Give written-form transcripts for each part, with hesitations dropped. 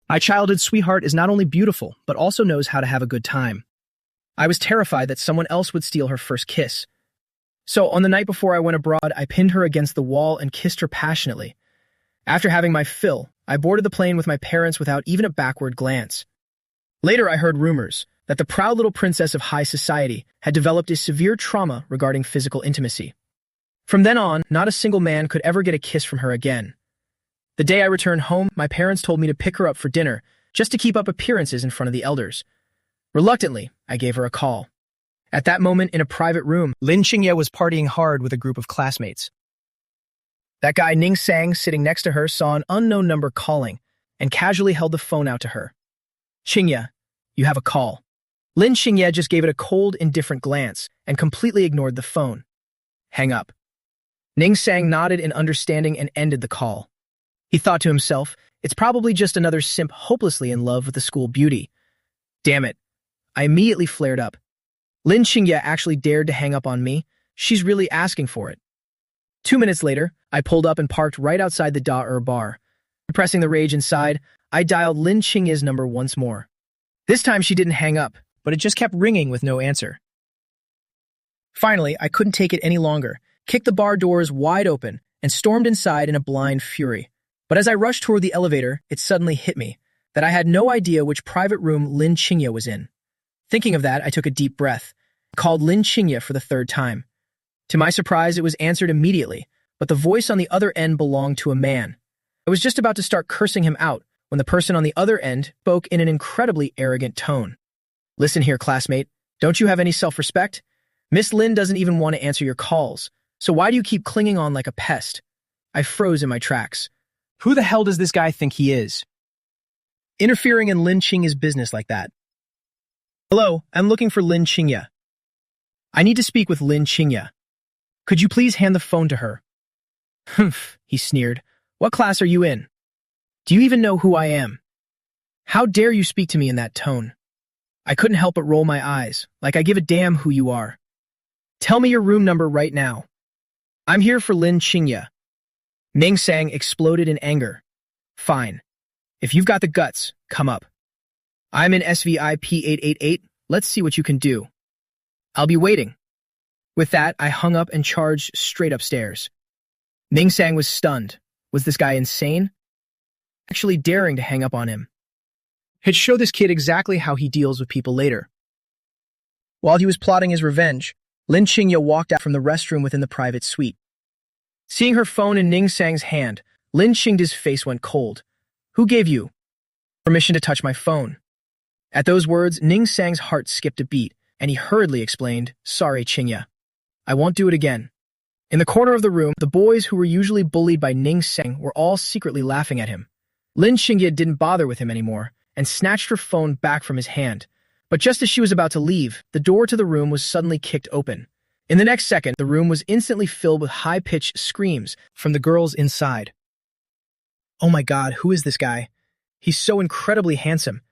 My childhood sweetheart is not only beautiful, but also knows how to have a good time. I was terrified that someone else would steal her first kiss. So, on the night before I went abroad, I pinned her against the wall and kissed her passionately. After having my fill, I boarded the plane with my parents without even a backward glance. Later, I heard rumors that the proud little princess of high society had developed a severe trauma regarding physical intimacy. From then on, not a single man could ever get a kiss from her again. The day I returned home, my parents told me to pick her up for dinner, just to keep up appearances in front of the elders. Reluctantly, I gave her a call. At that moment, in a private room, Lin Qingye was partying hard with a group of classmates. That guy Ning Sang, sitting next to her, saw an unknown number calling and casually held the phone out to her. "Qingye, you have a call." Lin Qingye just gave it a cold, indifferent glance and completely ignored the phone. "Hang up." Ning Sang nodded in understanding and ended the call. He thought to himself, it's probably just another simp hopelessly in love with the school beauty. Damn it. I immediately flared up. Lin Qingye actually dared to hang up on me. She's really asking for it. 2 minutes later, I pulled up and parked right outside the Da bar. Repressing the rage inside, I dialed Lin Qingye's number once more. This time she didn't hang up, but it just kept ringing with no answer. Finally, I couldn't take it any longer, kicked the bar doors wide open, and stormed inside in a blind fury. But as I rushed toward the elevator, it suddenly hit me that I had no idea which private room Lin Qingye was in. Thinking of that, I took a deep breath, called Lin Qingye for the third time. To my surprise, it was answered immediately, but the voice on the other end belonged to a man. I was just about to start cursing him out when the person on the other end spoke in an incredibly arrogant tone. "Listen here, classmate. Don't you have any self-respect? Miss Lin doesn't even want to answer your calls, so why do you keep clinging on like a pest?" I froze in my tracks. Who the hell does this guy think he is? Interfering in Lin Qingye's business like that. "Hello, I'm looking for Lin Qingye. I need to speak with Lin Qingye. Could you please hand the phone to her?" "Humph," he sneered. "What class are you in? Do you even know who I am? How dare you speak to me in that tone?" I couldn't help but roll my eyes, like I give a damn who you are. "Tell me your room number right now. I'm here for Lin Qingye." Ning Sang exploded in anger. "Fine. If you've got the guts, come up. I'm in SVIP 888. Let's see what you can do. I'll be waiting." With that, I hung up and charged straight upstairs. Ning Sang was stunned. Was this guy insane? Actually daring to hang up on him. It'd show this kid exactly how he deals with people later. While he was plotting his revenge, Lin Qingye walked out from the restroom within the private suite. Seeing her phone in Ning Sang's hand, Lin Qingye's face went cold. "Who gave you permission to touch my phone?" At those words, Ning Sang's heart skipped a beat, and he hurriedly explained, "Sorry, Qingye. I won't do it again." In the corner of the room, the boys who were usually bullied by Ning Sang were all secretly laughing at him. Lin Qingye didn't bother with him anymore and snatched her phone back from his hand. But just as she was about to leave, the door to the room was suddenly kicked open. In the next second, the room was instantly filled with high-pitched screams from the girls inside. "Oh my God, who is this guy? He's so incredibly handsome.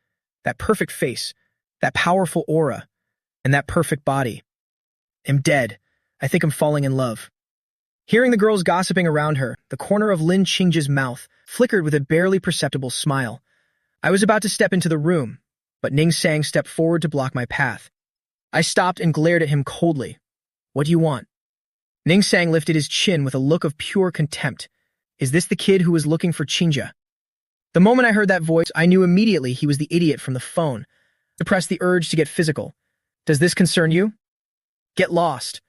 That perfect face, that powerful aura, and that perfect body. I'm dead. I think I'm falling in love." Hearing the girls gossiping around her, the corner of Lin Qingye's mouth flickered with a barely perceptible smile. I was about to step into the room, but Ning Sang stepped forward to block my path. I stopped and glared at him coldly. "What do you want?" Ning Sang lifted his chin with a look of pure contempt. Is this the kid who was looking for Qingye? The moment I heard that voice, I knew immediately he was the idiot from the phone. Suppressed the urge to get physical. "Does this concern you? Get lost."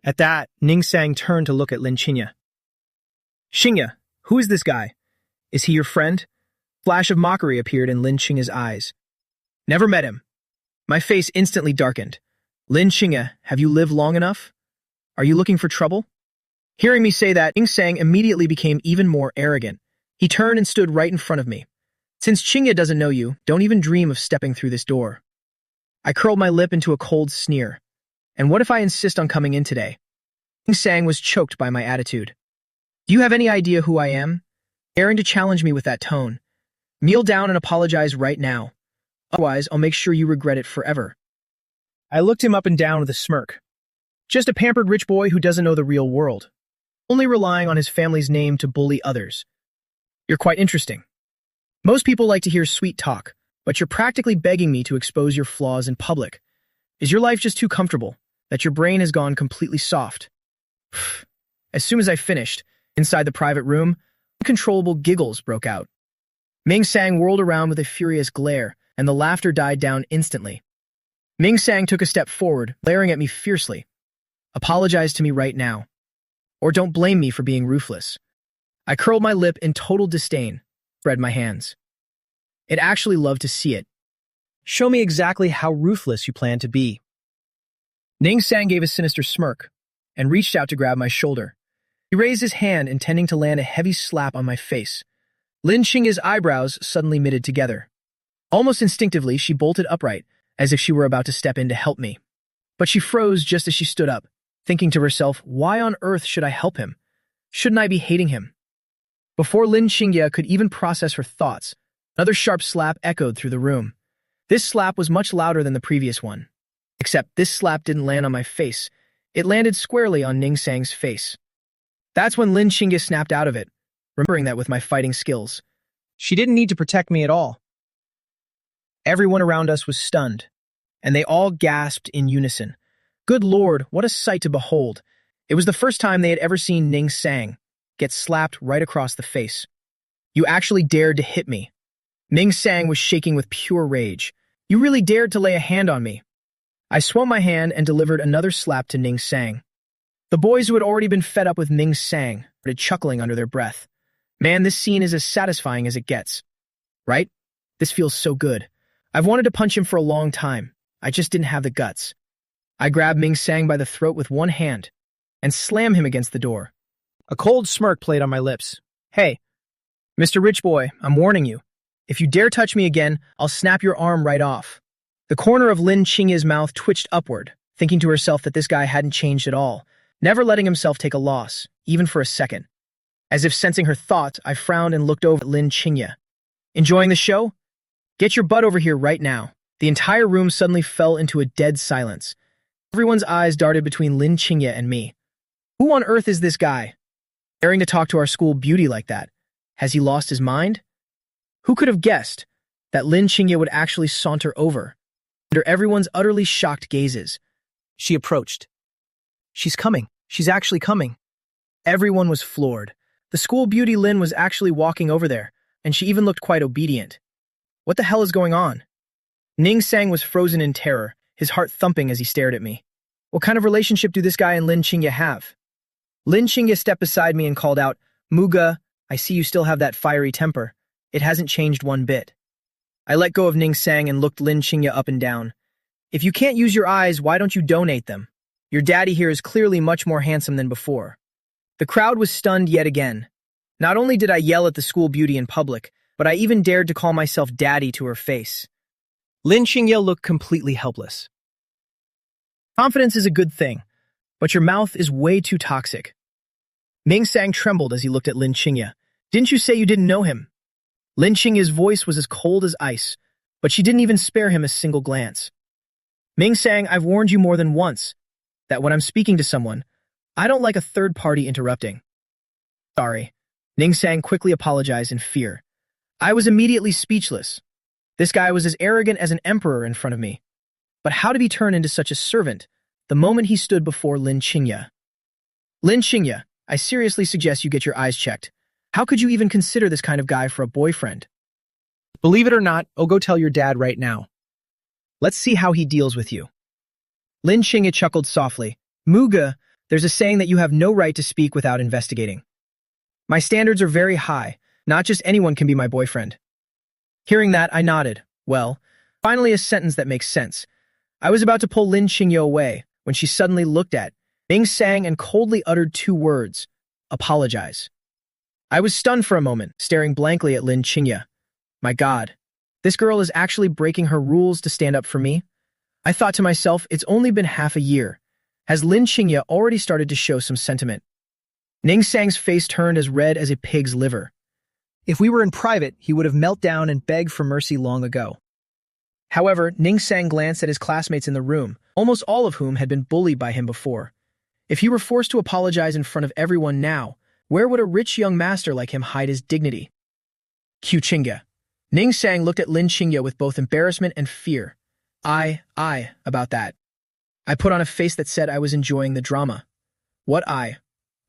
At that, Ning Sang turned to look at Lin Qingye. "Qingye, who is this guy? Is he your friend?" Flash of mockery appeared in Lin Qingye's eyes. "Never met him." My face instantly darkened. "Lin Qingye, have you lived long enough? Are you looking for trouble?" Hearing me say that, Ning Sang immediately became even more arrogant. He turned and stood right in front of me. "Since Qingye doesn't know you, don't even dream of stepping through this door." I curled my lip into a cold sneer. "And what if I insist on coming in today?" Ning Sang was choked by my attitude. "Do you have any idea who I am? Daring to challenge me with that tone. Kneel down and apologize right now. Otherwise, I'll make sure you regret it forever." I looked him up and down with a smirk. Just a pampered rich boy who doesn't know the real world, only relying on his family's name to bully others. You're quite interesting. Most people like to hear sweet talk, but you're practically begging me to expose your flaws in public. Is your life just too comfortable, that your brain has gone completely soft? As soon as I finished, inside the private room, uncontrollable giggles broke out. Ming Sang whirled around with a furious glare, and the laughter died down instantly. Ming Sang took a step forward, glaring at me fiercely. Apologize to me right now. Or don't blame me for being ruthless. I curled my lip in total disdain, spread my hands. I'd actually love to see it. Show me exactly how ruthless you plan to be. Ning Sang gave a sinister smirk and reached out to grab my shoulder. He raised his hand, intending to land a heavy slap on my face. Lin Qingya's eyebrows suddenly knitted together. Almost instinctively, she bolted upright, as if she were about to step in to help me. But she froze just as she stood up, thinking to herself, why on earth should I help him? Shouldn't I be hating him? Before Lin Qingya could even process her thoughts, another sharp slap echoed through the room. This slap was much louder than the previous one. Except this slap didn't land on my face. It landed squarely on Ning Sang's face. That's when Lin Qingya snapped out of it, remembering that with my fighting skills. She didn't need to protect me at all. Everyone around us was stunned, and they all gasped in unison. Good Lord, what a sight to behold. It was the first time they had ever seen Ning Sang get slapped right across the face. You actually dared to hit me. Ning Sang was shaking with pure rage. You really dared to lay a hand on me. I swung my hand and delivered another slap to Ning Sang. The boys who had already been fed up with Ning Sang started chuckling under their breath. Man, this scene is as satisfying as it gets. Right? This feels so good. I've wanted to punch him for a long time. I just didn't have the guts. I grabbed Ming Sang by the throat with one hand and slammed him against the door. A cold smirk played on my lips. Hey, Mr. Rich Boy, I'm warning you. If you dare touch me again, I'll snap your arm right off. The corner of Lin Qingya's mouth twitched upward, thinking to herself that this guy hadn't changed at all, never letting himself take a loss, even for a second. As if sensing her thoughts, I frowned and looked over at Lin Qingya. Enjoying the show? Get your butt over here right now. The entire room suddenly fell into a dead silence. Everyone's eyes darted between Lin Qingya and me. Who on earth is this guy? Daring to talk to our school beauty like that? Has he lost his mind? Who could have guessed that Lin Qingya would actually saunter over, under everyone's utterly shocked gazes? She approached. She's coming. She's actually coming. Everyone was floored. The school beauty Lin was actually walking over there, and she even looked quite obedient. What the hell is going on? Ning Sang was frozen in terror, his heart thumping as he stared at me. What kind of relationship do this guy and Lin Qingya have? Lin Qingya stepped beside me and called out, Muga, I see you still have that fiery temper. It hasn't changed one bit. I let go of Ning Sang and looked Lin Qingya up and down. If you can't use your eyes, why don't you donate them? Your daddy here is clearly much more handsome than before. The crowd was stunned yet again. Not only did I yell at the school beauty in public, but I even dared to call myself daddy to her face. Lin Qingya looked completely helpless. Confidence is a good thing, but your mouth is way too toxic. Ming Sang trembled as he looked at Lin Qingya. Didn't you say you didn't know him? Lin Qingya's voice was as cold as ice, but she didn't even spare him a single glance. Ming Sang, I've warned you more than once that when I'm speaking to someone, I don't like a third party interrupting. Sorry. Ning Sang quickly apologized in fear. I was immediately speechless. This guy was as arrogant as an emperor in front of me. But how did he turn into such a servant the moment he stood before Lin Qingya? Lin Qingya, I seriously suggest you get your eyes checked. How could you even consider this kind of guy for a boyfriend? Believe it or not, I'll go tell your dad right now. Let's see how he deals with you. Lin Qingya chuckled softly. Muga, there's a saying that you have no right to speak without investigating. My standards are very high. Not just anyone can be my boyfriend. Hearing that, I nodded. Well, finally a sentence that makes sense. I was about to pull Lin Qingya away when she suddenly looked at Ming Sang and coldly uttered two words. Apologize. I was stunned for a moment, staring blankly at Lin Qingya. My God, this girl is actually breaking her rules to stand up for me? I thought to myself, it's only been half a year. Has Lin Qingya already started to show some sentiment? Ning Sang's face turned as red as a pig's liver. If we were in private, he would have knelt down and begged for mercy long ago. However, Ning Sang glanced at his classmates in the room, almost all of whom had been bullied by him before. If he were forced to apologize in front of everyone now, where would a rich young master like him hide his dignity? Qingya. Ning Sang looked at Lin Qingye with both embarrassment and fear. About that. I put on a face that said I was enjoying the drama. What I?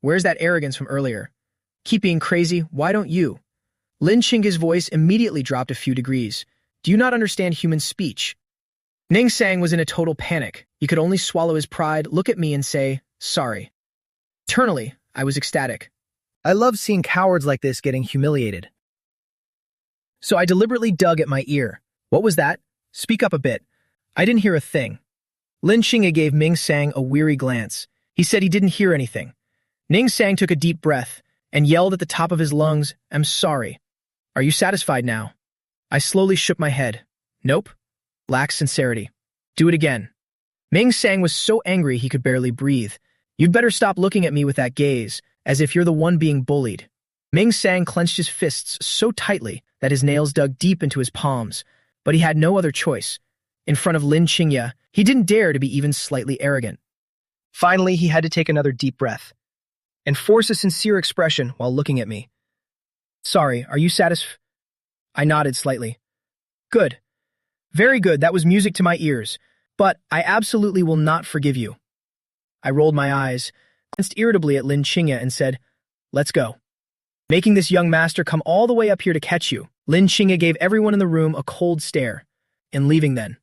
Where's that arrogance from earlier? Keep being crazy, why don't you? Lin Qingye's voice immediately dropped a few degrees. Do you not understand human speech? Ning Sang was in a total panic. He could only swallow his pride, look at me and say, sorry. Internally, I was ecstatic. I love seeing cowards like this getting humiliated. So I deliberately dug at my ear. What was that? Speak up a bit. I didn't hear a thing. Lin Qingye gave Ning Sang a weary glance. He said he didn't hear anything. Ning Sang took a deep breath and yelled at the top of his lungs, I'm sorry. Are you satisfied now? I slowly shook my head. Nope. Lacks sincerity. Do it again. Ning Sang was so angry he could barely breathe. You'd better stop looking at me with that gaze, as if you're the one being bullied. Ning Sang clenched his fists so tightly that his nails dug deep into his palms, but he had no other choice. In front of Lin Qingye, he didn't dare to be even slightly arrogant. Finally, he had to take another deep breath and force a sincere expression while looking at me. Sorry, are you satisfied? I nodded slightly. Good. Very good, that was music to my ears, but I absolutely will not forgive you. I rolled my eyes, glanced irritably at Lin Qingye and said, let's go. Making this young master come all the way up here to catch you. Lin Qingye gave everyone in the room a cold stare, and leaving then.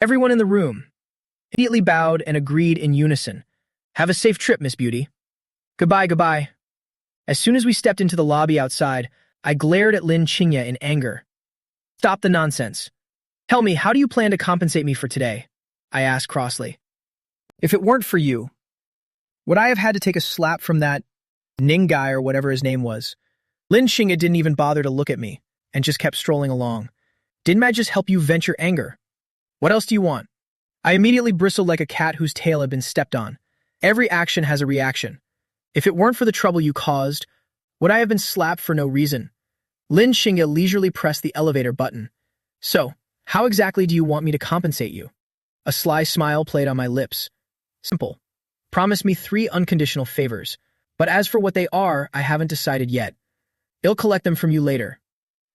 Everyone in the room immediately bowed and agreed in unison. Have a safe trip, Miss Beauty. Goodbye, goodbye. As soon as we stepped into the lobby outside, I glared at Lin Qingye in anger. Stop the nonsense. Tell me, how do you plan to compensate me for today? I asked crossly. If it weren't for you, would I have had to take a slap from that Ning guy or whatever his name was? Lin Qingye didn't even bother to look at me and just kept strolling along. Didn't I just help you vent your anger? What else do you want? I immediately bristled like a cat whose tail had been stepped on. Every action has a reaction. If it weren't for the trouble you caused, would I have been slapped for no reason? Lin Qingye leisurely pressed the elevator button. So, how exactly do you want me to compensate you? A sly smile played on my lips. Simple. Promise me 3 unconditional favors. But as for what they are, I haven't decided yet. I'll collect them from you later.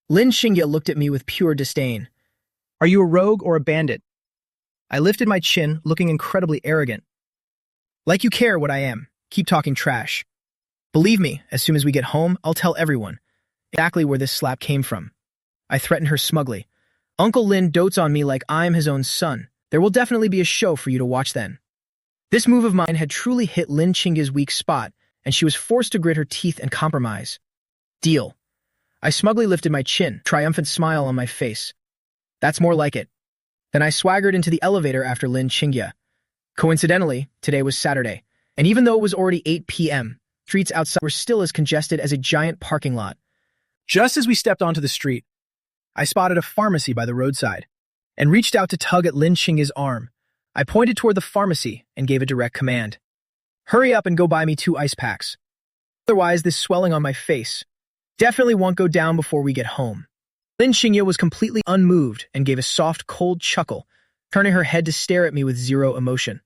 Lin Qingye looked at me with pure disdain. Are you a rogue or a bandit? I lifted my chin, looking incredibly arrogant. Like you care what I am. Keep talking trash. Believe me, as soon as we get home, I'll tell everyone exactly where this slap came from. I threatened her smugly. Uncle Lin dotes on me like I'm his own son. There will definitely be a show for you to watch then. This move of mine had truly hit Lin Qingye's weak spot, and she was forced to grit her teeth and compromise. Deal. I smugly lifted my chin, triumphant smile on my face. That's more like it. Then I swaggered into the elevator after Lin Qingye. Coincidentally, today was Saturday, and even though it was already 8 p.m., streets outside were still as congested as a giant parking lot. Just as we stepped onto the street, I spotted a pharmacy by the roadside and reached out to tug at Lin Qingye's arm. I pointed toward the pharmacy and gave a direct command. Hurry up and go buy me 2 ice packs. Otherwise, this swelling on my face definitely won't go down before we get home. Lin Qingye was completely unmoved and gave a soft, cold chuckle, turning her head to stare at me with zero emotion.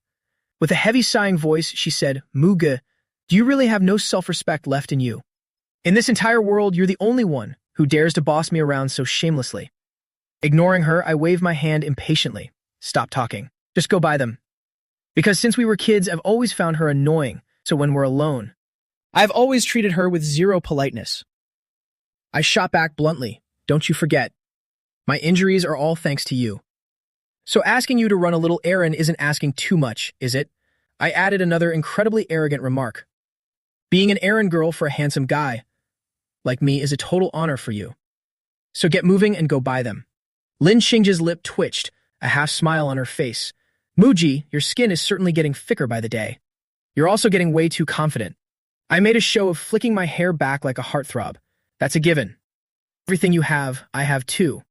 With a heavy sighing voice, she said, Muge, do you really have no self-respect left in you? In this entire world, you're the only one who dares to boss me around so shamelessly. Ignoring her, I waved my hand impatiently. Stop talking. Just go buy them. Because since we were kids, I've always found her annoying, so when we're alone, I've always treated her with zero politeness. I shot back bluntly. Don't you forget. My injuries are all thanks to you. So asking you to run a little errand isn't asking too much, is it? I added another incredibly arrogant remark. Being an errand girl for a handsome guy like me is a total honor for you. So get moving and go buy them. Lin Qingye's lip twitched, a half smile on her face. Muji, your skin is certainly getting thicker by the day. You're also getting way too confident. I made a show of flicking my hair back like a heartthrob. That's a given. Everything you have, I have too.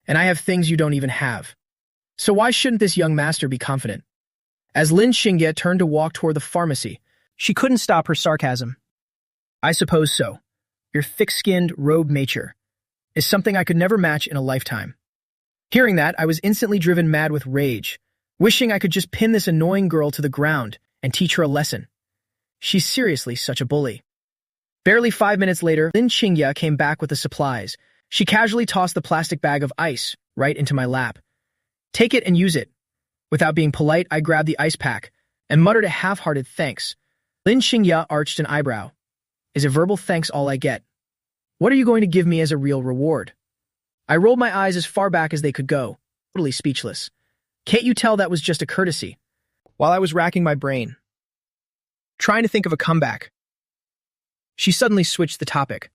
And I have things you don't even have. So why shouldn't this young master be confident? As Lin Qingye turned to walk toward the pharmacy, she couldn't stop her sarcasm. I suppose so. Your thick-skinned, robed nature is something I could never match in a lifetime. Hearing that, I was instantly driven mad with rage, wishing I could just pin this annoying girl to the ground and teach her a lesson. She's seriously such a bully. Barely 5 minutes later, Lin Qingye came back with the supplies. She casually tossed the plastic bag of ice right into my lap. Take it and use it. Without being polite, I grabbed the ice pack and muttered a half-hearted thanks. Lin Xingye arched an eyebrow. Is a verbal thanks all I get? What are you going to give me as a real reward? I rolled my eyes as far back as they could go, totally speechless. Can't you tell that was just a courtesy? While I was racking my brain, trying to think of a comeback, she suddenly switched the topic.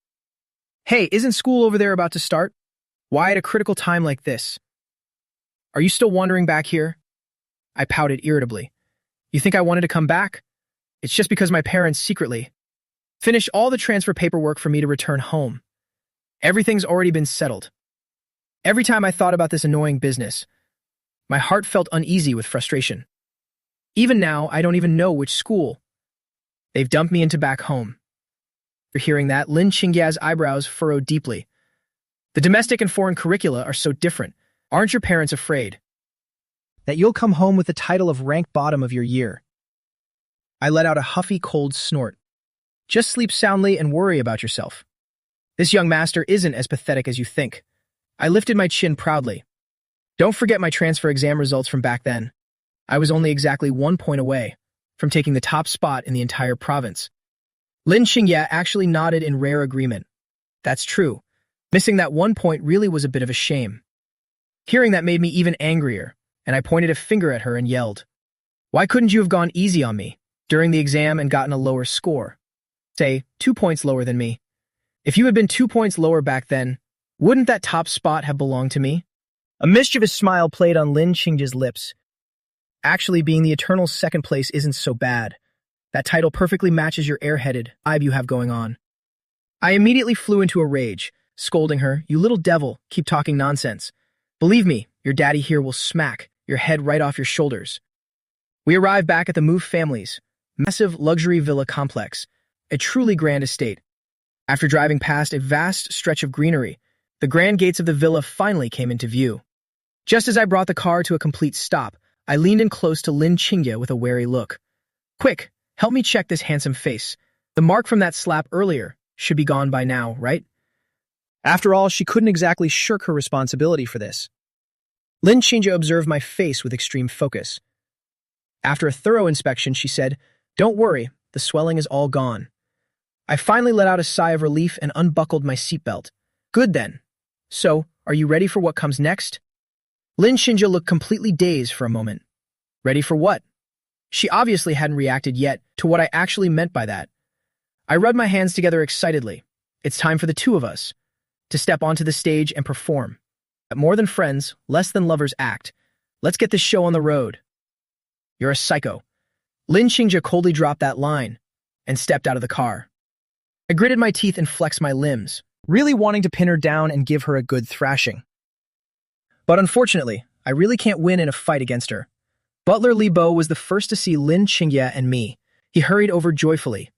Hey, isn't school over there about to start? Why at a critical time like this? Are you still wandering back here? I pouted irritably. You think I wanted to come back? It's just because my parents secretly finished all the transfer paperwork for me to return home. Everything's already been settled. Every time I thought about this annoying business, my heart felt uneasy with frustration. Even now, I don't even know which school. They've dumped me into back home. After hearing that, Lin Xingye's eyebrows furrowed deeply. The domestic and foreign curricula are so different. Aren't your parents afraid that you'll come home with the title of rank bottom of your year? I let out a huffy, cold snort. Just sleep soundly and worry about yourself. This young master isn't as pathetic as you think. I lifted my chin proudly. Don't forget my transfer exam results from back then. I was only exactly 1 point away from taking the top spot in the entire province. Lin Xingye actually nodded in rare agreement. That's true. Missing that 1 point really was a bit of a shame. Hearing that made me even angrier, and I pointed a finger at her and yelled, Why couldn't you have gone easy on me during the exam and gotten a lower score? Say, 2 points lower than me. If you had been 2 points lower back then, wouldn't that top spot have belonged to me? A mischievous smile played on Lin Xingye's lips. Actually, being the eternal second place isn't so bad. That title perfectly matches your airheaded vibe you have going on. I immediately flew into a rage, scolding her, You little devil, keep talking nonsense. Believe me, your daddy here will smack your head right off your shoulders. We arrived back at the Move family's massive luxury villa complex, a truly grand estate. After driving past a vast stretch of greenery, the grand gates of the villa finally came into view. Just as I brought the car to a complete stop, I leaned in close to Lin Xingye with a wary look. Quick, help me check this handsome face. The mark from that slap earlier should be gone by now, right? After all, she couldn't exactly shirk her responsibility for this. Lin Xingye observed my face with extreme focus. After a thorough inspection, she said, Don't worry, the swelling is all gone. I finally let out a sigh of relief and unbuckled my seatbelt. Good then. So, are you ready for what comes next? Lin Xingye looked completely dazed for a moment. Ready for what? She obviously hadn't reacted yet to what I actually meant by that. I rubbed my hands together excitedly. It's time for the two of us to step onto the stage and perform. At more than friends, less than lovers act. Let's get this show on the road. You're a psycho. Lin Xingye coldly dropped that line and stepped out of the car. I gritted my teeth and flexed my limbs, really wanting to pin her down and give her a good thrashing. But unfortunately, I really can't win in a fight against her. Butler Li Bo was the first to see Lin Xingye and me. He hurried over joyfully.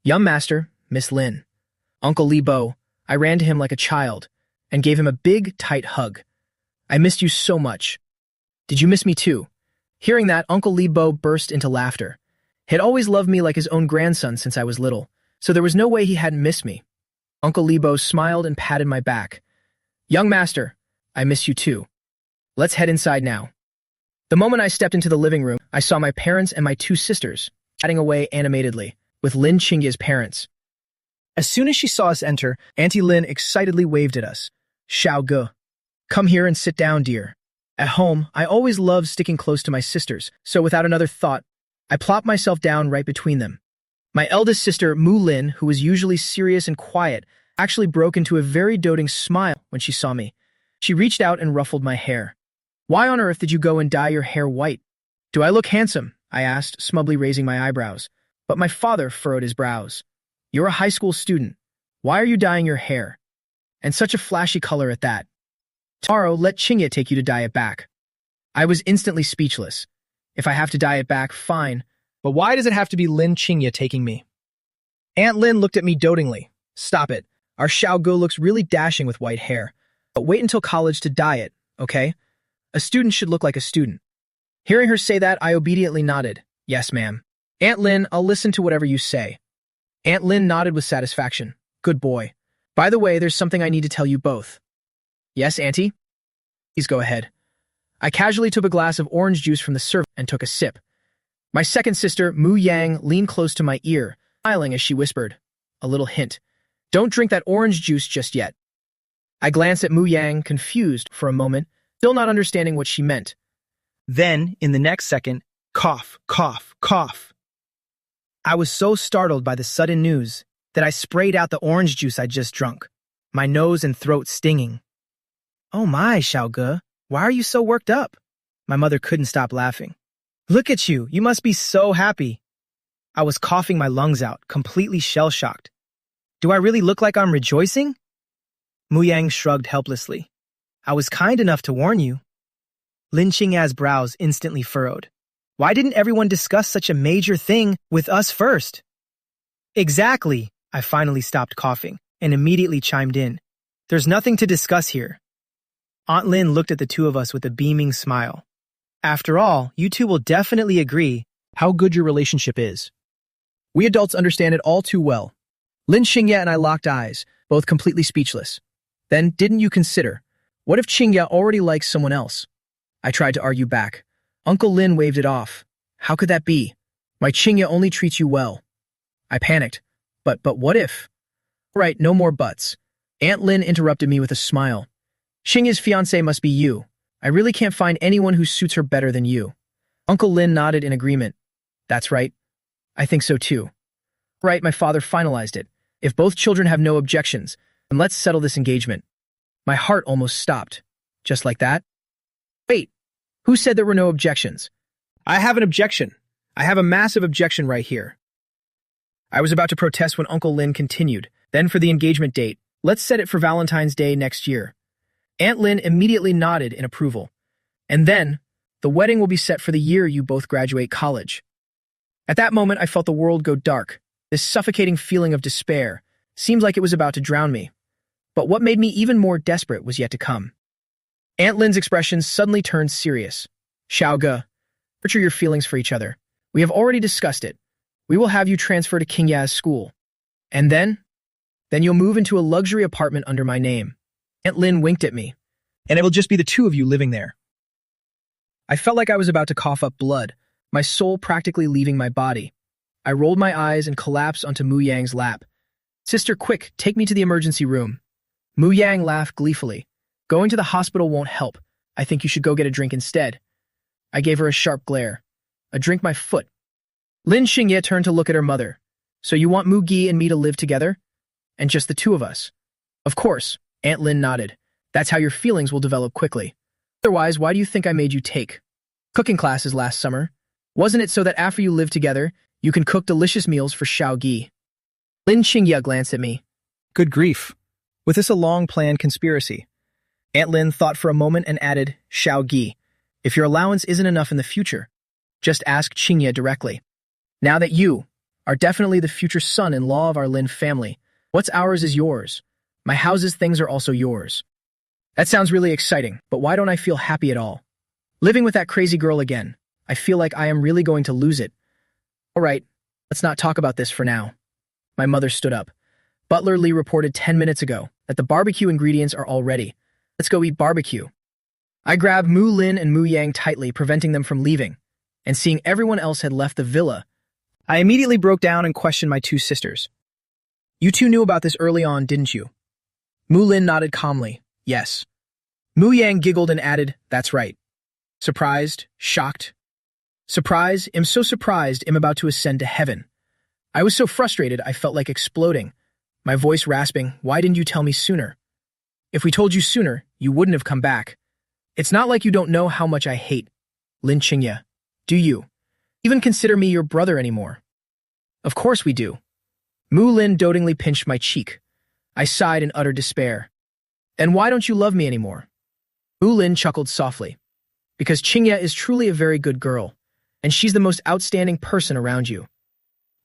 Young master, Miss Lin. Uncle Li Bo, I ran to him like a child and gave him a big, tight hug. I missed you so much. Did you miss me too? Hearing that, Uncle Li Bo burst into laughter. He had always loved me like his own grandson since I was little, so there was no way he hadn't missed me. Uncle Li Bo smiled and patted my back. Young master, I miss you too. Let's head inside now. The moment I stepped into the living room, I saw my parents and my two sisters chatting away animatedly with Lin Xingye's parents. As soon as she saw us enter, Auntie Lin excitedly waved at us. Xiao Ge, come here and sit down, dear. At home, I always loved sticking close to my sisters, so without another thought, I plopped myself down right between them. My eldest sister, Mu Lin, who was usually serious and quiet, actually broke into a very doting smile when she saw me. She reached out and ruffled my hair. Why on earth did you go and dye your hair white? Do I look handsome? I asked, smugly raising my eyebrows. But my father furrowed his brows. You're a high school student. Why are you dyeing your hair? And such a flashy color at that. Tomorrow, let Xingye take you to dye it back. I was instantly speechless. If I have to dye it back, fine. But why does it have to be Lin Xingye taking me? Aunt Lin looked at me dotingly. Stop it. Our Xiao Ge looks really dashing with white hair. But wait until college to dye it, okay? A student should look like a student. Hearing her say that, I obediently nodded. Yes, ma'am. Aunt Lin, I'll listen to whatever you say. Aunt Lin nodded with satisfaction. Good boy. By the way, there's something I need to tell you both. Yes, Auntie? Please go ahead. I casually took a glass of orange juice from the servant and took a sip. My second sister, Mu Yang, leaned close to my ear, smiling as she whispered, a little hint. Don't drink that orange juice just yet. I glanced at Mu Yang, confused for a moment, still not understanding what she meant. Then, in the next second, cough, cough, cough. I was so startled by the sudden news that I sprayed out the orange juice I just drunk, my nose and throat stinging. Oh my, Xiaoge, why are you so worked up? My mother couldn't stop laughing. Look at you, you must be so happy. I was coughing my lungs out, completely shell-shocked. Do I really look like I'm rejoicing? Mu Yang shrugged helplessly. I was kind enough to warn you. Lin Qingya's brows instantly furrowed. Why didn't everyone discuss such a major thing with us first? Exactly. I finally stopped coughing and immediately chimed in. There's nothing to discuss here. Aunt Lin looked at the two of us with a beaming smile. After all, you two will definitely agree how good your relationship is. We adults understand it all too well. Lin Qingya and I locked eyes, both completely speechless. Then, didn't you consider, what if Qingya already likes someone else? I tried to argue back. Uncle Lin waved it off. How could that be? My Qingya only treats you well. I panicked. But what if? Right, no more buts. Aunt Lin interrupted me with a smile. Qingya's fiancé must be you. I really can't find anyone who suits her better than you. Uncle Lin nodded in agreement. That's right. I think so too. Right, my father finalized it. If both children have no objections, then let's settle this engagement. My heart almost stopped. Just like that? Wait, who said there were no objections? I have an objection. I have a massive objection right here. I was about to protest when Uncle Lin continued. Then for the engagement date, let's set it for Valentine's Day next year. Aunt Lin immediately nodded in approval. And then, the wedding will be set for the year you both graduate college. At that moment, I felt the world go dark. This suffocating feeling of despair seemed like it was about to drown me. But what made me even more desperate was yet to come. Aunt Lin's expression suddenly turned serious. Xiaoge, nurture your feelings for each other. We have already discussed it. We will have you transfer to Qingya's school. And then you'll move into a luxury apartment under my name. Aunt Lin winked at me. And it will just be the two of you living there. I felt like I was about to cough up blood, my soul practically leaving my body. I rolled my eyes and collapsed onto Mu Yang's lap. Sister, quick, take me to the emergency room. Mu Yang laughed gleefully. Going to the hospital won't help. I think you should go get a drink instead. I gave her a sharp glare. A drink my foot. Lin Qingya turned to look at her mother. So you want Mu Gi and me to live together? And just the two of us? Of course, Aunt Lin nodded. That's how your feelings will develop quickly. Otherwise, why do you think I made you take cooking classes last summer? Wasn't it so that after you live together, you can cook delicious meals for Xiaoge? Lin Qingya glanced at me. Good grief. Was this a long-planned conspiracy? Aunt Lin thought for a moment and added, Xiaoge, if your allowance isn't enough in the future, just ask Qingya directly. Now that you are definitely the future son-in-law of our Lin family, what's ours is yours. My house's things are also yours. That sounds really exciting, but why don't I feel happy at all? Living with that crazy girl again, I feel like I am really going to lose it. All right, let's not talk about this for now. My mother stood up. Butler Lee reported 10 minutes ago that the barbecue ingredients are all ready. Let's go eat barbecue. I grabbed Mu Lin and Mu Yang tightly, preventing them from leaving, and seeing everyone else had left the villa, I immediately broke down and questioned my two sisters. You two knew about this early on, didn't you? Mu Lin nodded calmly. Yes. Mu Yang giggled and added, that's right. Surprised? Shocked? Surprised? I'm so surprised I'm about to ascend to heaven. I was so frustrated I felt like exploding. My voice rasping, why didn't you tell me sooner? If we told you sooner, you wouldn't have come back. It's not like you don't know how much I hate Lin Qingya. Do you even consider me your brother anymore? Of course we do. Mu Lin dotingly pinched my cheek. I sighed in utter despair. And why don't you love me anymore? Mu Lin chuckled softly. Because Qingya is truly a very good girl, and she's the most outstanding person around you.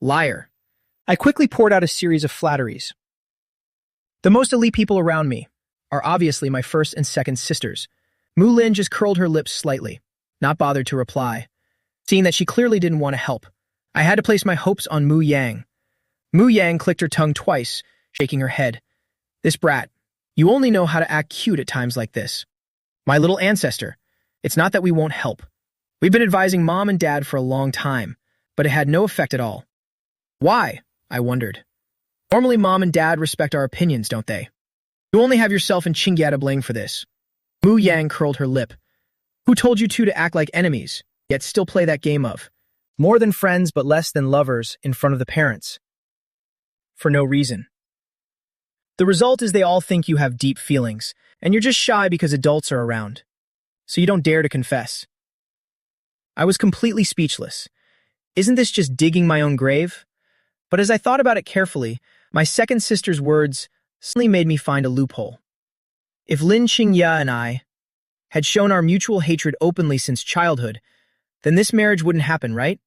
Liar. I quickly poured out a series of flatteries. The most elite people around me are obviously my first and second sisters. Mu Lin just curled her lips slightly, not bothered to reply. Seeing that she clearly didn't want to help, I had to place my hopes on Mu Yang. Mu Yang clicked her tongue twice, shaking her head. This brat. You only know how to act cute at times like this. My little ancestor. It's not that we won't help. We've been advising Mom and Dad for a long time, but it had no effect at all. Why? I wondered. Normally Mom and Dad respect our opinions, don't they? You only have yourself and Qingya to blame for this. Mu Yang curled her lip. Who told you two to act like enemies, yet still play that game of more than friends but less than lovers in front of the parents? For no reason. The result is they all think you have deep feelings, and you're just shy because adults are around. So you don't dare to confess. I was completely speechless. Isn't this just digging my own grave? But as I thought about it carefully, my second sister's words suddenly made me find a loophole. If Lin Qingya and I had shown our mutual hatred openly since childhood, then this marriage wouldn't happen, right?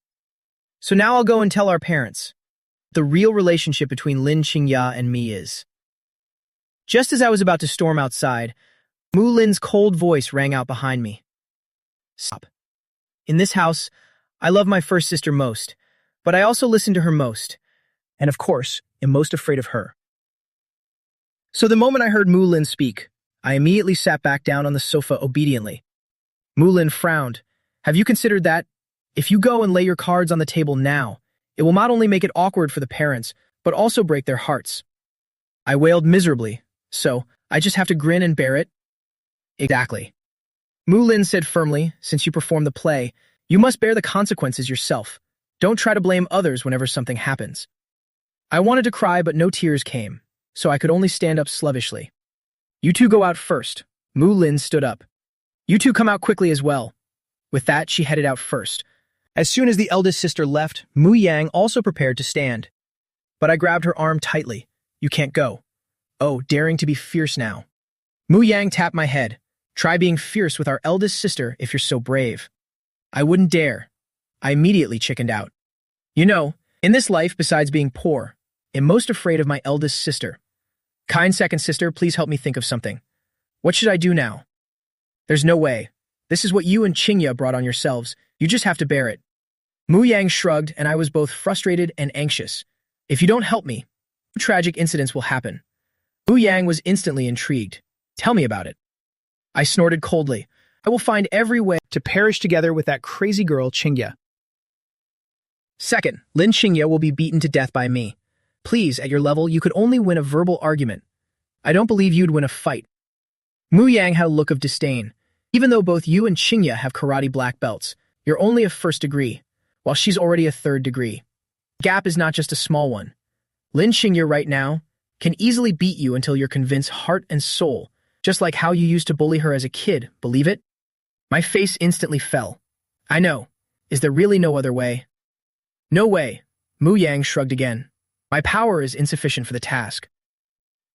So now I'll go and tell our parents. The real relationship between Lin Qingya and me is. Just as I was about to storm outside, Mu Lin's cold voice rang out behind me. Stop. In this house, I love my first sister most, but I also listen to her most, and of course, am most afraid of her. So the moment I heard Mu Lin speak, I immediately sat back down on the sofa obediently. Mu Lin frowned. Have you considered that? If you go and lay your cards on the table now, it will not only make it awkward for the parents, but also break their hearts. I wailed miserably. So, I just have to grin and bear it? Exactly. Mu Lin said firmly, since you perform the play, you must bear the consequences yourself. Don't try to blame others whenever something happens. I wanted to cry, but no tears came, so I could only stand up slavishly. You two go out first. Mu Lin stood up. You two come out quickly as well. With that, she headed out first. As soon as the eldest sister left, Mu Yang also prepared to stand. But I grabbed her arm tightly. You can't go. Oh, daring to be fierce now. Mu Yang tapped my head. Try being fierce with our eldest sister if you're so brave. I wouldn't dare. I immediately chickened out. You know, in this life, besides being poor, I'm most afraid of my eldest sister. Kind second sister, please help me think of something. What should I do now? There's no way. This is what you and Qingya brought on yourselves. You just have to bear it. Mu Yang shrugged, and I was both frustrated and anxious. If you don't help me, tragic incidents will happen. Mu Yang was instantly intrigued. Tell me about it. I snorted coldly. I will find every way to perish together with that crazy girl, Qingya. Second, Lin Qingya will be beaten to death by me. Please, at your level, you could only win a verbal argument. I don't believe you'd win a fight. Mu Yang had a look of disdain. Even though both you and Qingya have karate black belts, you're only a first degree, while she's already a third degree. The gap is not just a small one. Lin Qingya right now can easily beat you until you're convinced heart and soul, just like how you used to bully her as a kid, believe it? My face instantly fell. I know. Is there really no other way? No way. Mu Yang shrugged again. My power is insufficient for the task.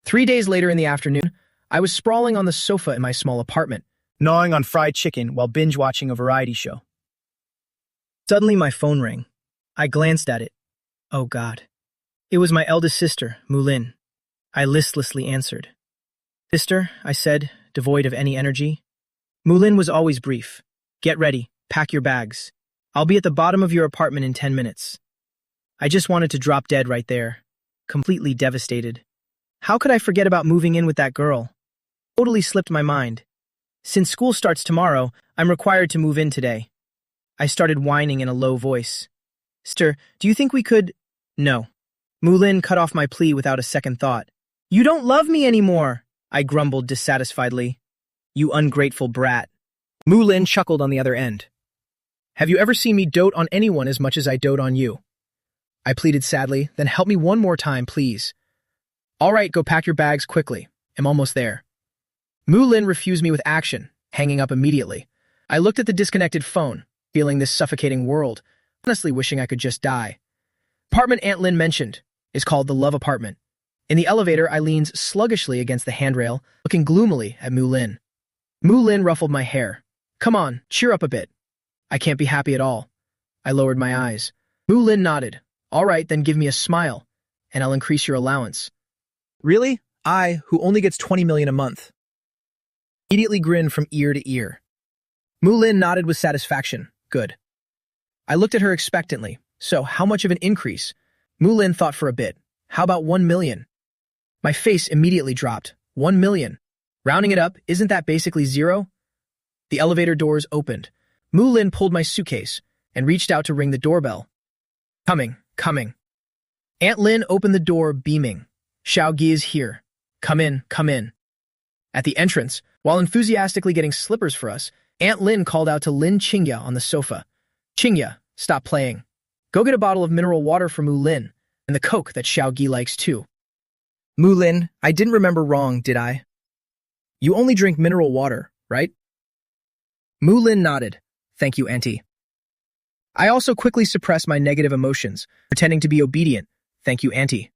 3 days later in the afternoon, I was sprawling on the sofa in my small apartment, gnawing on fried chicken while binge-watching a variety show. Suddenly my phone rang. I glanced at it. Oh God. It was my eldest sister, Mu Lin. I listlessly answered. Sister, I said, devoid of any energy. Mu Lin was always brief. Get ready, pack your bags. I'll be at the bottom of your apartment in 10 minutes. I just wanted to drop dead right there, completely devastated. How could I forget about moving in with that girl? Totally slipped my mind. Since school starts tomorrow, I'm required to move in today. I started whining in a low voice. Sister, do you think we could… No. Mu Lin cut off my plea without a second thought. You don't love me anymore, I grumbled dissatisfiedly. You ungrateful brat. Mu Lin chuckled on the other end. Have you ever seen me dote on anyone as much as I dote on you? I pleaded sadly, then help me one more time, please. All right, go pack your bags quickly. I'm almost there. Mu Lin refused me with action, hanging up immediately. I looked at the disconnected phone, feeling this suffocating world, honestly wishing I could just die. Apartment Aunt Lin mentioned is called the Love Apartment. In the elevator, I leaned sluggishly against the handrail, looking gloomily at Mu Lin. Mu Lin ruffled my hair. Come on, cheer up a bit. I can't be happy at all. I lowered my eyes. Mu Lin nodded. All right, then give me a smile, and I'll increase your allowance. Really? I, who only gets 20 million a month. Immediately grinned from ear to ear. Mu Lin nodded with satisfaction. Good. I looked at her expectantly. So, how much of an increase? Mu Lin thought for a bit. How about 1 million? My face immediately dropped. 1 million. Rounding it up, isn't that basically zero? The elevator doors opened. Mu Lin pulled my suitcase and reached out to ring the doorbell. Coming, coming. Aunt Lin opened the door, beaming. Xiao Gi is here. Come in, come in. At the entrance, while enthusiastically getting slippers for us, Aunt Lin called out to Lin Qingya on the sofa. Qingya, stop playing. Go get a bottle of mineral water for Mu Lin, and the Coke that Xiao Gi likes too. Mu Lin, I didn't remember wrong, did I? You only drink mineral water, right? Mu Lin nodded. Thank you, Auntie. I also quickly suppressed my negative emotions, pretending to be obedient. Thank you, Auntie.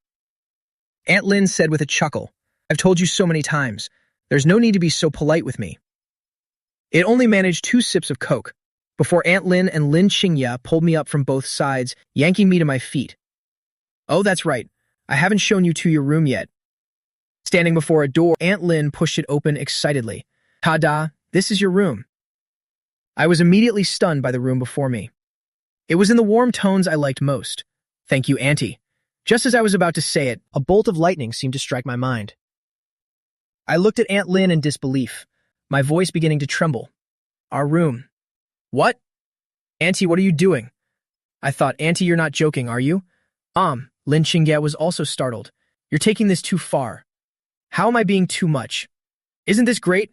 Aunt Lin said with a chuckle, I've told you so many times, there's no need to be so polite with me. It only managed 2 sips of Coke, before Aunt Lin and Lin Qingya pulled me up from both sides, yanking me to my feet. Oh, that's right. I haven't shown you to your room yet. Standing before a door, Aunt Lin pushed it open excitedly. Ta-da, this is your room. I was immediately stunned by the room before me. It was in the warm tones I liked most. Thank you, Auntie. Just as I was about to say it, a bolt of lightning seemed to strike my mind. I looked at Aunt Lin in disbelief, my voice beginning to tremble. Our room. What? Auntie, what are you doing? I thought, Auntie, you're not joking, are you? Lin Qingya was also startled. You're taking this too far. How am I being too much? Isn't this great?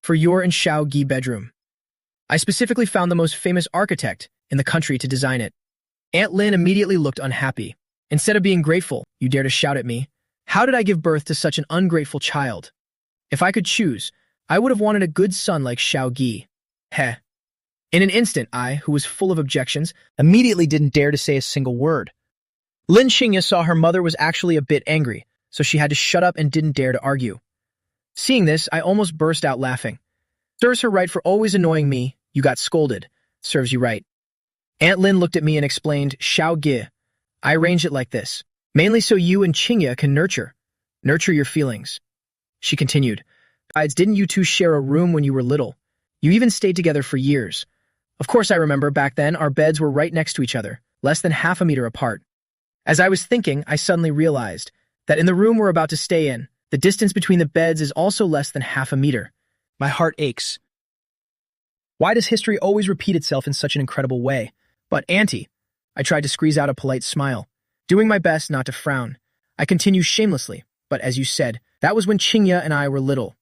For your and Xiao Gi bedroom. I specifically found the most famous architect in the country to design it. Aunt Lin immediately looked unhappy. Instead of being grateful, you dare to shout at me. How did I give birth to such an ungrateful child? If I could choose, I would have wanted a good son like Xiao Gi. Heh. In an instant, I, who was full of objections, immediately didn't dare to say a single word. Lin Qingya saw her mother was actually a bit angry, so she had to shut up and didn't dare to argue. Seeing this, I almost burst out laughing. Serves her right for always annoying me. You got scolded. Serves you right. Aunt Lin looked at me and explained, Xiao Gi. I arranged it like this, mainly so you and Qingya can nurture your feelings. She continued, besides, didn't you two share a room when you were little? You even stayed together for years. Of course I remember back then our beds were right next to each other, less than half a meter apart. As I was thinking, I suddenly realized that in the room we're about to stay in, the distance between the beds is also less than half a meter. My heart aches. Why does history always repeat itself in such an incredible way? But, Auntie, I tried to squeeze out a polite smile, doing my best not to frown. I continued shamelessly, but as you said, that was when Qingya and I were little.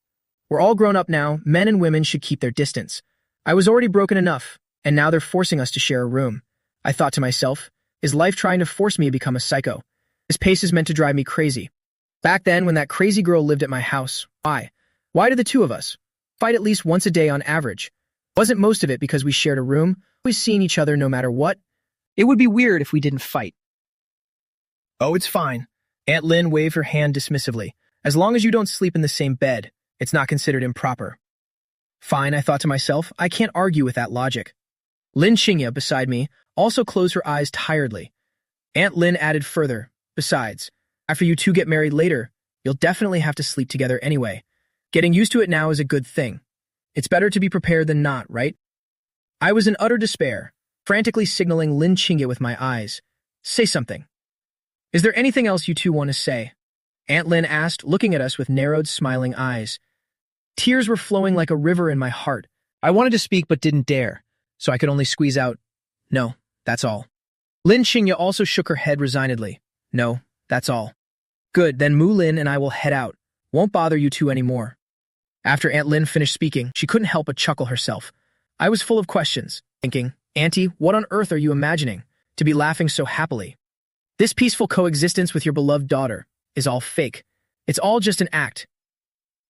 We're all grown up now, men and women should keep their distance. I was already broken enough, and now they're forcing us to share a room. I thought to myself, is life trying to force me to become a psycho? This pace is meant to drive me crazy. Back then, when that crazy girl lived at my house, why did the two of us fight at least once a day on average? Wasn't most of it because we shared a room, always seeing each other no matter what? It would be weird if we didn't fight. Oh, it's fine. Aunt Lin waved her hand dismissively. As long as you don't sleep in the same bed, it's not considered improper. Fine, I thought to myself, I can't argue with that logic. Lin Qingya, beside me, also closed her eyes tiredly. Aunt Lin added further, besides, after you two get married later, you'll definitely have to sleep together anyway. Getting used to it now is a good thing. It's better to be prepared than not, right? I was in utter despair, frantically signaling Lin Qingya with my eyes. Say something. Is there anything else you two want to say? Aunt Lin asked, looking at us with narrowed, smiling eyes. Tears were flowing like a river in my heart. I wanted to speak but didn't dare, so I could only squeeze out, no, that's all. Lin Qingya also shook her head resignedly. No, that's all. Good, then Mu Lin and I will head out. Won't bother you two anymore. After Aunt Lin finished speaking, she couldn't help but chuckle herself. I was full of questions, thinking, Auntie, what on earth are you imagining, to be laughing so happily? This peaceful coexistence with your beloved daughter is all fake. It's all just an act.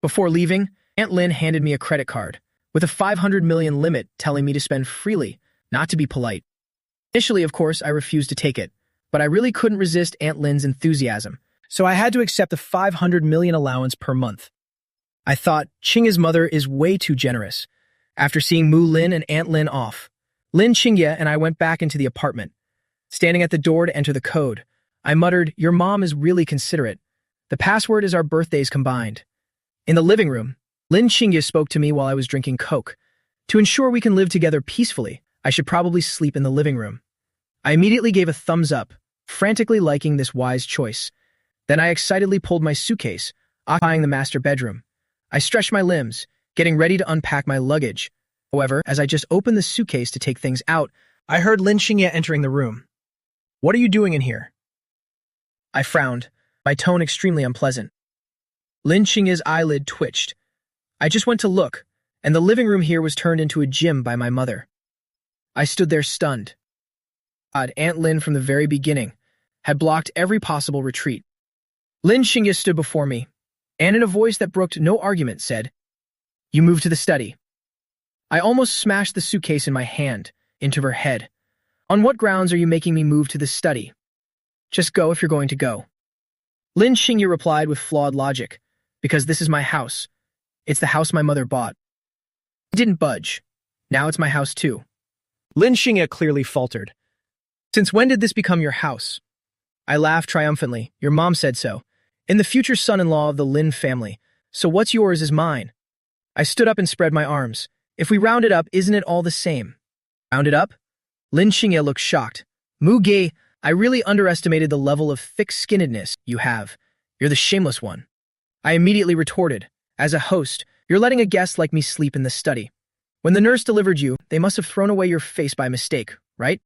Before leaving, Aunt Lin handed me a credit card, with a 500 million limit telling me to spend freely, not to be polite. Initially, of course, I refused to take it, but I really couldn't resist Aunt Lin's enthusiasm, so I had to accept the 500 million allowance per month. I thought, Qingya's mother is way too generous. After seeing Mu Lin and Aunt Lin off, Lin Qingya and I went back into the apartment. Standing at the door to enter the code, I muttered, your mom is really considerate. The password is our birthdays combined. In the living room, Lin Qingya spoke to me while I was drinking Coke. To ensure we can live together peacefully, I should probably sleep in the living room. I immediately gave a thumbs up, frantically liking this wise choice. Then I excitedly pulled my suitcase, occupying the master bedroom. I stretched my limbs, getting ready to unpack my luggage. However, as I just opened the suitcase to take things out, I heard Lin Xingye entering the room. "What are you doing in here?" I frowned, my tone extremely unpleasant. Lin Xingye's eyelid twitched. "I just went to look, and the living room here was turned into a gym by my mother." I stood there stunned. Aunt Lin from the very beginning had blocked every possible retreat. Lin Xingye stood before me, and in a voice that brooked no argument said, "You moved to the study." I almost smashed the suitcase in my hand into her head. "On what grounds are you making me move to the study? Just go if you're going to go." Lin Xingye replied with flawed logic, "Because this is my house. It's the house my mother bought." I didn't budge. "Now it's my house too." Lin Xingye clearly faltered. "Since when did this become your house?" I laughed triumphantly. "Your mom said so. In the future son-in-law of the Lin family. So what's yours is mine." I stood up and spread my arms. "If we round it up, isn't it all the same?" "Round it up?" Lin Xingye looked shocked. "Mu Ge, I really underestimated the level of thick-skinnedness you have. You're the shameless one." I immediately retorted, "As a host, you're letting a guest like me sleep in the study. When the nurse delivered you, they must have thrown away your face by mistake, right?"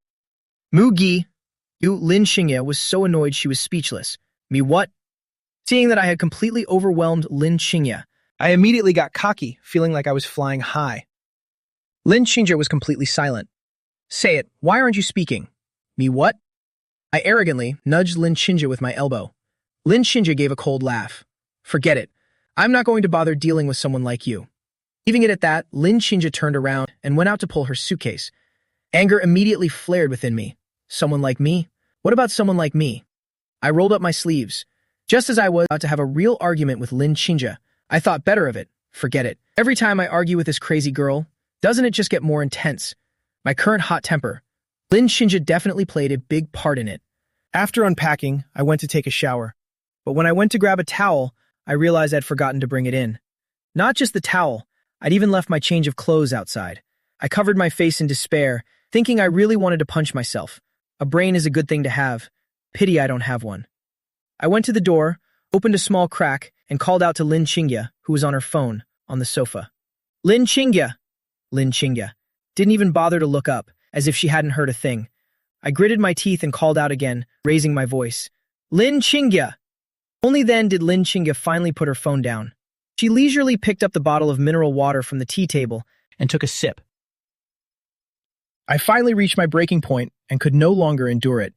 "Mu Ge," Lin Xingye was so annoyed she was speechless. "Me what?" Seeing that I had completely overwhelmed Lin Xingye, I immediately got cocky, feeling like I was flying high. Lin Xingye was completely silent. "Say it, why aren't you speaking?" "Me what?" I arrogantly nudged Lin Xingye with my elbow. Lin Xingye gave a cold laugh. "Forget it. I'm not going to bother dealing with someone like you." Leaving it at that, Lin Xingye turned around and went out to pull her suitcase. Anger immediately flared within me. Someone like me? What about someone like me? I rolled up my sleeves. Just as I was about to have a real argument with Lin Xingye, I thought better of it. Forget it. Every time I argue with this crazy girl, doesn't it just get more intense? My current hot temper. Lin Xingye definitely played a big part in it. After unpacking, I went to take a shower. But when I went to grab a towel, I realized I'd forgotten to bring it in. Not just the towel, I'd even left my change of clothes outside. I covered my face in despair, thinking I really wanted to punch myself. A brain is a good thing to have. Pity I don't have one. I went to the door, opened a small crack, and called out to Lin Xingye, who was on her phone, on the sofa. "Lin Xingye!" Lin Xingye didn't even bother to look up, as if she hadn't heard a thing. I gritted my teeth and called out again, raising my voice. "Lin Xingye!" Only then did Lin Xingye finally put her phone down. She leisurely picked up the bottle of mineral water from the tea table and took a sip. I finally reached my breaking point and could no longer endure it,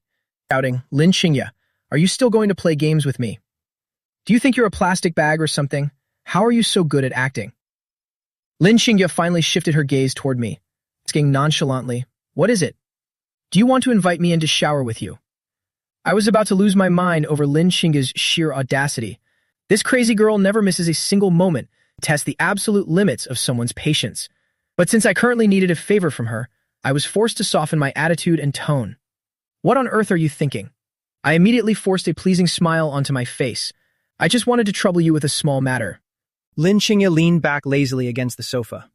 shouting, "Lin Xingye, are you still going to play games with me? Do you think you're a plastic bag or something? How are you so good at acting?" Lin Xingye finally shifted her gaze toward me, asking nonchalantly, "What is it? Do you want to invite me in to shower with you?" I was about to lose my mind over Lin Xingye's sheer audacity. This crazy girl never misses a single moment to test the absolute limits of someone's patience. But since I currently needed a favor from her, I was forced to soften my attitude and tone. "What on earth are you thinking?" I immediately forced a pleasing smile onto my face. "I just wanted to trouble you with a small matter." Lin Xingye leaned back lazily against the sofa.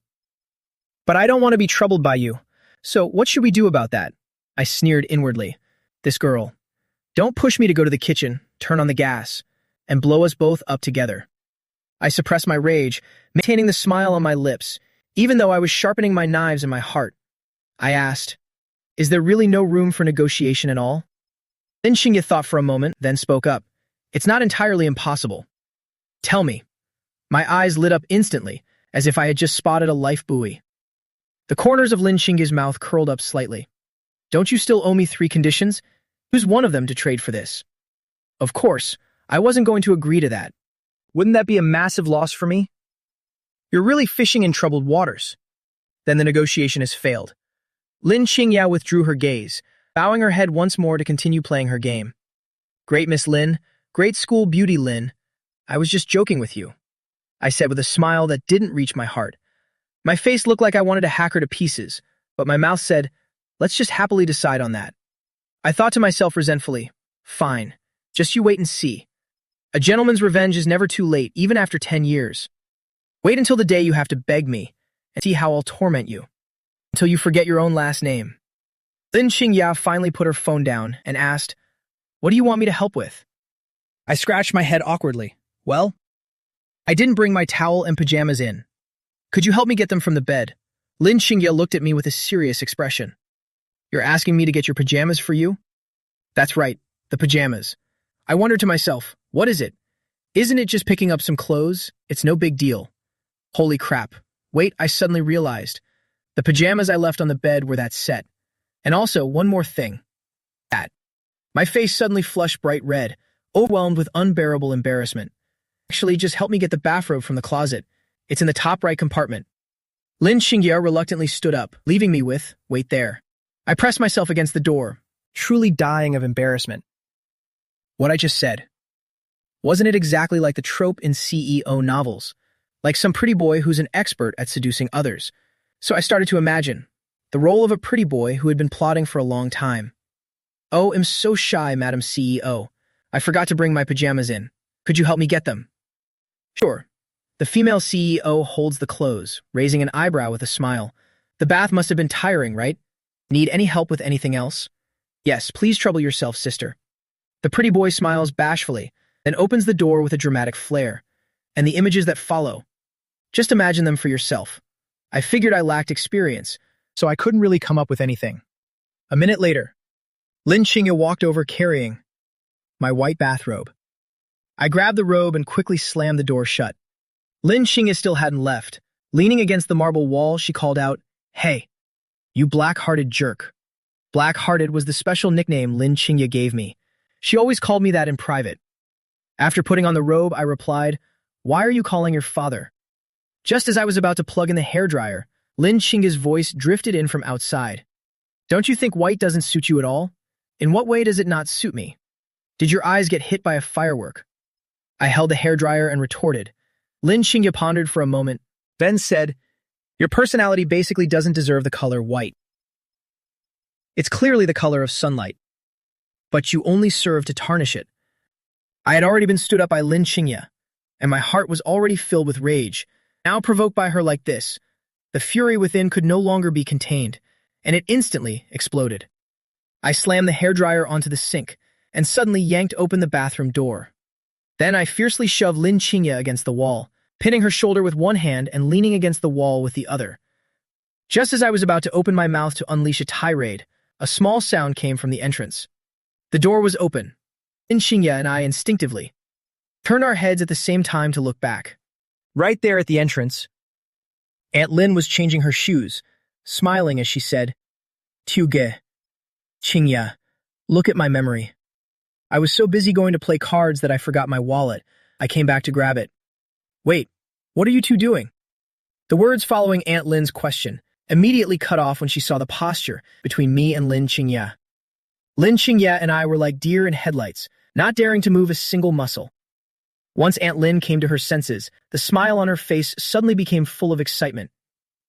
"But I don't want to be troubled by you. So what should we do about that?" I sneered inwardly. This girl. Don't push me to go to the kitchen, turn on the gas, and blow us both up together. I suppressed my rage, maintaining the smile on my lips, even though I was sharpening my knives in my heart. I asked, "Is there really no room for negotiation at all?" Lin Xingye thought for a moment, then spoke up. "It's not entirely impossible." "Tell me." My eyes lit up instantly, as if I had just spotted a life buoy. The corners of Lin Xingye's mouth curled up slightly. "Don't you still owe me 3 conditions? Who's one of them to trade for this?" Of course, I wasn't going to agree to that. Wouldn't that be a massive loss for me? You're really fishing in troubled waters. Then the negotiation has failed. Lin Xingye withdrew her gaze, bowing her head once more to continue playing her game. "Great Miss Lin, great school beauty Lin. I was just joking with you," I said with a smile that didn't reach my heart. My face looked like I wanted to hack her to pieces, but my mouth said, "Let's just happily decide on that." I thought to myself resentfully, "Fine, just you wait and see. A gentleman's revenge is never too late, even after 10 years. Wait until the day you have to beg me, and see how I'll torment you, until you forget your own last name." Lin Xingye finally put her phone down and asked, "What do you want me to help with?" I scratched my head awkwardly. Well, I didn't bring my towel and pajamas in. Could you help me get them from the bed? Lin Xingye looked at me with a serious expression. You're asking me to get your pajamas for you? That's right, the pajamas. I wondered to myself, what is it? Isn't it just picking up some clothes? It's no big deal. Holy crap. Wait, I suddenly realized. The pajamas I left on the bed were that set. And also, one more thing. That. My face suddenly flushed bright red, overwhelmed with unbearable embarrassment. Actually, just help me get the bathrobe from the closet. It's in the top right compartment. Lin Xingye reluctantly stood up, leaving me with, wait there. I pressed myself against the door, truly dying of embarrassment. What I just said. Wasn't it exactly like the trope in CEO novels? Like some pretty boy who's an expert at seducing others. So I started to imagine the role of a pretty boy who had been plotting for a long time. Oh, I'm so shy, Madam CEO. I forgot to bring my pajamas in. Could you help me get them? Sure. The female CEO holds the clothes, raising an eyebrow with a smile. The bath must have been tiring, right? Need any help with anything else? Yes, please trouble yourself, sister. The pretty boy smiles bashfully, then opens the door with a dramatic flair. And the images that follow. Just imagine them for yourself. I figured I lacked experience, so I couldn't really come up with anything. A minute later, Lin Xingye walked over carrying my white bathrobe. I grabbed the robe and quickly slammed the door shut. Lin Xingye still hadn't left. Leaning against the marble wall, she called out, "Hey, you black-hearted jerk." Black-hearted was the special nickname Lin Xingye gave me. She always called me that in private. After putting on the robe, I replied, "Why are you calling your father?" Just as I was about to plug in the hairdryer, Lin Xingye's voice drifted in from outside. "Don't you think white doesn't suit you at all? In what way does it not suit me? Did your eyes get hit by a firework?" I held the hairdryer and retorted. Lin Xingye pondered for a moment, then said, "Your personality basically doesn't deserve the color white. It's clearly the color of sunlight, but you only serve to tarnish it." I had already been stood up by Lin Xingye, and my heart was already filled with rage. Now provoked by her like this, the fury within could no longer be contained, and it instantly exploded. I slammed the hairdryer onto the sink, and suddenly yanked open the bathroom door. Then I fiercely shoved Lin Xingye against the wall, pinning her shoulder with one hand and leaning against the wall with the other. Just as I was about to open my mouth to unleash a tirade, a small sound came from the entrance. The door was open. Lin Xingye and I instinctively turned our heads at the same time to look back. Right there at the entrance, Aunt Lin was changing her shoes, smiling as she said, "Tuge, Xingye, look at my memory. I was so busy going to play cards that I forgot my wallet. I came back to grab it." "Wait, what are you two doing?" The words following Aunt Lin's question immediately cut off when she saw the posture between me and Lin Xingye. Lin Xingye and I were like deer in headlights, not daring to move a single muscle. Once Aunt Lin came to her senses, the smile on her face suddenly became full of excitement.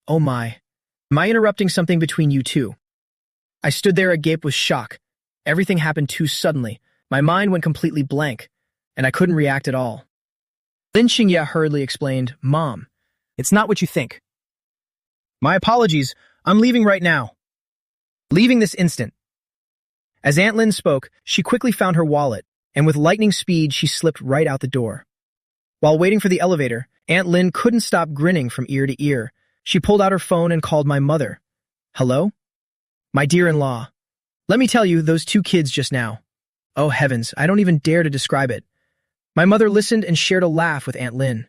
"Oh my. Am I interrupting something between you two?" I stood there agape with shock. Everything happened too suddenly. My mind went completely blank, and I couldn't react at all. Lin Xingye hurriedly explained, "Mom, it's not what you think." "My apologies. I'm leaving right now. Leaving this instant." As Aunt Lin spoke, she quickly found her wallet, and with lightning speed, she slipped right out the door. While waiting for the elevator, Aunt Lin couldn't stop grinning from ear to ear. She pulled out her phone and called my mother. "Hello? My dear-in-law. Let me tell you, those two kids just now. Oh heavens, I don't even dare to describe it." My mother listened and shared a laugh with Aunt Lin.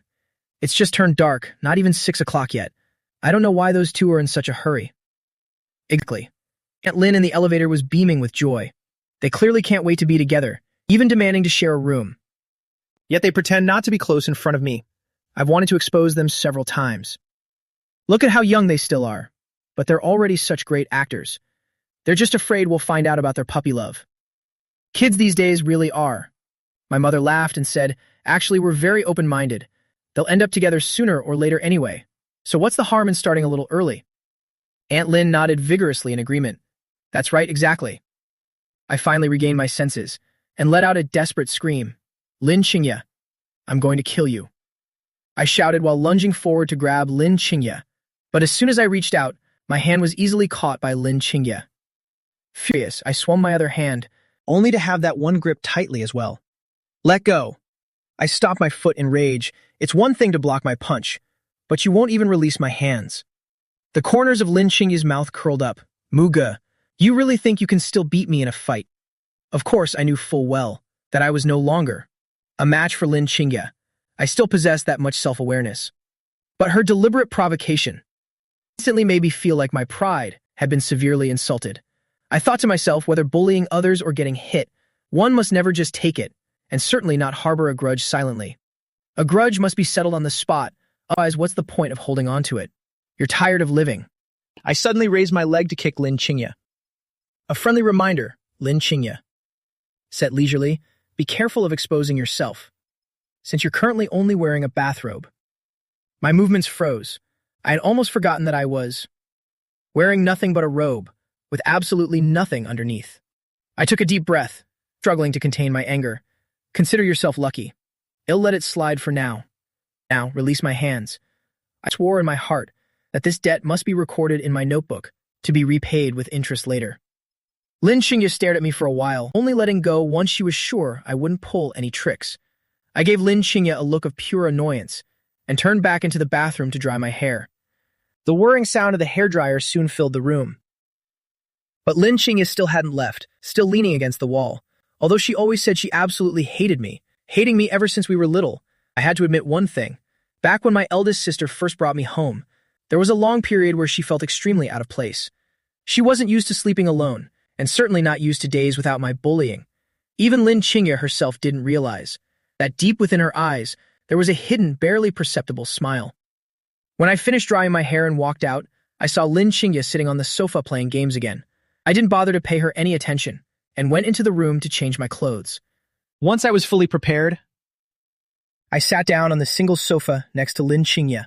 "It's just turned dark, not even 6 o'clock yet. I don't know why those two are in such a hurry." Exactly. Aunt Lin in the elevator was beaming with joy. They clearly can't wait to be together, even demanding to share a room. Yet they pretend not to be close in front of me. I've wanted to expose them several times. Look at how young they still are, but they're already such great actors. They're just afraid we'll find out about their puppy love. Kids these days really are. My mother laughed and said, "Actually, we're very open-minded. They'll end up together sooner or later anyway. So what's the harm in starting a little early?" Aunt Lin nodded vigorously in agreement. "That's right, exactly." I finally regained my senses and let out a desperate scream. "Lin Xingye, I'm going to kill you." I shouted while lunging forward to grab Lin Xingye, but as soon as I reached out, my hand was easily caught by Lin Xingye. Furious, I swung my other hand, only to have that one grip tightly as well. Let go. I stopped my foot in rage. It's one thing to block my punch, but you won't even release my hands. The corners of Lin Qingya's mouth curled up. Muga, you really think you can still beat me in a fight? Of course, I knew full well that I was no longer a match for Lin Qingya. I still possessed that much self-awareness. But her deliberate provocation instantly made me feel like my pride had been severely insulted. I thought to myself, whether bullying others or getting hit, one must never just take it, and certainly not harbor a grudge silently. A grudge must be settled on the spot, otherwise what's the point of holding on to it? You're tired of living. I suddenly raised my leg to kick Lin Qingya. A friendly reminder, Lin Qingya. Said leisurely, be careful of exposing yourself, since you're currently only wearing a bathrobe. My movements froze. I had almost forgotten that I was wearing nothing but a robe, with absolutely nothing underneath. I took a deep breath, struggling to contain my anger. Consider yourself lucky. I'll let it slide for now. Now, release my hands. I swore in my heart that this debt must be recorded in my notebook to be repaid with interest later. Lin Qingya stared at me for a while, only letting go once she was sure I wouldn't pull any tricks. I gave Lin Qingya a look of pure annoyance and turned back into the bathroom to dry my hair. The whirring sound of the hairdryer soon filled the room. But Lin Qingya still hadn't left, still leaning against the wall. Although she always said she absolutely hated me, hating me ever since we were little, I had to admit one thing. Back when my eldest sister first brought me home, there was a long period where she felt extremely out of place. She wasn't used to sleeping alone, and certainly not used to days without my bullying. Even Lin Qingya herself didn't realize that deep within her eyes, there was a hidden, barely perceptible smile. When I finished drying my hair and walked out, I saw Lin Qingya sitting on the sofa playing games again. I didn't bother to pay her any attention, and went into the room to change my clothes. Once I was fully prepared, I sat down on the single sofa next to Lin Qingya,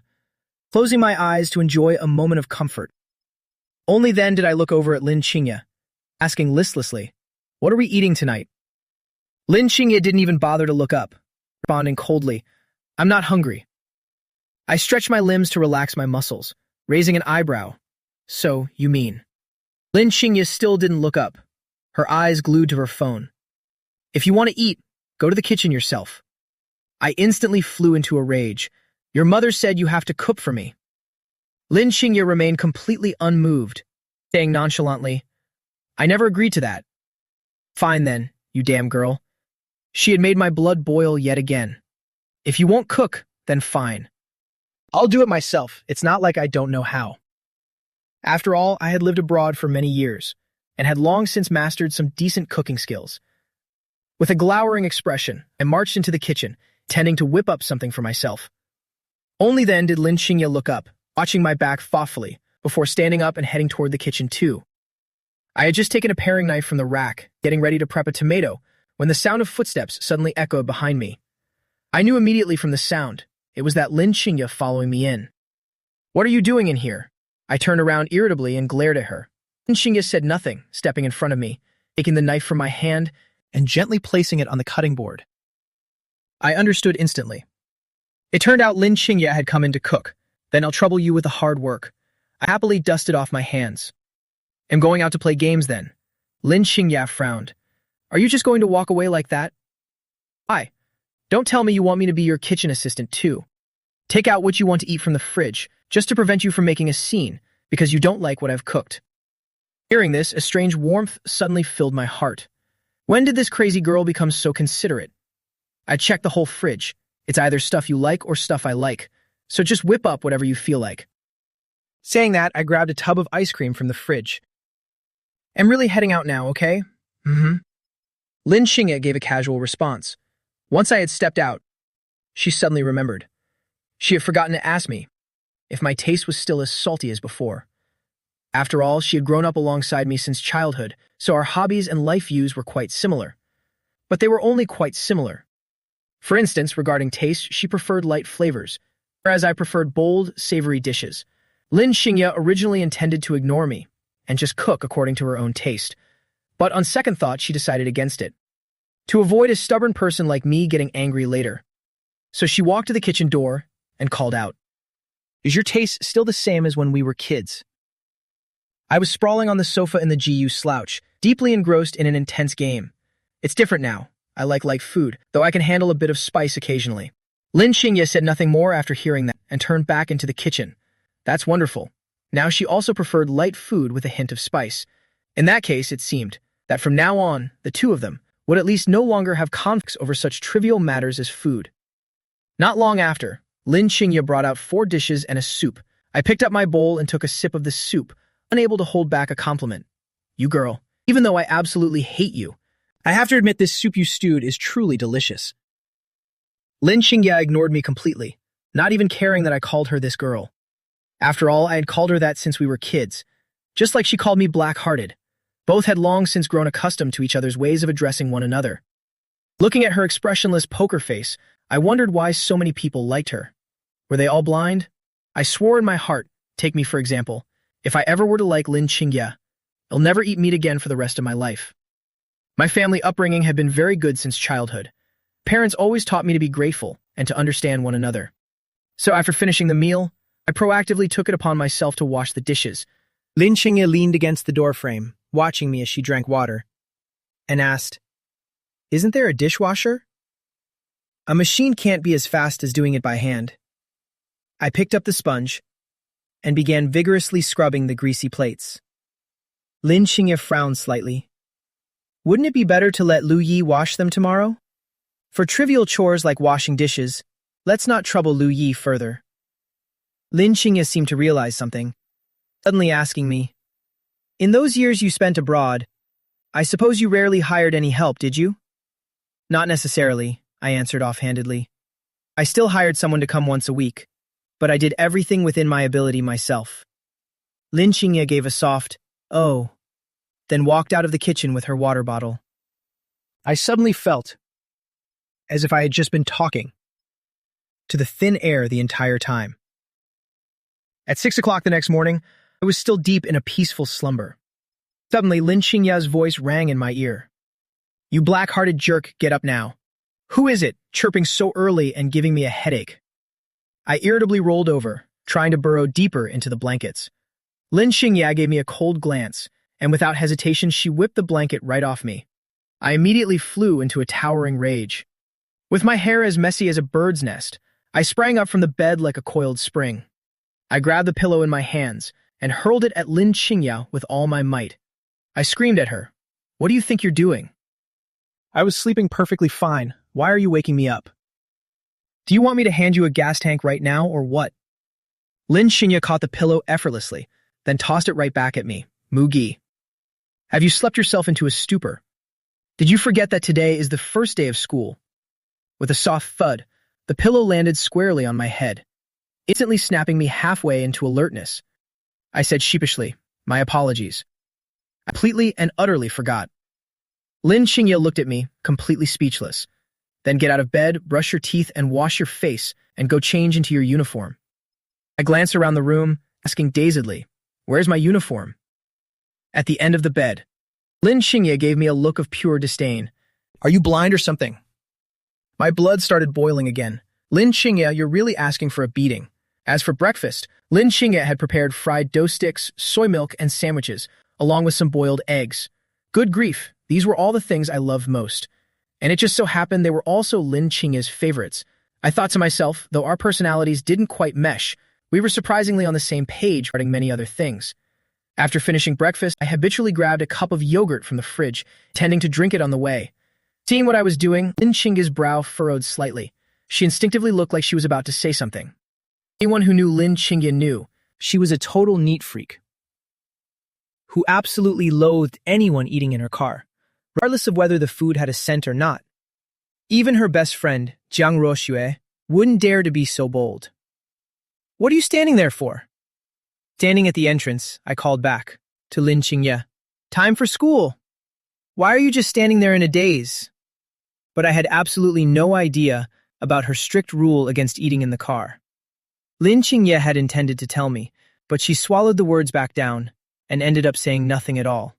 closing my eyes to enjoy a moment of comfort. Only then did I look over at Lin Qingya, asking listlessly, "What are we eating tonight?" Lin Qingya didn't even bother to look up, responding coldly, "I'm not hungry." I stretched my limbs to relax my muscles, raising an eyebrow. "So, you mean?" Lin Qingya still didn't look up, her eyes glued to her phone. "If you want to eat, go to the kitchen yourself." I instantly flew into a rage. "Your mother said you have to cook for me." Lin Qingya remained completely unmoved, saying nonchalantly, "I never agreed to that." "Fine then, you damn girl." She had made my blood boil yet again. "If you won't cook, then fine. I'll do it myself. It's not like I don't know how." After all, I had lived abroad for many years, and had long since mastered some decent cooking skills. With a glowering expression, I marched into the kitchen, intending to whip up something for myself. Only then did Lin Qingya look up, watching my back thoughtfully, before standing up and heading toward the kitchen too. I had just taken a paring knife from the rack, getting ready to prep a tomato, when the sound of footsteps suddenly echoed behind me. I knew immediately from the sound. It was that Lin Qingya following me in. "What are you doing in here?" I turned around irritably and glared at her. Lin Qingya said nothing, stepping in front of me, taking the knife from my hand and gently placing it on the cutting board. I understood instantly. It turned out Lin Qingya had come in to cook. "Then I'll trouble you with the hard work." I happily dusted off my hands. "I'm going out to play games then." Lin Qingya frowned. "Are you just going to walk away like that?" "Why? Don't tell me you want me to be your kitchen assistant too. Take out what you want to eat from the fridge, just to prevent you from making a scene, because you don't like what I've cooked." Hearing this, a strange warmth suddenly filled my heart. When did this crazy girl become so considerate? I checked the whole fridge. It's either stuff you like or stuff I like, so just whip up whatever you feel like. Saying that, I grabbed a tub of ice cream from the fridge. "I'm really heading out now, okay?" "Mm-hmm." Lin Qingya gave a casual response. Once I had stepped out, she suddenly remembered. She had forgotten to ask me if my taste was still as salty as before. After all, she had grown up alongside me since childhood, so our hobbies and life views were quite similar. But they were only quite similar. For instance, regarding taste, she preferred light flavors, whereas I preferred bold, savory dishes. Lin Qingya originally intended to ignore me and just cook according to her own taste, but on second thought, she decided against it, to avoid a stubborn person like me getting angry later. So she walked to the kitchen door and called out, "Is your taste still the same as when we were kids?" I was sprawling on the sofa in the GU slouch, deeply engrossed in an intense game. "It's different now. I like light food, though I can handle a bit of spice occasionally. Lin Xingye said nothing more after hearing that and turned back into the kitchen. That's wonderful. Now she also preferred light food with a hint of spice. In that case, it seemed that from now on, the two of them would at least no longer have conflicts over such trivial matters as food. Not long after, Lin Xingye brought out 4 dishes and a soup. I picked up my bowl and took a sip of the soup, unable to hold back a compliment. You girl, even though I absolutely hate you, I have to admit this soup you stewed is truly delicious. Lin Xingye ignored me completely, not even caring that I called her this girl. After all, I had called her that since we were kids, just like she called me black-hearted. Both had long since grown accustomed to each other's ways of addressing one another. Looking at her expressionless poker face, I wondered why so many people liked her. Were they all blind? I swore in my heart, take me for example, if I ever were to like Lin Xingye, I'll never eat meat again for the rest of my life. My family upbringing had been very good since childhood. Parents always taught me to be grateful and to understand one another. So after finishing the meal, I proactively took it upon myself to wash the dishes. Lin Xingye leaned against the doorframe, watching me as she drank water, and asked, "Isn't there a dishwasher?" "A machine can't be as fast as doing it by hand." I picked up the sponge and began vigorously scrubbing the greasy plates. Lin Xingye frowned slightly. "Wouldn't it be better to let Lu Yi wash them tomorrow? For trivial chores like washing dishes, let's not trouble Lu Yi further." Lin Xingye seemed to realize something, suddenly asking me, "In those years you spent abroad, I suppose you rarely hired any help, did you?" "Not necessarily," I answered offhandedly. "I still hired someone to come once a week, but I did everything within my ability myself." Lin Xingye gave a soft, "Oh," then walked out of the kitchen with her water bottle. I suddenly felt as if I had just been talking to the thin air the entire time. At 6 o'clock the next morning, I was still deep in a peaceful slumber. Suddenly, Lin Xingye's voice rang in my ear. "You black-hearted jerk, get up now. Who is it, chirping so early and giving me a headache?" I irritably rolled over, trying to burrow deeper into the blankets. Lin Xingye gave me a cold glance, and without hesitation she whipped the blanket right off me. I immediately flew into a towering rage. With my hair as messy as a bird's nest, I sprang up from the bed like a coiled spring. I grabbed the pillow in my hands and hurled it at Lin Xingye with all my might. I screamed at her, "What do you think you're doing? I was sleeping perfectly fine. Why are you waking me up? Do you want me to hand you a gas tank right now, or what?" Lin Xingye caught the pillow effortlessly, then tossed it right back at me. "Mugi, have you slept yourself into a stupor? Did you forget that today is the first day of school?" With a soft thud, the pillow landed squarely on my head, instantly snapping me halfway into alertness. I said sheepishly, "My apologies. I completely and utterly forgot." Lin Xingye looked at me, completely speechless. "Then get out of bed, brush your teeth, and wash your face, and go change into your uniform." I glanced around the room, asking dazedly, "Where's my uniform?" At the end of the bed. Lin Xingye gave me a look of pure disdain. "Are you blind or something?" My blood started boiling again. "Lin Xingye, you're really asking for a beating." As for breakfast, Lin Xingye had prepared fried dough sticks, soy milk, and sandwiches, along with some boiled eggs. Good grief, these were all the things I loved most. And it just so happened they were also Lin Xingye's favorites. I thought to myself, though our personalities didn't quite mesh, we were surprisingly on the same page regarding many other things. After finishing breakfast, I habitually grabbed a cup of yogurt from the fridge, intending to drink it on the way. Seeing what I was doing, Lin Xingye's brow furrowed slightly. She instinctively looked like she was about to say something. Anyone who knew Lin Xingye knew she was a total neat freak, who absolutely loathed anyone eating in her car, regardless of whether the food had a scent or not. Even her best friend, Jiang Ruoxue, wouldn't dare to be so bold. "What are you standing there for?" Standing at the entrance, I called back to Lin Xingye, "Time for school. Why are you just standing there in a daze?" But I had absolutely no idea about her strict rule against eating in the car. Lin Xingye had intended to tell me, but she swallowed the words back down and ended up saying nothing at all.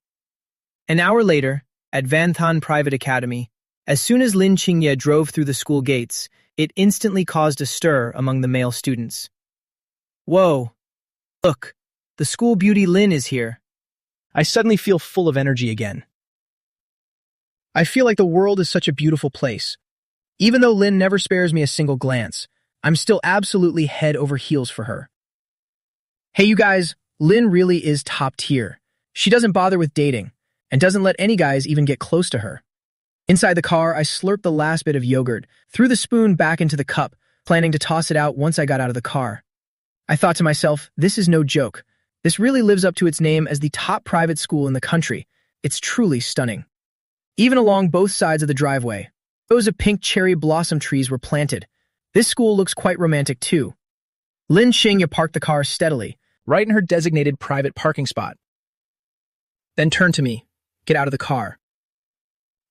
An hour later, at Van Than Private Academy, as soon as Lin Xingye drove through the school gates, it instantly caused a stir among the male students. "Whoa! Look, the school beauty Lin is here." I suddenly feel full of energy again. I feel like the world is such a beautiful place. Even though Lynn never spares me a single glance, I'm still absolutely head over heels for her. Hey you guys, Lynn really is top tier. She doesn't bother with dating, and doesn't let any guys even get close to her. Inside the car, I slurped the last bit of yogurt, threw the spoon back into the cup, planning to toss it out once I got out of the car. I thought to myself, this is no joke. This really lives up to its name as the top private school in the country. It's truly stunning. Even along both sides of the driveway, rows of pink cherry blossom trees were planted. This school looks quite romantic too. Lin Xingya parked the car steadily, right in her designated private parking spot. Then turned to me, "Get out of the car."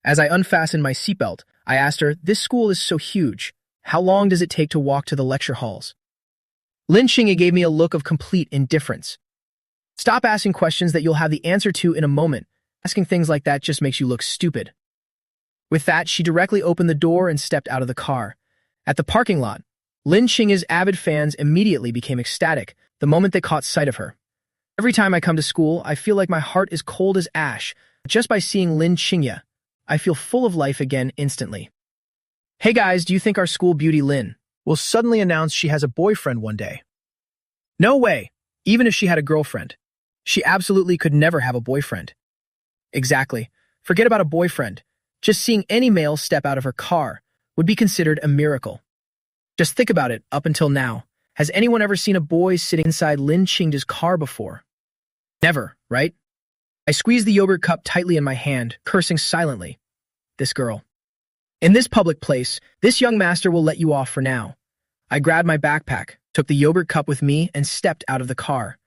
As I unfastened my seatbelt, I asked her, "This school is so huge. How long does it take to walk to the lecture halls?" Lin Xingya gave me a look of complete indifference. "Stop asking questions that you'll have the answer to in a moment. Asking things like that just makes you look stupid." With that, she directly opened the door and stepped out of the car. At the parking lot, Lin Xingya's avid fans immediately became ecstatic the moment they caught sight of her. Every time I come to school, I feel like my heart is cold as ash. Just by seeing Lin Xingya, I feel full of life again instantly. Hey guys, do you think our school beauty Lin will suddenly announce she has a boyfriend one day? No way, even if she had a girlfriend. She absolutely could never have a boyfriend. Exactly. Forget about a boyfriend. Just seeing any male step out of her car would be considered a miracle. Just think about it up until now. Has anyone ever seen a boy sitting inside Lin Xingya's car before? Never, right? I squeezed the yogurt cup tightly in my hand, cursing silently. This girl. In this public place, this young master will let you off for now. I grabbed my backpack, took the yogurt cup with me, and stepped out of the car.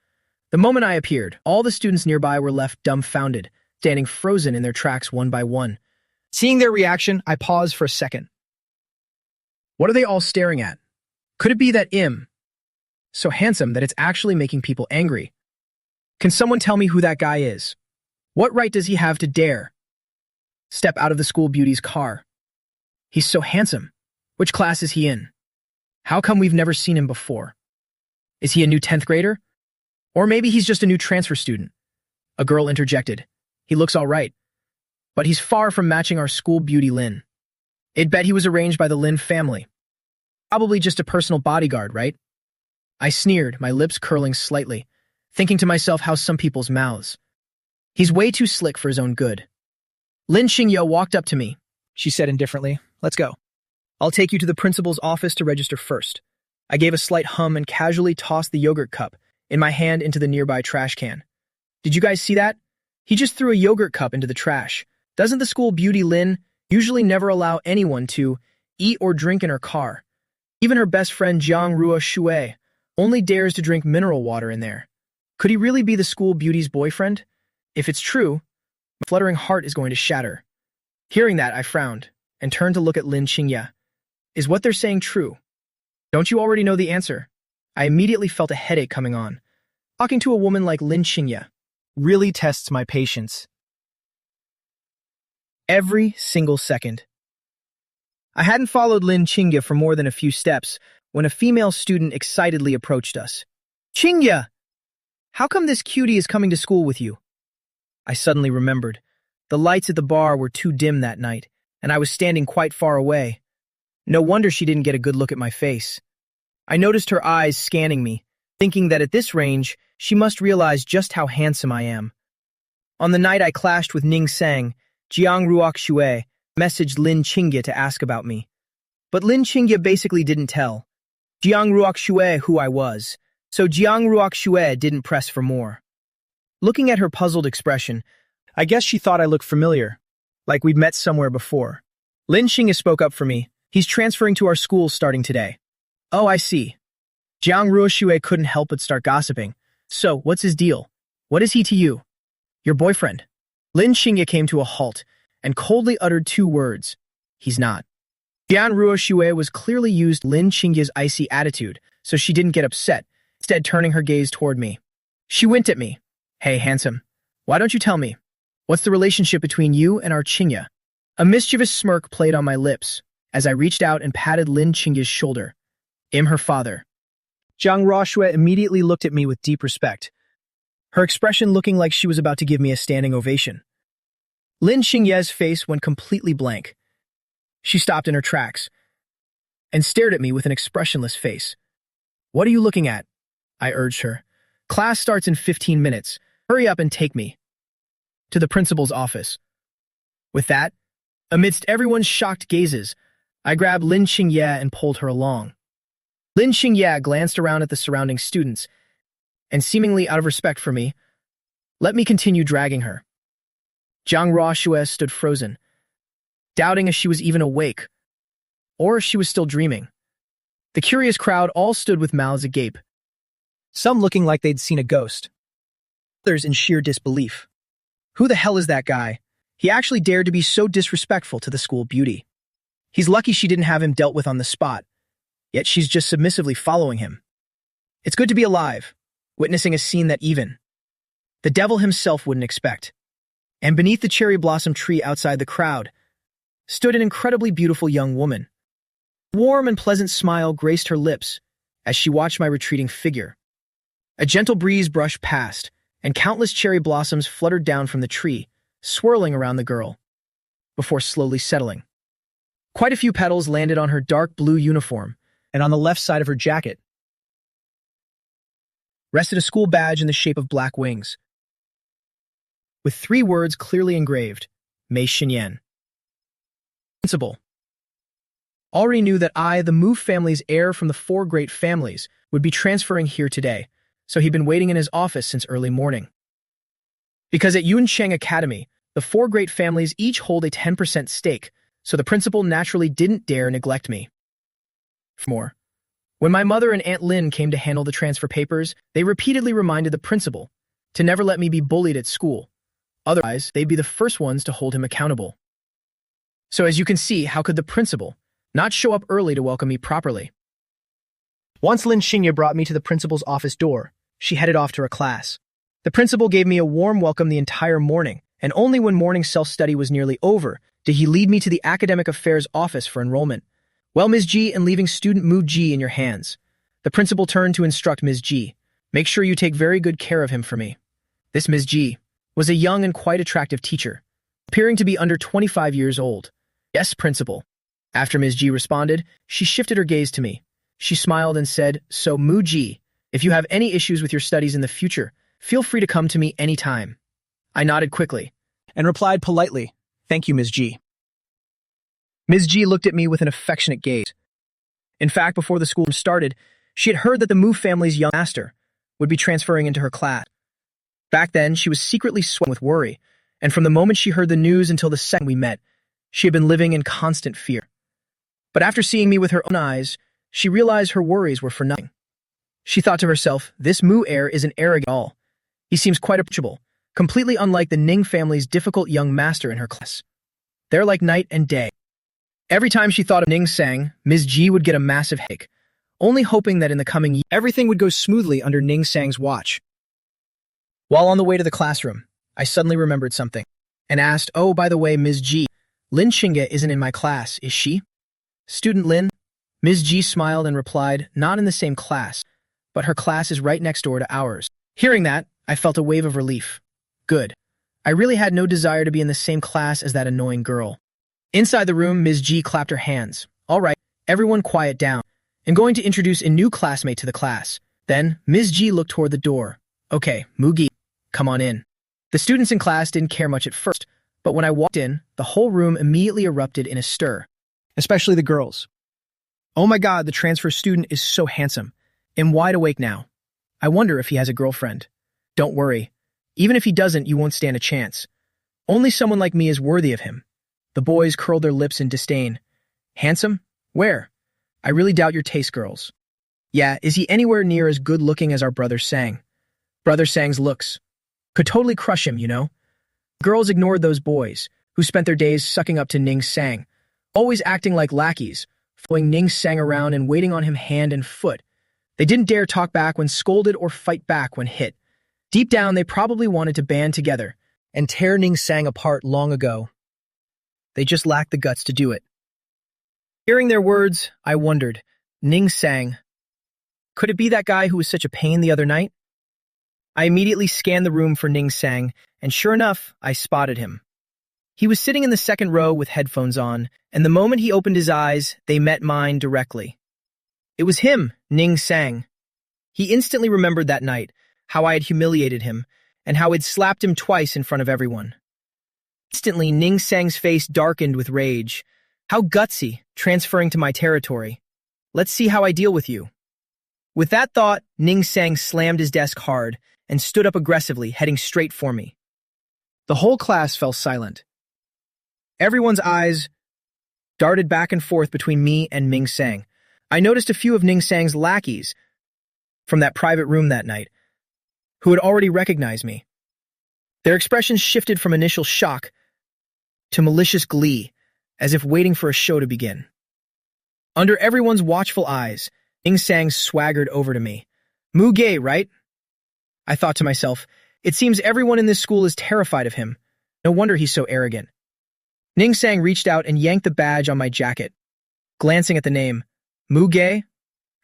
The moment I appeared, all the students nearby were left dumbfounded, standing frozen in their tracks one by one. Seeing their reaction, I paused for a second. What are they all staring at? Could it be that so handsome that it's actually making people angry? Can someone tell me who that guy is? What right does he have to dare step out of the school beauty's car? He's so handsome. Which class is he in? How come we've never seen him before? Is he a new 10th grader? Or maybe he's just a new transfer student. A girl interjected. He looks all right, but he's far from matching our school beauty Lin. I'd bet he was arranged by the Lin family. Probably just a personal bodyguard, right? I sneered, my lips curling slightly, thinking to myself how some people's mouths. He's way too slick for his own good. Lin Xingya walked up to me. She said indifferently, "Let's go. I'll take you to the principal's office to register first." I gave a slight hum and casually tossed the yogurt cup in my hand into the nearby trash can. Did you guys see that? He just threw a yogurt cup into the trash. Doesn't the school beauty Lin usually never allow anyone to eat or drink in her car? Even her best friend Jiang Rua Shui only dares to drink mineral water in there. Could he really be the school beauty's boyfriend? If it's true, my fluttering heart is going to shatter. Hearing that, I frowned and turned to look at Lin Xingya. Is what they're saying true? Don't you already know the answer? I immediately felt a headache coming on. Talking to a woman like Lin Xingya really tests my patience. Every single second. I hadn't followed Lin Xingya for more than a few steps when a female student excitedly approached us. "Xingya! How come this cutie is coming to school with you?" I suddenly remembered. The lights at the bar were too dim that night, and I was standing quite far away. No wonder she didn't get a good look at my face. I noticed her eyes scanning me, thinking that at this range, she must realize just how handsome I am. On the night I clashed with Ning Sang, Jiang Ruok Shui messaged Lin Xingya to ask about me. But Lin Xingya basically didn't tell Jiang Ruok Shui who I was, so Jiang Ruok Shui didn't press for more. Looking at her puzzled expression, I guess she thought I looked familiar, like we'd met somewhere before. Lin Xingya spoke up for me. He's transferring to our school starting today. Oh, I see. Jiang Ruoshui couldn't help but start gossiping. So, what's his deal? What is he to you? Your boyfriend. Lin Xingya came to a halt and coldly uttered two words. He's not. Jiang Ruoshui was clearly used Lin Xingya's icy attitude, so she didn't get upset, instead turning her gaze toward me. She winked at me. Hey, handsome. Why don't you tell me? What's the relationship between you and our Xingya? A mischievous smirk played on my lips as I reached out and patted Lin Xingya's shoulder. I'm her father. Jiang Ruoshui immediately looked at me with deep respect, her expression looking like she was about to give me a standing ovation. Lin Xingye's face went completely blank. She stopped in her tracks and stared at me with an expressionless face. "What are you looking at?" I urged her. "Class starts in 15 minutes. Hurry up and take me to the principal's office." With that, amidst everyone's shocked gazes, I grabbed Lin Xingye and pulled her along. Lin Xingye glanced around at the surrounding students and, seemingly out of respect for me, let me continue dragging her. Zhang Ruoxue stood frozen, doubting if she was even awake or if she was still dreaming. The curious crowd all stood with mouths agape, some looking like they'd seen a ghost, others in sheer disbelief. Who the hell is that guy? He actually dared to be so disrespectful to the school beauty. He's lucky she didn't have him dealt with on the spot, yet she's just submissively following him. It's good to be alive, witnessing a scene that even the devil himself wouldn't expect. And beneath the cherry blossom tree outside the crowd stood an incredibly beautiful young woman. A warm and pleasant smile graced her lips as she watched my retreating figure. A gentle breeze brushed past, and countless cherry blossoms fluttered down from the tree, swirling around the girl, before slowly settling. Quite a few petals landed on her dark blue uniform, and on the left side of her jacket rested a school badge in the shape of black wings, with 3 words clearly engraved: Mei Xinyan. Principal already knew that I, the Mu family's heir from the 4 great families, would be transferring here today, so he'd been waiting in his office since early morning. Because at Yuncheng Academy, the 4 great families each hold a 10% stake, so the principal naturally didn't dare neglect me. More, when my mother and Aunt Lin came to handle the transfer papers, they repeatedly reminded the principal to never let me be bullied at school. Otherwise, they'd be the first ones to hold him accountable. So as you can see, how could the principal not show up early to welcome me properly? Once Lin Xingye brought me to the principal's office door, she headed off to her class. The principal gave me a warm welcome the entire morning, and only when morning self-study was nearly over did he lead me to the academic affairs office for enrollment. "Well, Ms. Ji, and leaving student Mu Ji in your hands." The principal turned to instruct Ms. Ji. "Make sure you take very good care of him for me." This Ms. Ji was a young and quite attractive teacher, appearing to be under 25 years old. "Yes, principal." After Ms. Ji responded, she shifted her gaze to me. She smiled and said, "So, Mu Ji, if you have any issues with your studies in the future, feel free to come to me anytime." I nodded quickly and replied politely, "Thank you, Ms. Ji." Ms. Ji looked at me with an affectionate gaze. In fact, before the school started, she had heard that the Mu family's young master would be transferring into her class. Back then, she was secretly sweating with worry, and from the moment she heard the news until the second we met, she had been living in constant fear. But after seeing me with her own eyes, she realized her worries were for nothing. She thought to herself, this Mu heir isn't arrogant at all. He seems quite approachable, completely unlike the Ning family's difficult young master in her class. They're like night and day. Every time she thought of Ning Sang, Ms. Ji would get a massive headache, only hoping that in the coming year, everything would go smoothly under Ning Sang's watch. While on the way to the classroom, I suddenly remembered something, and asked, "Oh, by the way, Ms. Ji, Lin Xingye isn't in my class, is she?" "Student Lin?" Ms. Ji smiled and replied, "Not in the same class, but her class is right next door to ours." Hearing that, I felt a wave of relief. Good. I really had no desire to be in the same class as that annoying girl. Inside the room, Ms. Ji clapped her hands. "All right, everyone quiet down. I'm going to introduce a new classmate to the class." Then, Ms. Ji looked toward the door. "Okay, Mugi, come on in." The students in class didn't care much at first, but when I walked in, the whole room immediately erupted in a stir. Especially the girls. "Oh my god, the transfer student is so handsome. I'm wide awake now. I wonder if he has a girlfriend." "Don't worry. Even if he doesn't, you won't stand a chance. Only someone like me is worthy of him." The boys curled their lips in disdain. "Handsome? Where? I really doubt your taste, girls." "Yeah, is he anywhere near as good-looking as our brother Sang?" Brother Sang's looks could totally crush him, you know? Girls ignored those boys, who spent their days sucking up to Ning Sang, always acting like lackeys, following Ning Sang around and waiting on him hand and foot. They didn't dare talk back when scolded or fight back when hit. Deep down, they probably wanted to band together and tear Ning Sang apart long ago. They just lacked the guts to do it. Hearing their words, I wondered, Ning Sang, could it be that guy who was such a pain the other night? I immediately scanned the room for Ning Sang, and sure enough, I spotted him. He was sitting in the second row with headphones on, and the moment he opened his eyes, they met mine directly. It was him, Ning Sang. He instantly remembered that night, how I had humiliated him, and how I'd slapped him twice in front of everyone. Instantly, Ning Sang's face darkened with rage. How gutsy, transferring to my territory. Let's see how I deal with you. With that thought, Ning Sang slammed his desk hard and stood up aggressively, heading straight for me. The whole class fell silent. Everyone's eyes darted back and forth between me and Ning Sang. I noticed a few of Ning Sang's lackeys from that private room that night, who had already recognized me. Their expressions shifted from initial shock to malicious glee, as if waiting for a show to begin. Under everyone's watchful eyes, Ning Sang swaggered over to me. Muge, right? I thought to myself, it seems everyone in this school is terrified of him. No wonder he's so arrogant. Ning Sang reached out and yanked the badge on my jacket, glancing at the name. Muge?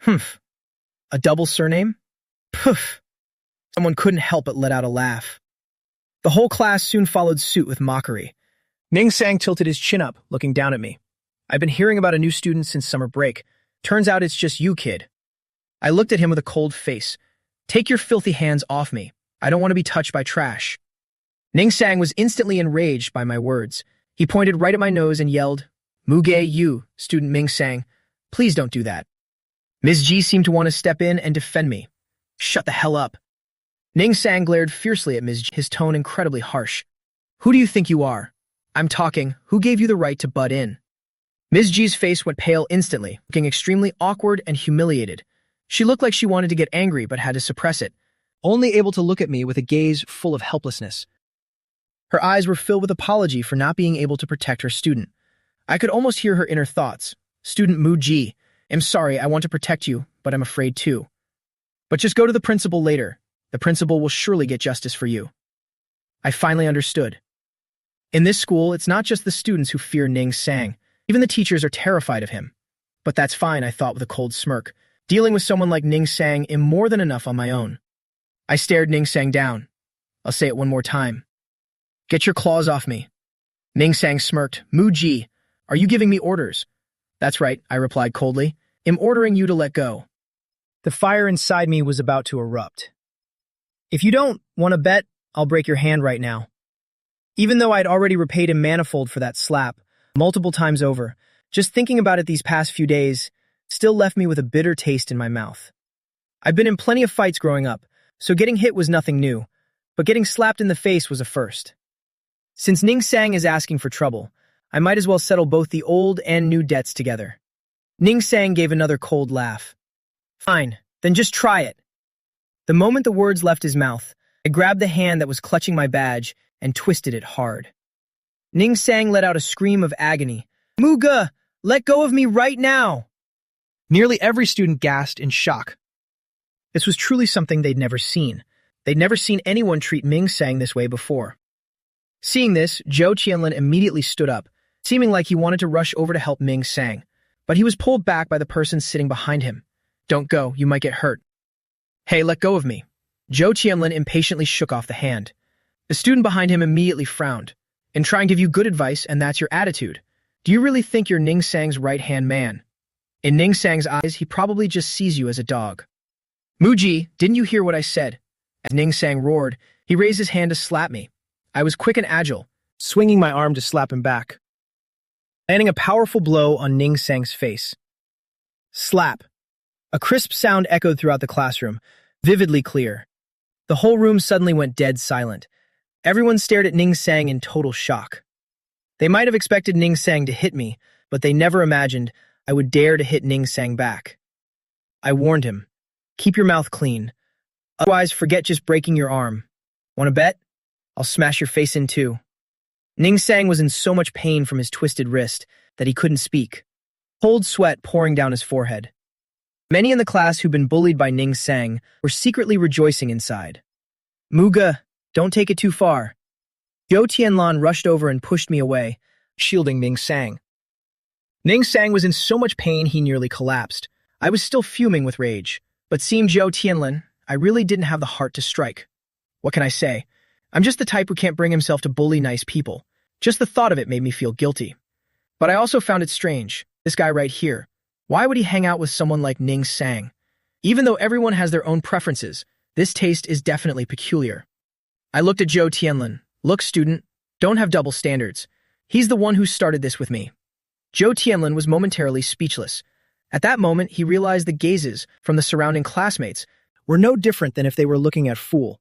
Humph. A double surname? Poof. Someone couldn't help but let out a laugh. The whole class soon followed suit with mockery. Ning Sang tilted his chin up, looking down at me. I've been hearing about a new student since summer break. Turns out it's just you, kid. I looked at him with a cold face. Take your filthy hands off me. I don't want to be touched by trash. Ning Sang was instantly enraged by my words. He pointed right at my nose and yelled, Muge, you, student Ning Sang. Please don't do that. Ms. G seemed to want to step in and defend me. Shut the hell up. Ning Sang glared fiercely at Ms. G, his tone incredibly harsh. Who do you think you are? I'm talking. Who gave you the right to butt in? Ms. G's face went pale instantly, looking extremely awkward and humiliated. She looked like she wanted to get angry but had to suppress it, only able to look at me with a gaze full of helplessness. Her eyes were filled with apology for not being able to protect her student. I could almost hear her inner thoughts. Student Mu Ji, I'm sorry, I want to protect you, but I'm afraid too. But just go to the principal later. The principal will surely get justice for you. I finally understood. In this school, it's not just the students who fear Ning Sang. Even the teachers are terrified of him. But that's fine, I thought with a cold smirk. Dealing with someone like Ning Sang am more than enough on my own. I stared Ning Sang down. I'll say it one more time. Get your claws off me. Ning Sang smirked. Mu Ji, are you giving me orders? That's right, I replied coldly. I'm ordering you to let go. The fire inside me was about to erupt. If you don't want to bet, I'll break your hand right now. Even though I'd already repaid him manifold for that slap, multiple times over, just thinking about it these past few days still left me with a bitter taste in my mouth. I've been in plenty of fights growing up, so getting hit was nothing new, but getting slapped in the face was a first. Since Ning Sang is asking for trouble, I might as well settle both the old and new debts together. Ning Sang gave another cold laugh. Fine, then just try it. The moment the words left his mouth, I grabbed the hand that was clutching my badge and twisted it hard. Ning Sang let out a scream of agony. Muga, let go of me right now! Nearly every student gasped in shock. This was truly something they'd never seen. They'd never seen anyone treat Ning Sang this way before. Seeing this, Zhou Qianlin immediately stood up, seeming like he wanted to rush over to help Ning Sang, but he was pulled back by the person sitting behind him. Don't go, you might get hurt. Hey, let go of me. Zhou Qianlin impatiently shook off the hand. The student behind him immediately frowned. And try and give you good advice, and that's your attitude. Do you really think you're Ning Sang's right-hand man? In Ning Sang's eyes, he probably just sees you as a dog. Muji, didn't you hear what I said? As Ning Sang roared, he raised his hand to slap me. I was quick and agile, swinging my arm to slap him back, landing a powerful blow on Ning Sang's face. Slap. A crisp sound echoed throughout the classroom, vividly clear. The whole room suddenly went dead silent. Everyone stared at Ning Sang in total shock. They might have expected Ning Sang to hit me, but they never imagined I would dare to hit Ning Sang back. I warned him, keep your mouth clean. Otherwise, forget just breaking your arm. Want to bet? I'll smash your face in too. Ning Sang was in so much pain from his twisted wrist that he couldn't speak, cold sweat pouring down his forehead. Many in the class who'd been bullied by Ning Sang were secretly rejoicing inside. Muga, don't take it too far. Zhou Tianlan rushed over and pushed me away, shielding Ning Sang. Ning Sang was in so much pain he nearly collapsed. I was still fuming with rage, but seeing Zhou Tianlan, I really didn't have the heart to strike. What can I say? I'm just the type who can't bring himself to bully nice people. Just the thought of it made me feel guilty. But I also found it strange. This guy right here. Why would he hang out with someone like Ning Sang? Even though everyone has their own preferences, this taste is definitely peculiar. I looked at Zhou Tianlin. Look, student, don't have double standards. He's the one who started this with me. Zhou Tianlin was momentarily speechless. At that moment, he realized the gazes from the surrounding classmates were no different than if they were looking at Fool.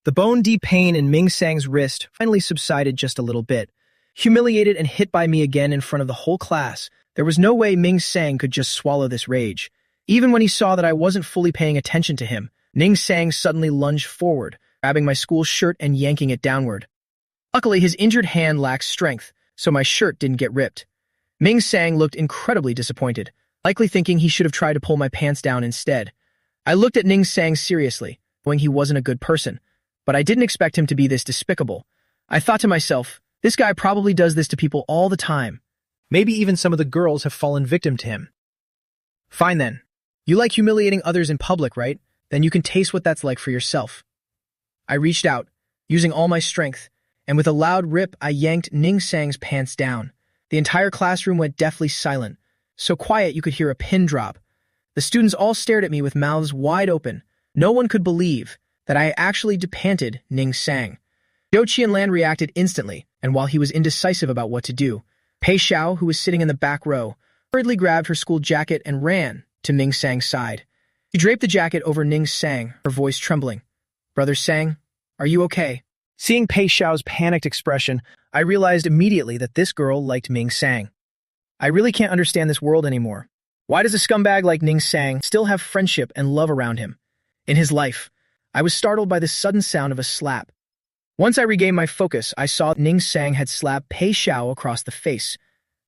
The bone-deep pain in Ming Sang's wrist finally subsided just a little bit. Humiliated and hit by me again in front of the whole class, there was no way Ming Sang could just swallow this rage. Even when he saw that I wasn't fully paying attention to him, Ning Sang suddenly lunged forward, grabbing my school shirt and yanking it downward. Luckily, his injured hand lacked strength, so my shirt didn't get ripped. Ming Sang looked incredibly disappointed, likely thinking he should have tried to pull my pants down instead. I looked at Ning Sang seriously, knowing he wasn't a good person, but I didn't expect him to be this despicable. I thought to myself, this guy probably does this to people all the time. Maybe even some of the girls have fallen victim to him. Fine then. You like humiliating others in public, right? Then you can taste what that's like for yourself. I reached out, using all my strength, and with a loud rip, I yanked Ning Sang's pants down. The entire classroom went deathly silent, so quiet you could hear a pin drop. The students all stared at me with mouths wide open. No one could believe that I actually depanted Ning Sang. Zhou Qianlan reacted instantly, and while he was indecisive about what to do, Pei Xiao, who was sitting in the back row, hurriedly grabbed her school jacket and ran to Ning Sang's side. She draped the jacket over Ning Sang, her voice trembling. Brother Sang, are you okay? Seeing Pei Xiao's panicked expression, I realized immediately that this girl liked Ming Sang. I really can't understand this world anymore. Why does a scumbag like Ning Sang still have friendship and love around him? In his life, I was startled by the sudden sound of a slap. Once I regained my focus, I saw Ning Sang had slapped Pei Xiao across the face.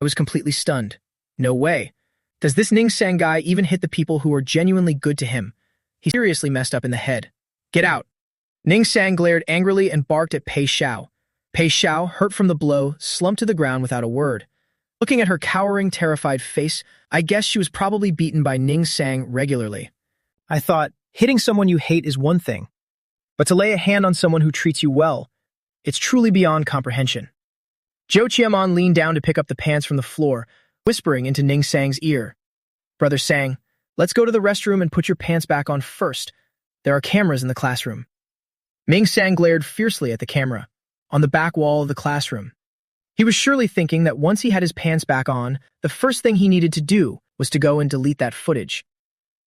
I was completely stunned. No way. Does this Ning Sang guy even hit the people who are genuinely good to him? He seriously messed up in the head. Get out. Ning Sang glared angrily and barked at Pei Xiao. Pei Xiao, hurt from the blow, slumped to the ground without a word. Looking at her cowering, terrified face, I guessed she was probably beaten by Ning Sang regularly. I thought, hitting someone you hate is one thing, but to lay a hand on someone who treats you well, it's truly beyond comprehension. Zhou Qianlan leaned down to pick up the pants from the floor, whispering into Ning Sang's ear. Brother Sang, let's go to the restroom and put your pants back on first. There are cameras in the classroom. Ming Sang glared fiercely at the camera, on the back wall of the classroom. He was surely thinking that once he had his pants back on, the first thing he needed to do was to go and delete that footage.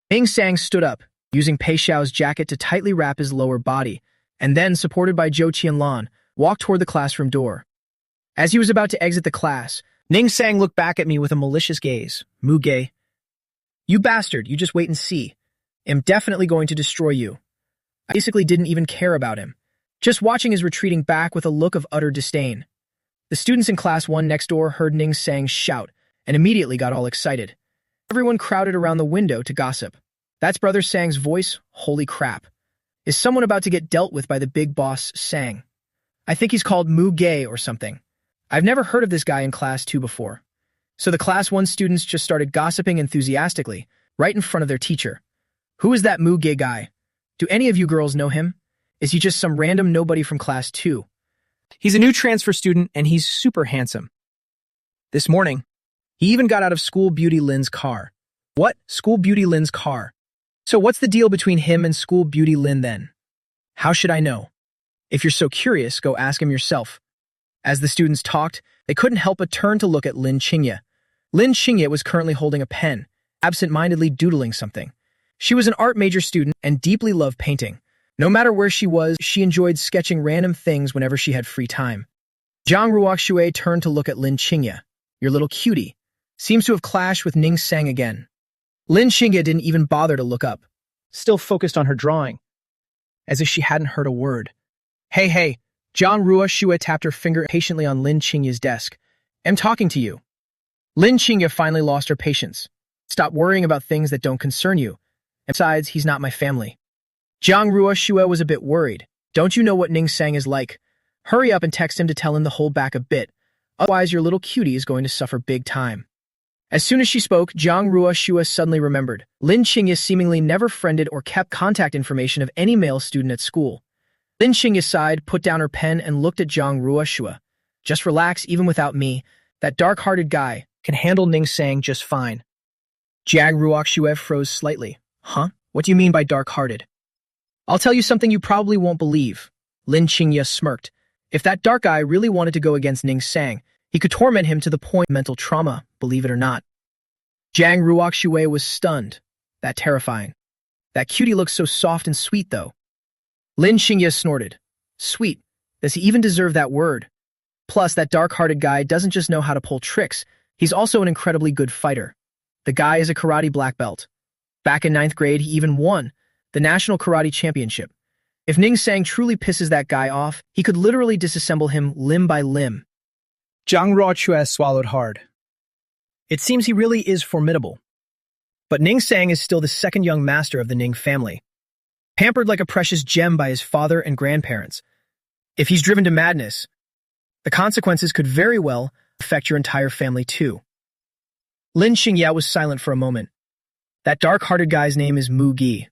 Ming Sang stood up, using Pei Xiao's jacket to tightly wrap his lower body, and then, supported by Zhou Qianlan, walked toward the classroom door. As he was about to exit the class, Ning Sang looked back at me with a malicious gaze. Mu Ge. You bastard, you just wait and see. I'm definitely going to destroy you. I basically didn't even care about him, just watching his retreating back with a look of utter disdain. The students in Class 1 next door heard Ning Sang shout and immediately got all excited. Everyone crowded around the window to gossip. That's Brother Sang's voice? Holy crap. Is someone about to get dealt with by the big boss Sang? I think he's called Mu Ge or something. I've never heard of this guy in Class 2 before. So the Class 1 students just started gossiping enthusiastically, right in front of their teacher. Who is that Mu Ge guy? Do any of you girls know him? Is he just some random nobody from Class 2? He's a new transfer student, and he's super handsome. This morning, he even got out of School Beauty Lin's car. What? School Beauty Lin's car? So what's the deal between him and School Beauty Lin then? How should I know? If you're so curious, go ask him yourself. As the students talked, they couldn't help but turn to look at Lin Qingye. Lin Qingye was currently holding a pen, absent-mindedly doodling something. She was an art major student and deeply loved painting. No matter where she was, she enjoyed sketching random things whenever she had free time. Zhang Ruoxue turned to look at Lin Qingye. Your little cutie. Seems to have clashed with Ning Sang again. Lin Qingye didn't even bother to look up, still focused on her drawing, as if she hadn't heard a word. Hey, Zhang Ruoxue tapped her finger patiently on Lin Qingye's desk. I'm talking to you. Lin Qingye finally lost her patience. Stop worrying about things that don't concern you. And besides, he's not my family. Zhang Ruoxue was a bit worried. Don't you know what Ning Sang is like? Hurry up and text him to tell him to hold back a bit. Otherwise, your little cutie is going to suffer big time. As soon as she spoke, Zhang Ruoxue suddenly remembered. Lin Qingye seemingly never friended or kept contact information of any male student at school. Lin Qingye sighed, put down her pen, and looked at Zhang Ruoxue. Just relax, even without me. That dark-hearted guy can handle Ning Sang just fine. Jiang Ruoxue froze slightly. Huh? What do you mean by dark-hearted? I'll tell you something you probably won't believe. Lin Qingye smirked. If that dark guy really wanted to go against Ning Sang, he could torment him to the point of mental trauma, believe it or not. Jiang Ruoxue was stunned. That terrifying. That cutie looks so soft and sweet, though. Lin Qingye snorted. Sweet. Does he even deserve that word? Plus, that dark-hearted guy doesn't just know how to pull tricks, he's also an incredibly good fighter. The guy is a karate black belt. Back in 9th grade, he even won the National Karate Championship. If Ning Sang truly pisses that guy off, he could literally disassemble him limb by limb. Jiang Ruoxue swallowed hard. It seems he really is formidable. But Ning Sang is still the second young master of the Ning family, pampered like a precious gem by his father and grandparents. If he's driven to madness, the consequences could very well affect your entire family too. Lin Qingye was silent for a moment. That dark-hearted guy's name is Mu Gi.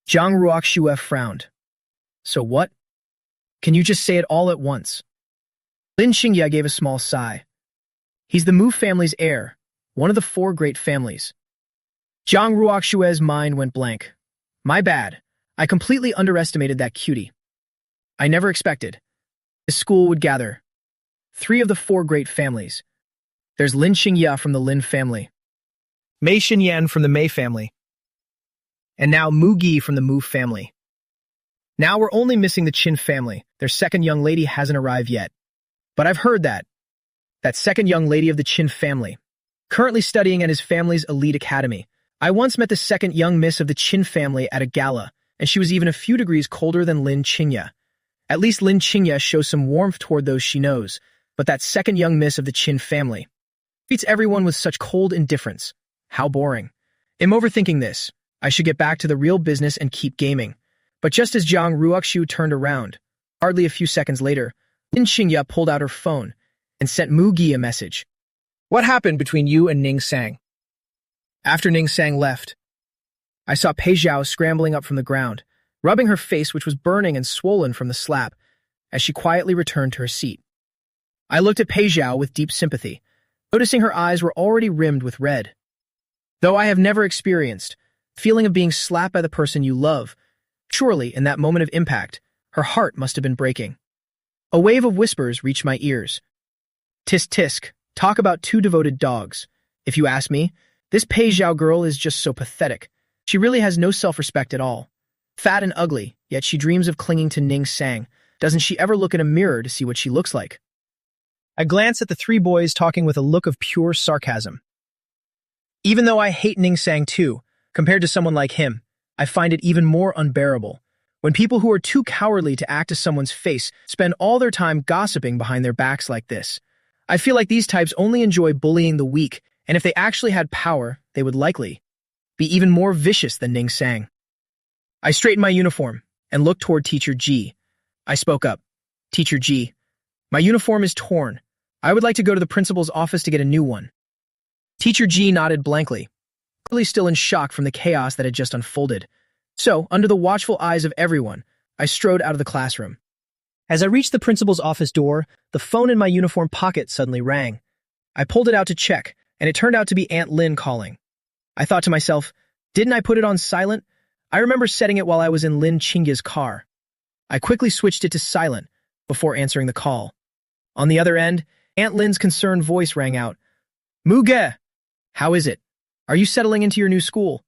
Jiang Ruoxue frowned. So what? Can you just say it all at once? Lin Qingye gave a small sigh. He's the Mu family's heir, one of the 4 great families. Jiang Ruoxue's mind went blank. My bad. I completely underestimated that cutie. I never expected. His school would gather 3 of the 4 great families. There's Lin Qingye from the Lin family, Mei Xinyan from the Mei family, and now Mu Gi from the Mu family. Now we're only missing the Qin family. Their second young lady hasn't arrived yet. But I've heard that second young lady of the Qin family, currently studying at his family's elite academy. I once met the second young miss of the Qin family at a gala, and she was even a few degrees colder than Lin Qingye. At least Lin Qingye shows some warmth toward those she knows, but that second young miss of the Qin family treats everyone with such cold indifference. How boring. I'm overthinking this. I should get back to the real business and keep gaming. But just as Jiang Ruoxue turned around, hardly a few seconds later, Lin Qingye pulled out her phone and sent Mu Gi a message. What happened between you and Ning Sang? After Ning Sang left, I saw Pei Zhao scrambling up from the ground, rubbing her face which was burning and swollen from the slap, as she quietly returned to her seat. I looked at Pei Zhao with deep sympathy, noticing her eyes were already rimmed with red. Though I have never experienced the feeling of being slapped by the person you love, surely, in that moment of impact, her heart must have been breaking. A wave of whispers reached my ears. Tisk tisk, talk about 2 devoted dogs. If you ask me, this Pei Zhao girl is just so pathetic. She really has no self-respect at all. Fat and ugly, yet she dreams of clinging to Ning Sang. Doesn't she ever look in a mirror to see what she looks like? I glanced at the 3 boys talking with a look of pure sarcasm. Even though I hate Ning Sang too, compared to someone like him, I find it even more unbearable when people who are too cowardly to act to someone's face spend all their time gossiping behind their backs like this. I feel like these types only enjoy bullying the weak, and if they actually had power, they would likely be even more vicious than Ning Sang. I straightened my uniform and looked toward Teacher Ji. I spoke up. Teacher Ji, my uniform is torn. I would like to go to the principal's office to get a new one. Teacher Ji nodded blankly, clearly still in shock from the chaos that had just unfolded. So, under the watchful eyes of everyone, I strode out of the classroom. As I reached the principal's office door, the phone in my uniform pocket suddenly rang. I pulled it out to check, and it turned out to be Aunt Lin calling. I thought to myself, didn't I put it on silent? I remember setting it while I was in Lin Qingye's car. I quickly switched it to silent before answering the call. On the other end, Aunt Lin's concerned voice rang out. Muge! How is it? Are you settling into your new school?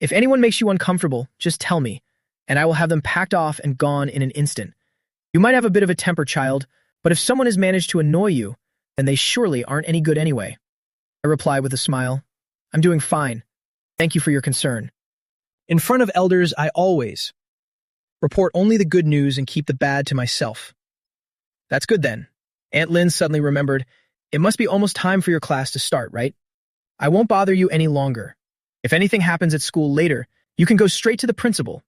If anyone makes you uncomfortable, just tell me, and I will have them packed off and gone in an instant. You might have a bit of a temper, child, but if someone has managed to annoy you, then they surely aren't any good anyway. I replied with a smile. I'm doing fine. Thank you for your concern. In front of elders, I always report only the good news and keep the bad to myself. That's good then. Aunt Lin suddenly remembered, it must be almost time for your class to start, right? I won't bother you any longer. If anything happens at school later, you can go straight to the principal.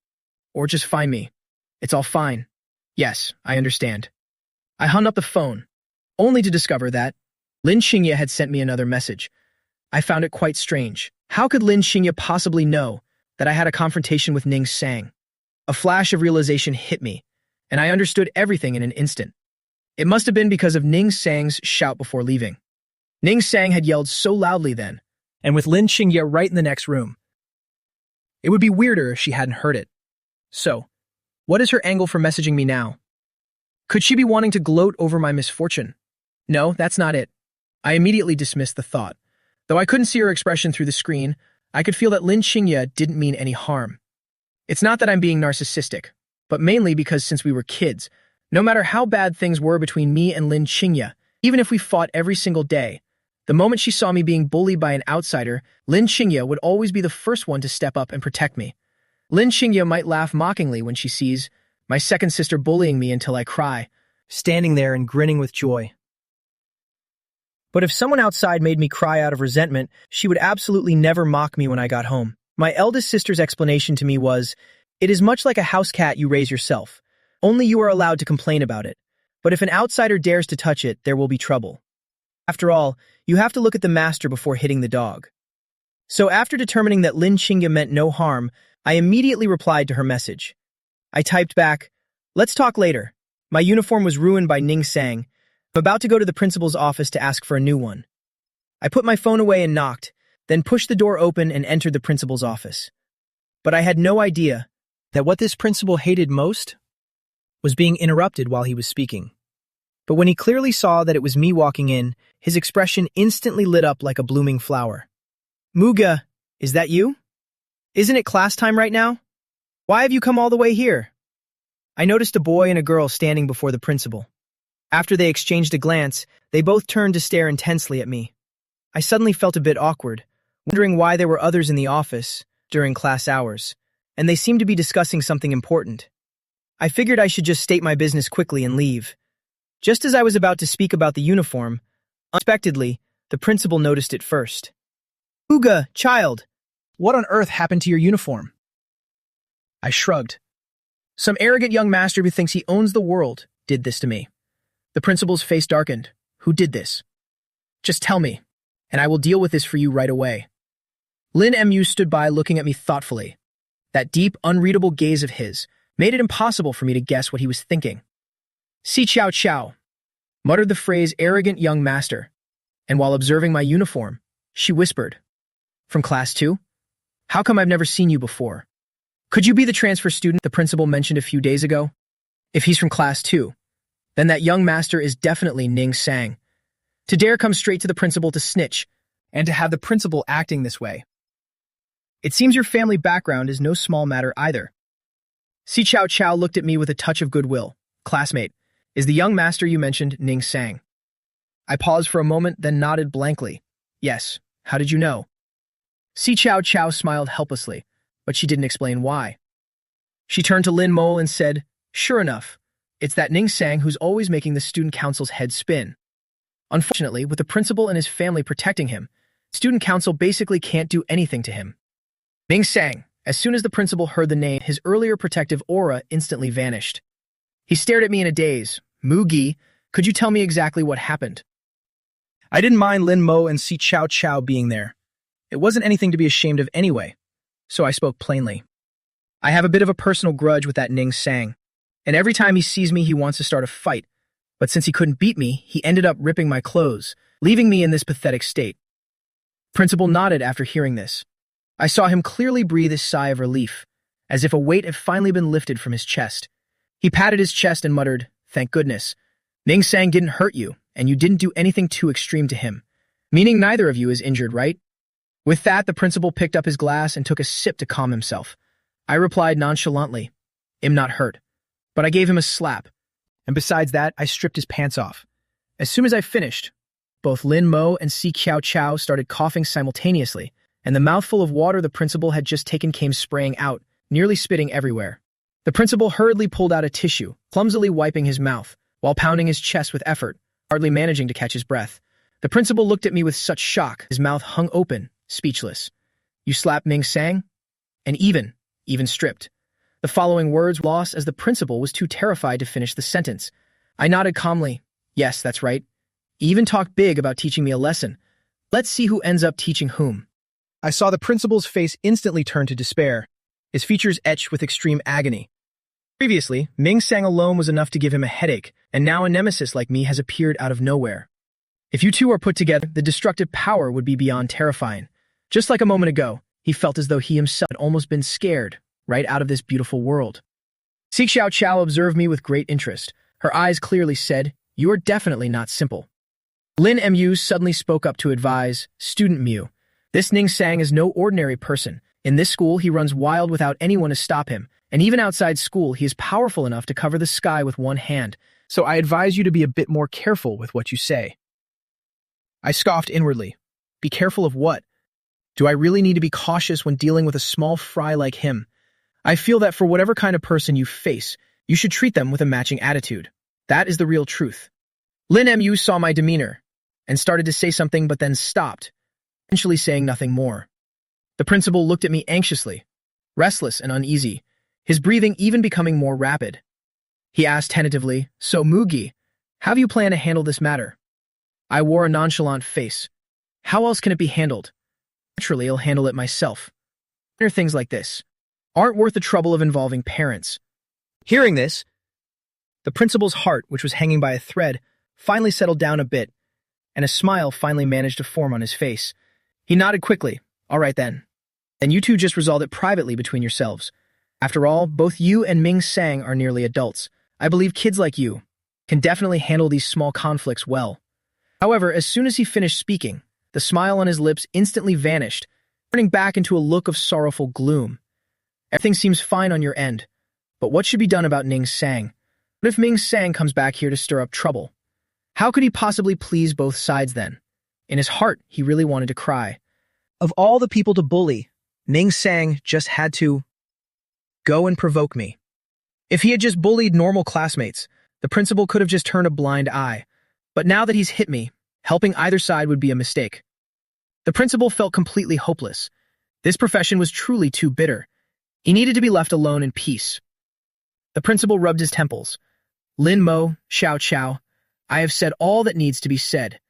Or just find me. It's all fine. Yes, I understand. I hung up the phone, only to discover that Lin Qingye had sent me another message. I found it quite strange. How could Lin Qingye possibly know that I had a confrontation with Ning Sang? A flash of realization hit me, and I understood everything in an instant. It must have been because of Ning Sang's shout before leaving. Ning Sang had yelled so loudly then, and with Lin Qingye right in the next room. It would be weirder if she hadn't heard it. So, what is her angle for messaging me now? Could she be wanting to gloat over my misfortune? No, that's not it. I immediately dismissed the thought. Though I couldn't see her expression through the screen, I could feel that Lin Qingye didn't mean any harm. It's not that I'm being narcissistic, but mainly because since we were kids, no matter how bad things were between me and Lin Qingye, even if we fought every single day, the moment she saw me being bullied by an outsider, Lin Qingye would always be the first one to step up and protect me. Lin Qingye might laugh mockingly when she sees my second sister bullying me until I cry, standing there and grinning with joy. But if someone outside made me cry out of resentment, she would absolutely never mock me when I got home. My eldest sister's explanation to me was, "It is much like a house cat you raise yourself. Only you are allowed to complain about it. But if an outsider dares to touch it, there will be trouble. After all, you have to look at the master before hitting the dog." So after determining that Lin Qingye meant no harm, I immediately replied to her message. I typed back, "Let's talk later. My uniform was ruined by Ning Sang. I'm about to go to the principal's office to ask for a new one." I put my phone away and knocked, then pushed the door open and entered the principal's office. But I had no idea that what this principal hated most was being interrupted while he was speaking. But when he clearly saw that it was me walking in, his expression instantly lit up like a blooming flower. "Muga, is that you? Isn't it class time right now? Why have you come all the way here?" I noticed a boy and a girl standing before the principal. After they exchanged a glance, they both turned to stare intensely at me. I suddenly felt a bit awkward, wondering why there were others in the office during class hours, and they seemed to be discussing something important. I figured I should just state my business quickly and leave. Just as I was about to speak about the uniform, unexpectedly, the principal noticed it first. "Uga, child, what on earth happened to your uniform?" I shrugged. "Some arrogant young master who thinks he owns the world did this to me." The principal's face darkened. "Who did this? Just tell me, and I will deal with this for you right away." Lin Mu stood by looking at me thoughtfully. That deep, unreadable gaze of his made it impossible for me to guess what he was thinking. "Si Chow Chow," muttered the phrase arrogant young master, and while observing my uniform, she whispered, "From class 2? How come I've never seen you before? Could you be the transfer student the principal mentioned a few days ago? If he's from class 2, then that young master is definitely Ning Sang. To dare come straight to the principal to snitch, and to have the principal acting this way. It seems your family background is no small matter either." Si Chow Chow looked at me with a touch of goodwill. "Classmate, is the young master you mentioned Ning Sang?" I paused for a moment, then nodded blankly. "Yes, how did you know?" Si Chow Chow smiled helplessly, but she didn't explain why. She turned to Lin Mo and said, "Sure enough, it's that Ning Sang who's always making the student council's head spin. Unfortunately, with the principal and his family protecting him, student council basically can't do anything to him." Ning Sang, as soon as the principal heard the name, his earlier protective aura instantly vanished. He stared at me in a daze. "Mugi, could you tell me exactly what happened?" I didn't mind Lin Mo and Si Chow Chow being there. It wasn't anything to be ashamed of anyway, so I spoke plainly. "I have a bit of a personal grudge with that Ning Sang, and every time he sees me he wants to start a fight, but since he couldn't beat me, he ended up ripping my clothes, leaving me in this pathetic state." Principal nodded after hearing this. I saw him clearly breathe a sigh of relief, as if a weight had finally been lifted from his chest. He patted his chest and muttered, "Thank goodness. Ning Sang didn't hurt you, and you didn't do anything too extreme to him. Meaning neither of you is injured, right?" With that, the principal picked up his glass and took a sip to calm himself. I replied nonchalantly, "I'm not hurt." But I gave him a slap, and besides that, I stripped his pants off. As soon as I finished, both Lin Mo and Si Chow Chow started coughing simultaneously, and the mouthful of water the principal had just taken came spraying out, nearly spitting everywhere. The principal hurriedly pulled out a tissue, clumsily wiping his mouth, while pounding his chest with effort, hardly managing to catch his breath. The principal looked at me with such shock, his mouth hung open, speechless. "You slapped Ning Sang?" "And even stripped." The following words were lost as the principal was too terrified to finish the sentence. I nodded calmly. "Yes, that's right. He even talked big about teaching me a lesson. Let's see who ends up teaching whom." I saw the principal's face instantly turn to despair, his features etched with extreme agony. Previously, Ning Sang alone was enough to give him a headache, and now a nemesis like me has appeared out of nowhere. If you two are put together, the destructive power would be beyond terrifying. Just like a moment ago, he felt as though he himself had almost been scared right out of this beautiful world. Si Xiao Xiao observed me with great interest. Her eyes clearly said, "You are definitely not simple." Lin Mu suddenly spoke up to advise, "Student Mu, this Ning Sang is no ordinary person. In this school, he runs wild without anyone to stop him, and even outside school, he is powerful enough to cover the sky with one hand. So I advise you to be a bit more careful with what you say." I scoffed inwardly. Be careful of what? Do I really need to be cautious when dealing with a small fry like him? I feel that for whatever kind of person you face, you should treat them with a matching attitude. That is the real truth. Lin Mu saw my demeanor and started to say something but then stopped, eventually saying nothing more. The principal looked at me anxiously, restless and uneasy, his breathing even becoming more rapid. He asked tentatively, "So, Mugi, how do you plan to handle this matter?" I wore a nonchalant face. How else can it be handled? Naturally, I'll handle it myself. Minor things like this aren't worth the trouble of involving parents. Hearing this, the principal's heart, which was hanging by a thread, finally settled down a bit, and a smile finally managed to form on his face. He nodded quickly. "All right then. And you two just resolve it privately between yourselves. After all, both you and Ming Sang are nearly adults. I believe kids like you can definitely handle these small conflicts well." However, as soon as he finished speaking, the smile on his lips instantly vanished, turning back into a look of sorrowful gloom. "Everything seems fine on your end, but what should be done about Ning Sang? What if Ming Sang comes back here to stir up trouble? How could he possibly please both sides then?" In his heart, he really wanted to cry. Of all the people to bully, Ning Sang just had to go and provoke me. If he had just bullied normal classmates, the principal could have just turned a blind eye. But now that he's hit me, helping either side would be a mistake. The principal felt completely hopeless. This profession was truly too bitter. He needed to be left alone in peace. The principal rubbed his temples. "Lin Mo, Xiao Xiao, I have said all that needs to be said.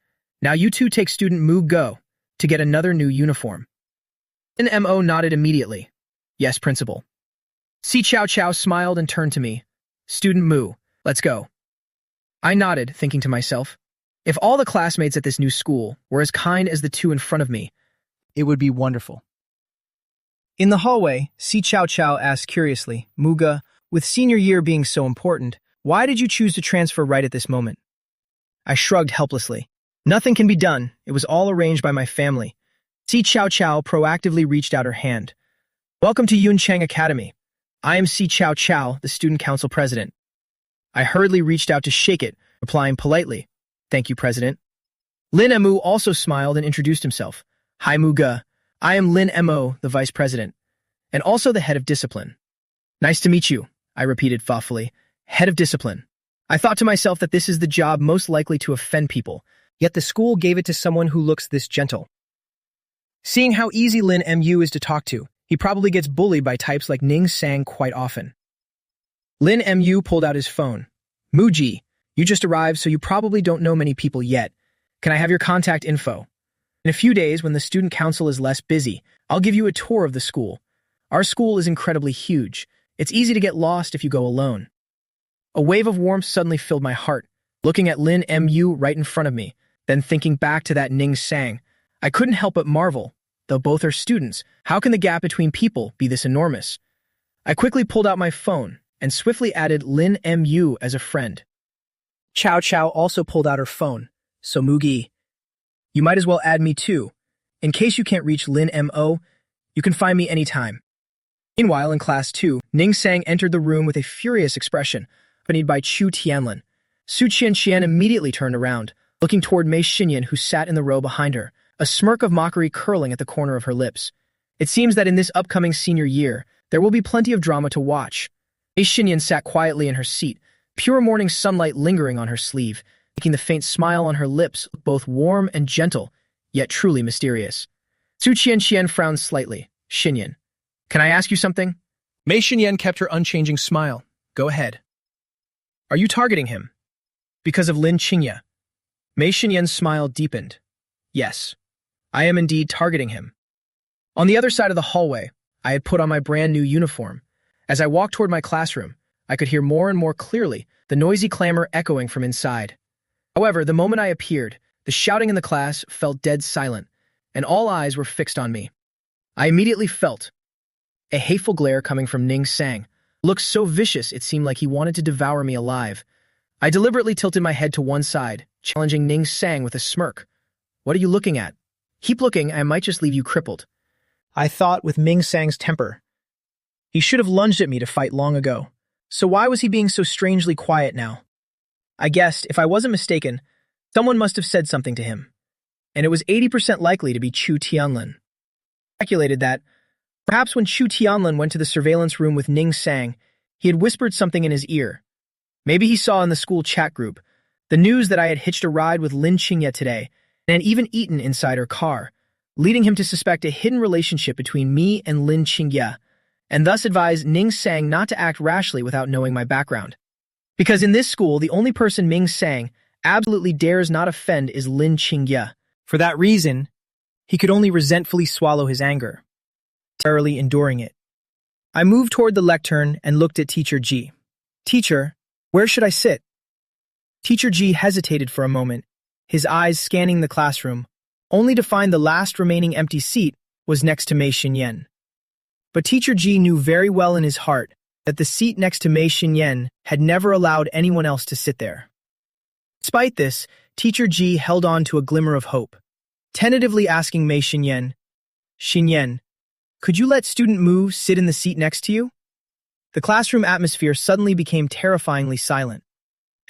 Now you two take student Mu Go to get another new uniform." Lin Mo nodded immediately. "Yes, principal." Si Xiao Xiao smiled and turned to me. "Student Mu, let's go." I nodded, thinking to myself, if all the classmates at this new school were as kind as the two in front of me, it would be wonderful. In the hallway, Si Xiao Xiao asked curiously, "Muga, with senior year being so important, why did you choose to transfer right at this moment?" I shrugged helplessly. Nothing can be done. It was all arranged by my family. Si Xiao Xiao proactively reached out her hand. "Welcome to Yuncheng Academy. I am Si Xiao Xiao, the student council president." I hurriedly reached out to shake it, replying politely, "Thank you, President." Lin Mu also smiled and introduced himself. "Hi, Muga. I am Lin Mo, the vice president, and also the head of discipline." "Nice to meet you," I repeated thoughtfully. "Head of discipline." I thought to myself that this is the job most likely to offend people, yet the school gave it to someone who looks this gentle. Seeing how easy Lin Mu is to talk to, he probably gets bullied by types like Ning Sang quite often. Lin Mu pulled out his phone. "Muji, you just arrived, so you probably don't know many people yet. Can I have your contact info? In a few days, when the student council is less busy, I'll give you a tour of the school. Our school is incredibly huge. It's easy to get lost if you go alone." A wave of warmth suddenly filled my heart, looking at Lin Mu right in front of me, then thinking back to that Ning Sang. I couldn't help but marvel. Though both are students, how can the gap between people be this enormous? I quickly pulled out my phone and swiftly added Lin Mu as a friend. Chow Chow also pulled out her phone. "So Mugi, you might as well add me too. In case you can't reach Lin Mo, you can find me anytime." Meanwhile, in class 2, Ning Sang entered the room with a furious expression, accompanied by Chu Tianlin. Su Qian immediately turned around, looking toward Mei Xinyan, who sat in the row behind her, a smirk of mockery curling at the corner of her lips. It seems that in this upcoming senior year, there will be plenty of drama to watch. Mei Xinyan sat quietly in her seat, pure morning sunlight lingering on her sleeve, making the faint smile on her lips look both warm and gentle, yet truly mysterious. Su Qian frowned slightly. "Xinyan, can I ask you something?" Mei Xinyan kept her unchanging smile. "Go ahead." "Are you targeting him?" "Because of Lin Qingya." Mei Xinyan's smile deepened. "Yes, I am indeed targeting him." On the other side of the hallway, I had put on my brand new uniform. As I walked toward my classroom, I could hear more and more clearly, the noisy clamor echoing from inside. However, the moment I appeared, the shouting in the class fell dead silent, and all eyes were fixed on me. I immediately felt a hateful glare coming from Ning Sang. Looked so vicious it seemed like he wanted to devour me alive. I deliberately tilted my head to one side, challenging Ning Sang with a smirk. "What are you looking at? Keep looking, I might just leave you crippled." I thought with Ming Sang's temper. He should have lunged at me to fight long ago. So why was he being so strangely quiet now? I guessed, if I wasn't mistaken, someone must have said something to him. And it was 80% likely to be Chu Tianlin. I speculated that, perhaps when Chu Tianlin went to the surveillance room with Ning Sang, he had whispered something in his ear. Maybe he saw in the school chat group the news that I had hitched a ride with Lin Qingye today and had even eaten inside her car, leading him to suspect a hidden relationship between me and Lin Qingye, and thus advised Ning Sang not to act rashly without knowing my background. Because in this school, the only person Ming Sang absolutely dares not offend is Lin Qingye. For that reason, he could only resentfully swallow his anger, temporarily enduring it. I moved toward the lectern and looked at Teacher Ji. "Teacher, where should I sit?" Teacher Ji hesitated for a moment, his eyes scanning the classroom, only to find the last remaining empty seat was next to Mei Xinyan. But Teacher Ji knew very well in his heart that the seat next to Mei Xinyan had never allowed anyone else to sit there. Despite this, Teacher Ji held on to a glimmer of hope, tentatively asking Mei Xinyan, "Xinyan, could you let student Mu sit in the seat next to you?" The classroom atmosphere suddenly became terrifyingly silent.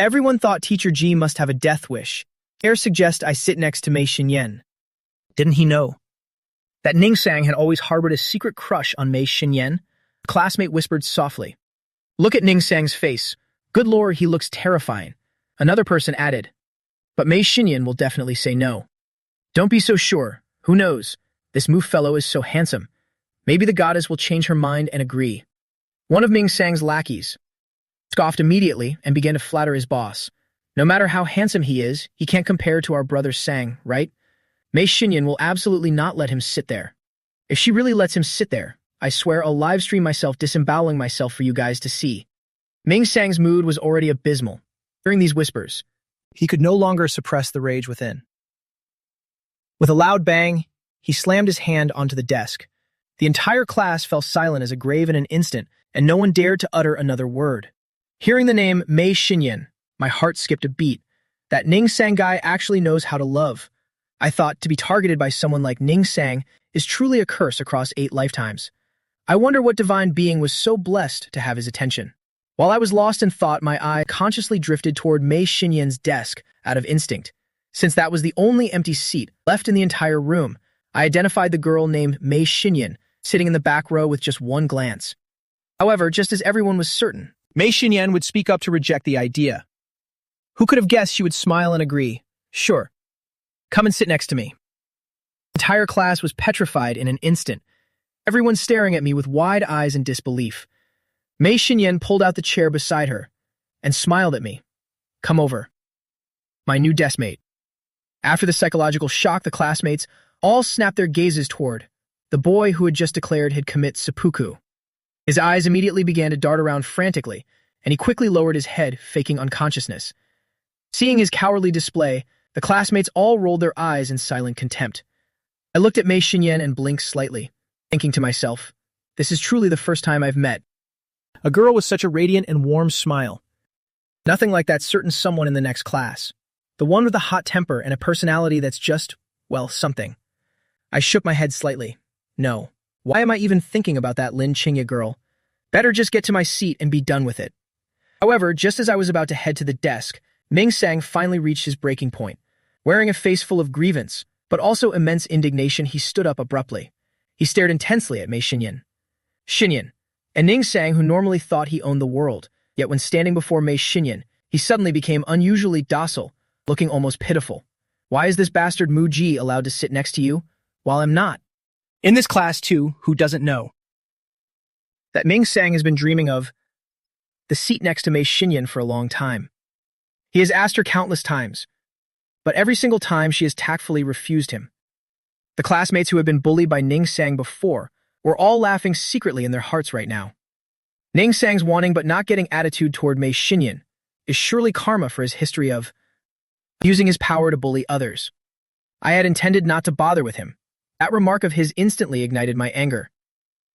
Everyone thought Teacher Ji must have a death wish, dare suggest I sit next to Mei Xinyan. Didn't he know that Ning Sang had always harbored a secret crush on Mei Xinyan? A classmate whispered softly. "Look at Ning Sang's face. Good lord, he looks terrifying." Another person added, "But Mei Xinyan will definitely say no." "Don't be so sure. Who knows? This Mu fellow is so handsome. Maybe the goddess will change her mind and agree." One of Ming Sang's lackeys scoffed immediately and began to flatter his boss. "No matter how handsome he is, he can't compare to our brother Sang, right? Mei Xinyan will absolutely not let him sit there. If she really lets him sit there, I swear I'll livestream myself disemboweling myself for you guys to see." Ming Sang's mood was already abysmal. During these whispers, he could no longer suppress the rage within. With a loud bang, he slammed his hand onto the desk. The entire class fell silent as a grave in an instant, and no one dared to utter another word. Hearing the name Mei Xinyan, my heart skipped a beat. That Ning Sang guy actually knows how to love. I thought to be targeted by someone like Ning Sang is truly a curse across 8 lifetimes. I wonder what divine being was so blessed to have his attention. While I was lost in thought, my eye consciously drifted toward Mei Xinyan's desk out of instinct. Since that was the only empty seat left in the entire room, I identified the girl named Mei Xinyan sitting in the back row with just one glance. However, just as everyone was certain, Mei Xinyan would speak up to reject the idea. Who could have guessed she would smile and agree? "Sure. Come and sit next to me." The entire class was petrified in an instant, everyone staring at me with wide eyes in disbelief. Mei Xinyan pulled out the chair beside her and smiled at me. "Come over." My new deskmate. After the psychological shock, the classmates all snapped their gazes toward the boy who had just declared he'd commit seppuku. His eyes immediately began to dart around frantically, and he quickly lowered his head, faking unconsciousness. Seeing his cowardly display, the classmates all rolled their eyes in silent contempt. I looked at Mei Xinyan and blinked slightly, thinking to myself, this is truly the first time I've met a girl with such a radiant and warm smile. Nothing like that certain someone in the next class. The one with a hot temper and a personality that's just, well, something. I shook my head slightly. No. Why am I even thinking about that Lin Qingye girl? Better just get to my seat and be done with it. However, just as I was about to head to the desk, Ming Sang finally reached his breaking point. Wearing a face full of grievance, but also immense indignation, he stood up abruptly. He stared intensely at Mei Xinyan. Xinyan, and Ning Sang, who normally thought he owned the world, yet when standing before Mei Xinyan, he suddenly became unusually docile, looking almost pitiful. Why is this bastard Mu Ji allowed to sit next to you, while I'm not? In this class, too, who doesn't know that Ming Sang has been dreaming of the seat next to Mei Xinyan for a long time. He has asked her countless times, but every single time she has tactfully refused him. The classmates who had been bullied by Ning Sang before were all laughing secretly in their hearts right now. Ning Sang's wanting but not getting attitude toward Mei Xinyan is surely karma for his history of using his power to bully others. I had intended not to bother with him. That remark of his instantly ignited my anger.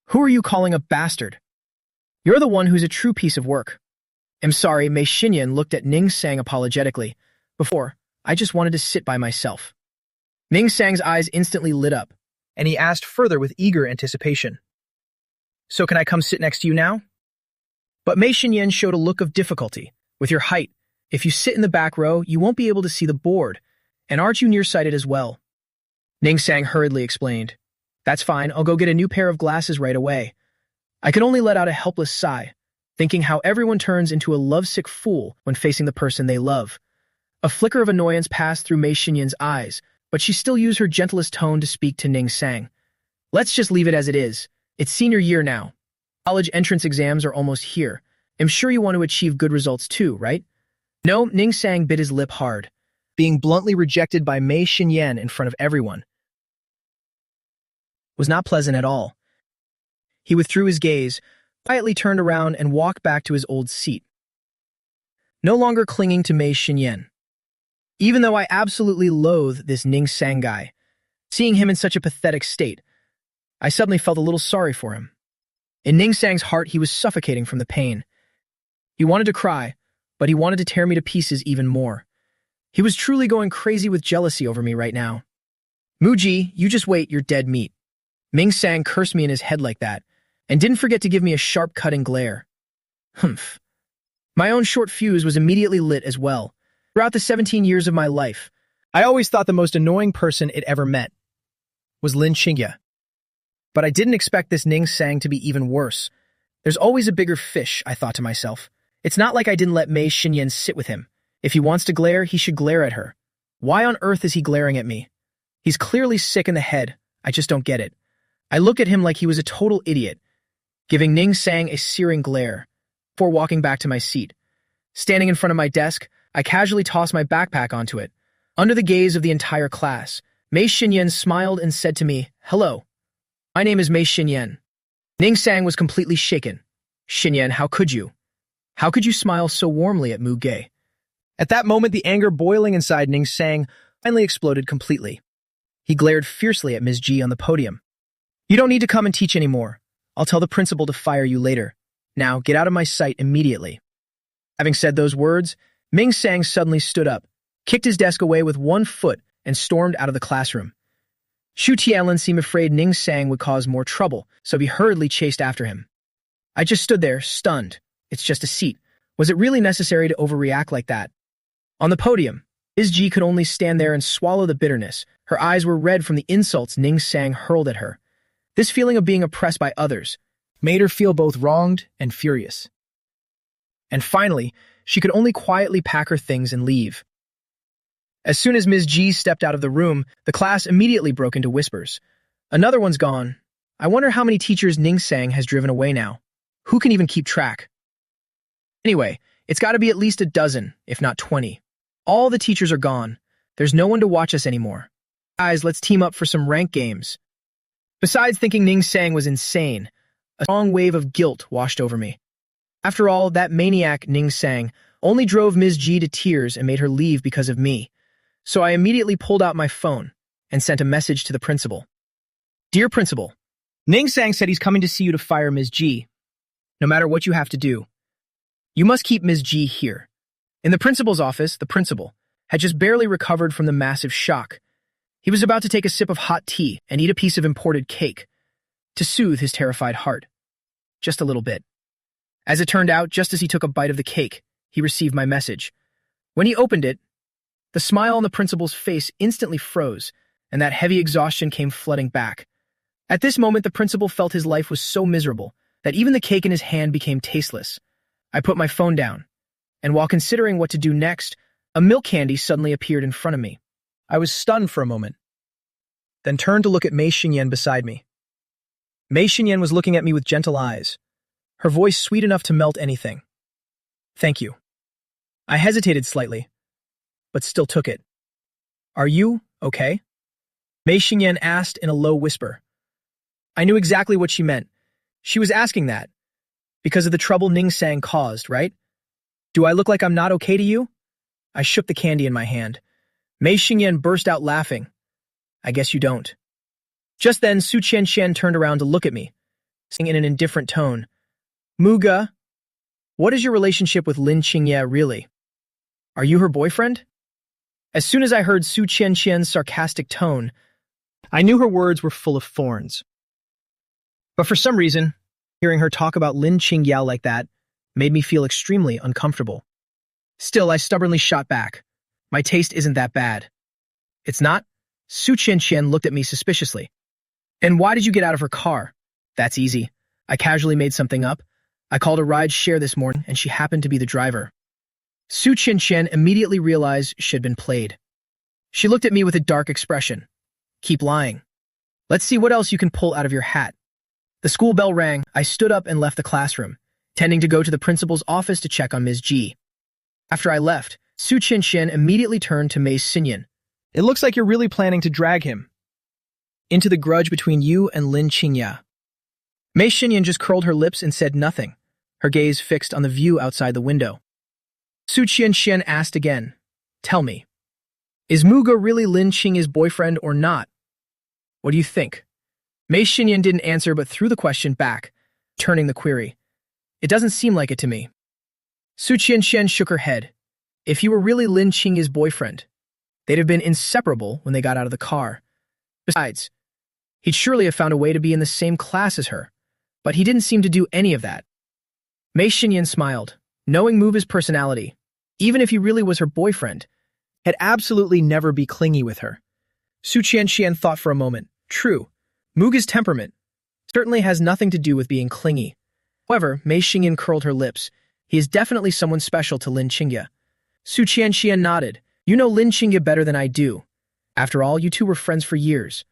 Who are you calling a bastard? You're the one who's a true piece of work. I'm sorry, Mei Xinyan looked at Ning Sang apologetically. Before, I just wanted to sit by myself. Ning Sang's eyes instantly lit up, and he asked further with eager anticipation. So can I come sit next to you now? But Mei Xinyan showed a look of difficulty. With your height, if you sit in the back row, you won't be able to see the board. And aren't you nearsighted as well? Ning Sang hurriedly explained. That's fine, I'll go get a new pair of glasses right away. I could only let out a helpless sigh, thinking how everyone turns into a lovesick fool when facing the person they love. A flicker of annoyance passed through Mei Xinyan's eyes, but she still used her gentlest tone to speak to Ning Sang. Let's just leave it as it is. It's senior year now. College entrance exams are almost here. I'm sure you want to achieve good results too, right? No, Ning Sang bit his lip hard, being bluntly rejected by Mei Xinyan in front of everyone. Was not pleasant at all. He withdrew his gaze, quietly turned around and walked back to his old seat, no longer clinging to Mei Xinyan. Even though I absolutely loathe this Ning Sang guy, seeing him in such a pathetic state, I suddenly felt a little sorry for him. In Ning Sang's heart, he was suffocating from the pain. He wanted to cry, but he wanted to tear me to pieces even more. He was truly going crazy with jealousy over me right now. Muji, you just wait, you're dead meat. Ming Sang cursed me in his head like that, and didn't forget to give me a sharp cutting glare. Humph. My own short fuse was immediately lit as well. Throughout the 17 years of my life, I always thought the most annoying person it ever met was Lin Qingya. But I didn't expect this Ning Sang to be even worse. There's always a bigger fish, I thought to myself. It's not like I didn't let Mei Xinyan sit with him. If he wants to glare, he should glare at her. Why on earth is he glaring at me? He's clearly sick in the head. I just don't get it. I looked at him like he was a total idiot, giving Ning Sang a searing glare, before walking back to my seat. Standing in front of my desk, I casually tossed my backpack onto it. Under the gaze of the entire class, Mei Xinyan smiled and said to me, "Hello. My name is Mei Xinyan." Ning Sang was completely shaken. "Xinyan, how could you? How could you smile so warmly at Mu Ge?" At that moment, the anger boiling inside Ning Sang finally exploded completely. He glared fiercely at Ms. Ji on the podium. "You don't need to come and teach anymore. I'll tell the principal to fire you later. Now, get out of my sight immediately." Having said those words, Ming Sang suddenly stood up, kicked his desk away with one foot, and stormed out of the classroom. Xu Tianlin seemed afraid Ning Sang would cause more trouble, so he hurriedly chased after him. I just stood there, stunned. It's just a seat. Was it really necessary to overreact like that? On the podium, Ms. Ji could only stand there and swallow the bitterness. Her eyes were red from the insults Ning Sang hurled at her. This feeling of being oppressed by others made her feel both wronged and furious. And finally, she could only quietly pack her things and leave. As soon as Ms. Ji stepped out of the room, the class immediately broke into whispers. "Another one's gone. I wonder how many teachers Ning Sang has driven away now. Who can even keep track? Anyway, it's got to be at least a dozen, if not 20. All the teachers are gone. There's no one to watch us anymore. Guys, let's team up for some rank games." Besides thinking Ning Sang was insane, a strong wave of guilt washed over me. After all, that maniac Ning Sang only drove Ms. Ji to tears and made her leave because of me. So I immediately pulled out my phone and sent a message to the principal. "Dear principal, Ning Sang said he's coming to see you to fire Ms. Ji. No matter what you have to do, you must keep Ms. Ji here." In the principal's office, the principal had just barely recovered from the massive shock. He was about to take a sip of hot tea and eat a piece of imported cake to soothe his terrified heart. Just a little bit. As it turned out, just as he took a bite of the cake, he received my message. When he opened it, the smile on the principal's face instantly froze, and that heavy exhaustion came flooding back. At this moment, the principal felt his life was so miserable that even the cake in his hand became tasteless. I put my phone down, and while considering what to do next, a milk candy suddenly appeared in front of me. I was stunned for a moment, then turned to look at Mei Xinyan beside me. Mei Xinyan was looking at me with gentle eyes, her voice sweet enough to melt anything. "Thank you." I hesitated slightly, but still took it. "Are you okay?" Mei Xinyan asked in a low whisper. I knew exactly what she meant. She was asking that, Because of the trouble Ning Sang caused, right? Do I look like I'm not okay to you? I shook the candy in my hand. Mei Xingyan burst out laughing. I guess you don't. Just then, Su Qianqian turned around to look at me, saying in an indifferent tone, Muga, what is your relationship with Lin Qingye really? Are you her boyfriend? As soon as I heard Su Qianqian's sarcastic tone, I knew her words were full of thorns. But for some reason, hearing her talk about Lin Qingye like that made me feel extremely uncomfortable. Still, I stubbornly shot back. My taste isn't that bad. It's not? Su Qianqian looked at me suspiciously. And why did you get out of her car? That's easy. I casually made something up. I called a ride share this morning, and she happened to be the driver. Su Qianqian immediately realized she'd been played. She looked at me with a dark expression. Keep lying. Let's see what else you can pull out of your hat. The school bell rang. I stood up and left the classroom, intending to go to the principal's office to check on Ms. G. After I left, Su Qianqian immediately turned to Mei Xingyan. It looks like you're really planning to drag him into the grudge between you and Lin Qingye. Mei Xingyan just curled her lips and said nothing, her gaze fixed on the view outside the window. Su Qianqian asked again, Tell me, is Muga really Lin Qingye's boyfriend or not? What do you think? Mei Xingyan didn't answer but threw the question back, turning the query. It doesn't seem like it to me. Su Qianqian shook her head. If he were really Lin Qingye's boyfriend, they'd have been inseparable when they got out of the car. Besides, he'd surely have found a way to be in the same class as her, but he didn't seem to do any of that. Mei Xingyan smiled, knowing Muga's personality, even if he really was her boyfriend, had absolutely never be clingy with her. Su Qianqian thought for a moment. True, Muga's temperament certainly has nothing to do with being clingy. However, Mei Xingyan curled her lips. He is definitely someone special to Lin Qingye. Su Qianqian nodded. You know Lin Qingye better than I do. After all, you two were friends for years.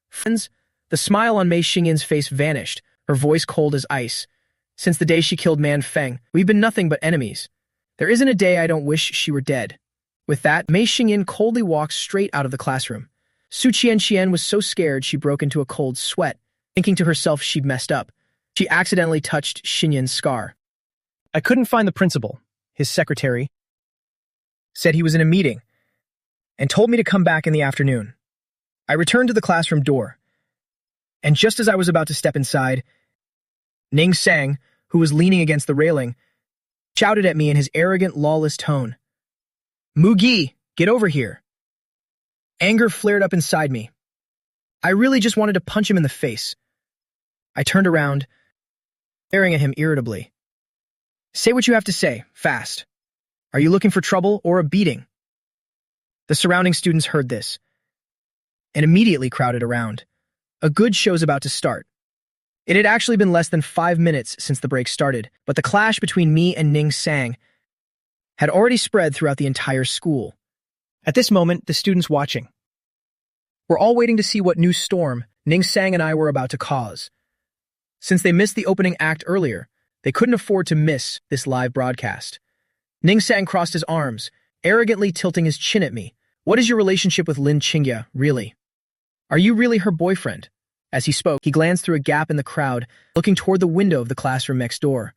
Friends? The smile on Mei Xingyan's face vanished, her voice cold as ice. Since the day she killed Man Feng, we've been nothing but enemies. There isn't a day I don't wish she were dead. With that, Mei Xingyan coldly walked straight out of the classroom. Su Qianqian was so scared she broke into a cold sweat, thinking to herself she'd messed up. She accidentally touched Xingyan's scar. I couldn't find the principal. His secretary said he was in a meeting and told me to come back in the afternoon. I returned to the classroom door, and just as I was about to step inside, Ning Sang, who was leaning against the railing, shouted at me in his arrogant, lawless tone. Mugi, get over here. Anger flared up inside me. I really just wanted to punch him in the face. I turned around, staring at him irritably. Say what you have to say, fast. Are you looking for trouble or a beating? The surrounding students heard this and immediately crowded around. A good show's about to start. It had actually been less than 5 minutes since the break started, but the clash between me and Ning Sang had already spread throughout the entire school. At this moment, the students watching were all waiting to see what new storm Ning Sang and I were about to cause. Since they missed the opening act earlier, they couldn't afford to miss this live broadcast. Ning Sang crossed his arms, arrogantly tilting his chin at me. What is your relationship with Lin Qingye, really? Are you really her boyfriend? As he spoke, he glanced through a gap in the crowd, looking toward the window of the classroom next door.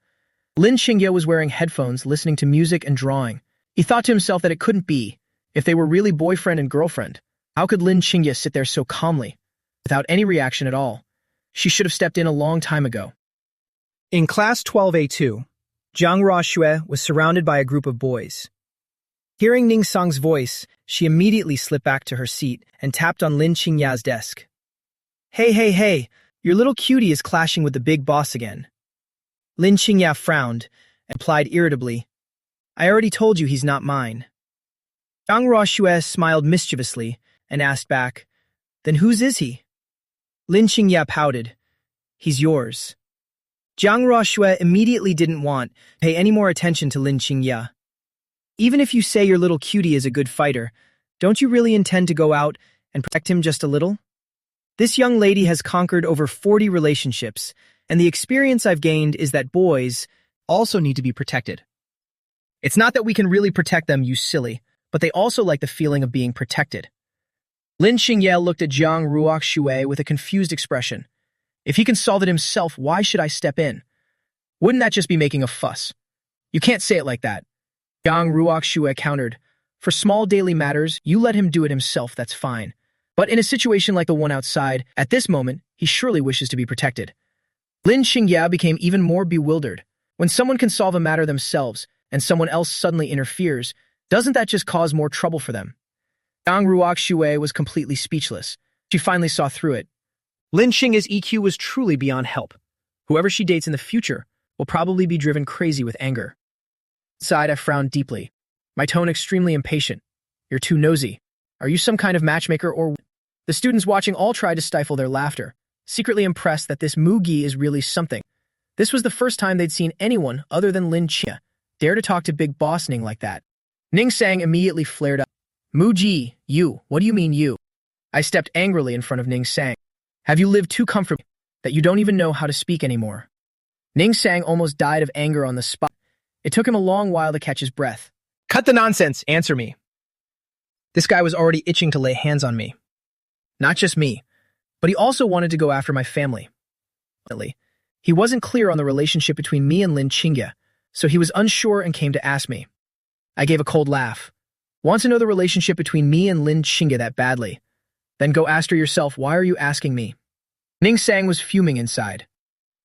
Lin Qingye was wearing headphones, listening to music and drawing. He thought to himself that it couldn't be. If they were really boyfriend and girlfriend, how could Lin Qingye sit there so calmly, without any reaction at all? She should have stepped in a long time ago. In Class 12A2, Jiang Ruoxue was surrounded by a group of boys. Hearing Ning Sang's voice, she immediately slipped back to her seat and tapped on Lin Qingye's desk. Hey, your little cutie is clashing with the big boss again. Lin Qingye frowned and replied irritably, I already told you he's not mine. Jiang Ruoxue smiled mischievously and asked back, Then whose is he? Lin Qingye pouted, He's yours. Jiang Ruoxue immediately didn't want to pay any more attention to Lin Qingye. Even if you say your little cutie is a good fighter, don't you really intend to go out and protect him just a little? This young lady has conquered over 40 relationships, and the experience I've gained is that boys also need to be protected. It's not that we can really protect them, you silly, but they also like the feeling of being protected. Lin Qingye looked at Jiang Ruoxue with a confused expression. If he can solve it himself, why should I step in? Wouldn't that just be making a fuss? You can't say it like that. Yang Ruoxue countered. For small daily matters, you let him do it himself, that's fine. But in a situation like the one outside, at this moment, he surely wishes to be protected. Lin Xingya became even more bewildered. When someone can solve a matter themselves, and someone else suddenly interferes, doesn't that just cause more trouble for them? Yang Ruoxue was completely speechless. She finally saw through it. Lin Xingya's EQ was truly beyond help. Whoever she dates in the future will probably be driven crazy with anger. Inside, I frowned deeply, my tone extremely impatient. You're too nosy. Are you some kind of matchmaker or... The students watching all tried to stifle their laughter, secretly impressed that this Mugi is really something. This was the first time they'd seen anyone other than Lin Xingya dare to talk to Big Boss Ning like that. Ning Sang immediately flared up. Muji, you, what do you mean you? I stepped angrily in front of Ning Sang. Have you lived too comfortably that you don't even know how to speak anymore? Ning Sang almost died of anger on the spot. It took him a long while to catch his breath. Cut the nonsense, answer me. This guy was already itching to lay hands on me. Not just me, but he also wanted to go after my family. He wasn't clear on the relationship between me and Lin Xingya, so he was unsure and came to ask me. I gave a cold laugh. Want to know the relationship between me and Lin Xingya that badly? Then go ask her yourself, why are you asking me? Ning Sang was fuming inside.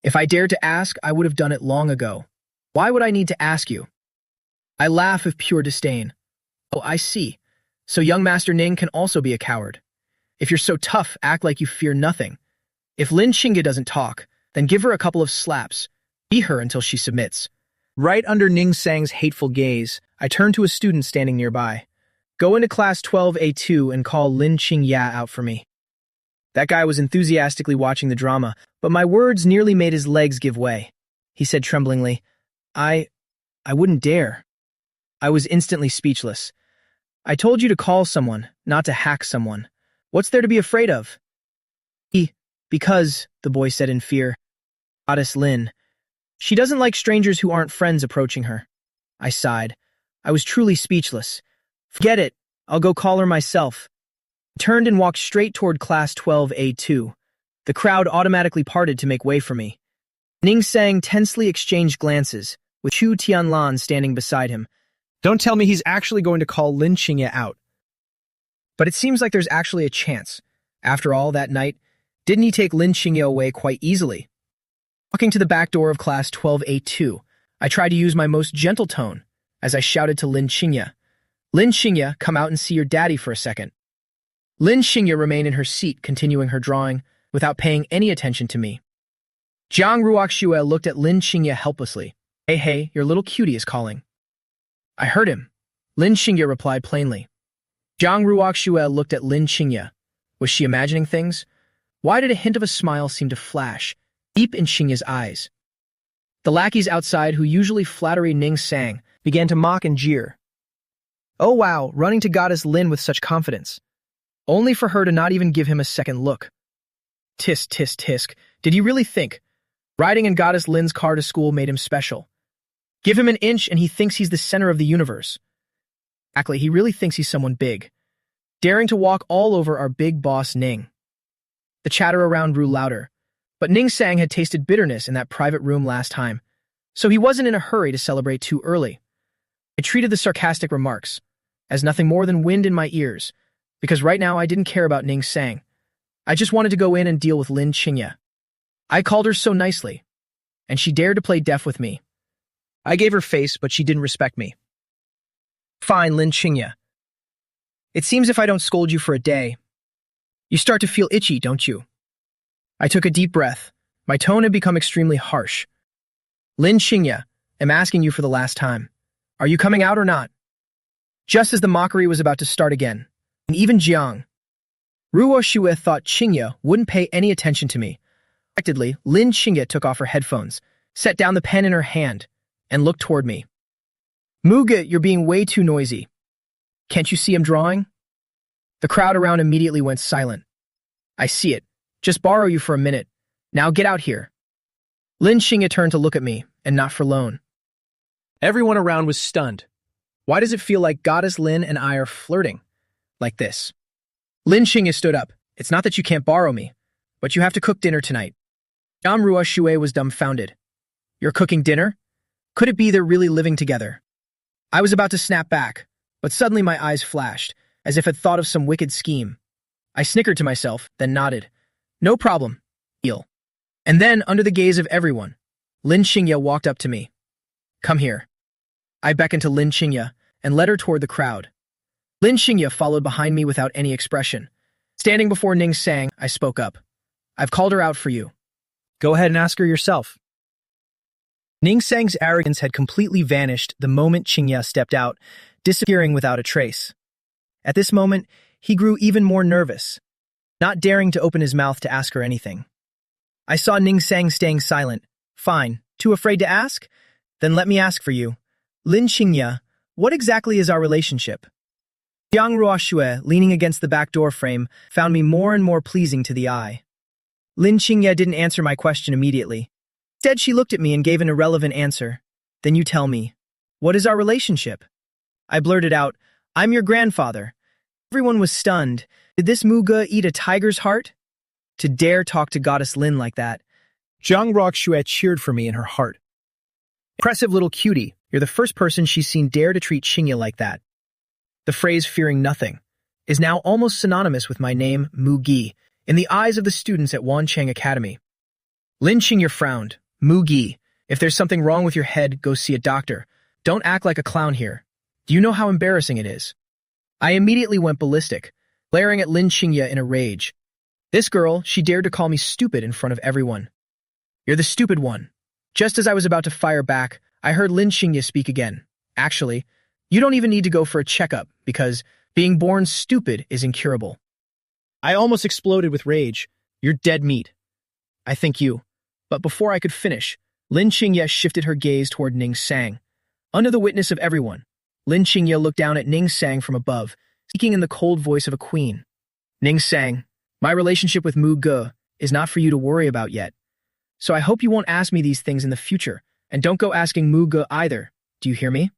If I dared to ask, I would have done it long ago. Why would I need to ask you? I laugh with pure disdain. Oh, I see. So young Master Ning can also be a coward. If you're so tough, act like you fear nothing. If Lin Xingya doesn't talk, then give her a couple of slaps. Beat her until she submits. Right under Ning Sang's hateful gaze, I turned to a student standing nearby. Go into class 12A2 and call Lin Xingya out for me. That guy was enthusiastically watching the drama, but my words nearly made his legs give way. He said tremblingly, I wouldn't dare. I was instantly speechless. I told you to call someone, not to hack someone. What's there to be afraid of? Because, the boy said in fear, Goddess Lin. She doesn't like strangers who aren't friends approaching her. I sighed. I was truly speechless. Forget it. I'll go call her myself. I turned and walked straight toward class 12A2. The crowd automatically parted to make way for me. Ning Sang tensely exchanged glances, with Chu Tianlan standing beside him. Don't tell me he's actually going to call Lin Xingya out. But it seems like there's actually a chance. After all, that night, didn't he take Lin Xingya away quite easily? Walking to the back door of class 12A2, I tried to use my most gentle tone as I shouted to Lin Xingya. Lin Xingya, come out and see your daddy for a second. Lin Xingya remained in her seat, continuing her drawing, without paying any attention to me. Jiang Ruoxue looked at Lin Xingya helplessly. Hey, your little cutie is calling. I heard him. Lin Xingya replied plainly. Jiang Ruoxue looked at Lin Xingya. Was she imagining things? Why did a hint of a smile seem to flash deep in Xingya's eyes? The lackeys outside, who usually flattery Ning Sang, began to mock and jeer. Oh wow, running to Goddess Lin with such confidence. Only for her to not even give him a second look. Tisk, tisk, tisk. Did he really think riding in Goddess Lin's car to school made him special? Give him an inch and he thinks he's the center of the universe. Exactly, he really thinks he's someone big, daring to walk all over our big boss Ning. The chatter around grew louder, but Ning Sang had tasted bitterness in that private room last time, so he wasn't in a hurry to celebrate too early. I treated the sarcastic remarks as nothing more than wind in my ears, because right now I didn't care about Ning Sang. I just wanted to go in and deal with Lin Xingya. I called her so nicely, and she dared to play deaf with me. I gave her face, but she didn't respect me. Fine, Lin Xingya. It seems if I don't scold you for a day, you start to feel itchy, don't you? I took a deep breath. My tone had become extremely harsh. Lin Xingya, I'm asking you for the last time. Are you coming out or not? Just as the mockery was about to start again, and even Jiang Ruoxue thought Xingya wouldn't pay any attention to me. Unexpectedly, Lin Xingya took off her headphones, set down the pen in her hand, and looked toward me. Muga, you're being way too noisy. Can't you see I'm drawing? The crowd around immediately went silent. I see it. Just borrow you for a minute. Now get out here. Lin Xingya turned to look at me, and not for long. Everyone around was stunned. Why does it feel like Goddess Lin and I are flirting like this? Lin Xingya stood up. It's not that you can't borrow me, but you have to cook dinner tonight. Jiang Ruoxue was dumbfounded. You're cooking dinner? Could it be they're really living together? I was about to snap back, but suddenly my eyes flashed, as if I'd thought of some wicked scheme. I snickered to myself, then nodded. No problem. Deal. And then, under the gaze of everyone, Lin Qingye walked up to me. Come here. I beckoned to Lin Qingye and led her toward the crowd. Lin Qingye followed behind me without any expression. Standing before Ning Sang, I spoke up. I've called her out for you. Go ahead and ask her yourself. Ning Sang's arrogance had completely vanished the moment Qingye stepped out, disappearing without a trace. At this moment, he grew even more nervous, not daring to open his mouth to ask her anything. I saw Ning Sang staying silent. Fine, too afraid to ask? Then let me ask for you. Lin Qingye, what exactly is our relationship? Jiang Ruoxue, leaning against the back door frame, found me more and more pleasing to the eye. Lin Qingye didn't answer my question immediately. Instead, she looked at me and gave an irrelevant answer. Then you tell me, what is our relationship? I blurted out, I'm your grandfather. Everyone was stunned. Did this Muge eat a tiger's heart? To dare talk to Goddess Lin like that. Jiang Ruoxue cheered for me in her heart. Impressive little cutie, you're the first person she's seen dare to treat Qingye like that. The phrase fearing nothing is now almost synonymous with my name, Mugi, in the eyes of the students at Wancheng Academy. Lin Qingye frowned. Mugi, if there's something wrong with your head, go see a doctor. Don't act like a clown here. Do you know how embarrassing it is? I immediately went ballistic, glaring at Lin Qingye in a rage. This girl, she dared to call me stupid in front of everyone. You're the stupid one. Just as I was about to fire back, I heard Lin Qingye speak again. Actually, you don't even need to go for a checkup because being born stupid is incurable. I almost exploded with rage. You're dead meat. I think you. But before I could finish, Lin Qingye shifted her gaze toward Ning Sang. Under the witness of everyone, Lin Qingye looked down at Ning Sang from above, speaking in the cold voice of a queen. Ning Sang, my relationship with Mu Ge is not for you to worry about yet. So I hope you won't ask me these things in the future, and don't go asking Mu Ge either. Do you hear me?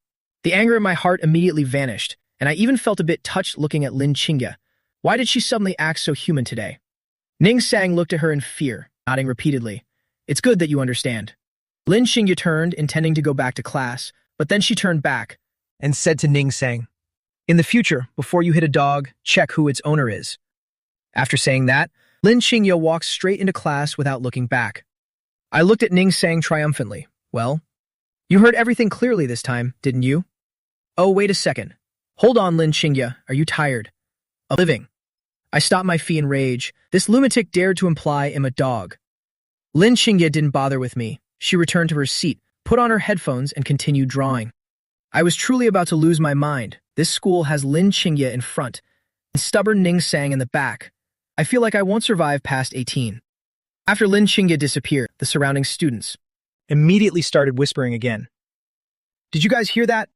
The anger in my heart immediately vanished, and I even felt a bit touched looking at Lin Qingye. Why did she suddenly act so human today? Ning Sang looked at her in fear, nodding repeatedly. It's good that you understand. Lin Qingye turned, intending to go back to class, but then she turned back and said to Ning Sang, in the future, before you hit a dog, check who its owner is. After saying that, Lin Qingye walked straight into class without looking back. I looked at Ning Sang triumphantly. Well, you heard everything clearly this time, didn't you? Oh, wait a second. Hold on, Lin Qingye. Are you tired of living? I stopped my feet in rage. This lunatic dared to imply I'm a dog. Lin Qingye didn't bother with me. She returned to her seat, put on her headphones, and continued drawing. I was truly about to lose my mind. This school has Lin Qingye in front and stubborn Ning Sang in the back. I feel like I won't survive past 18. After Lin Qingye disappeared, the surrounding students immediately started whispering again. Did you guys hear that?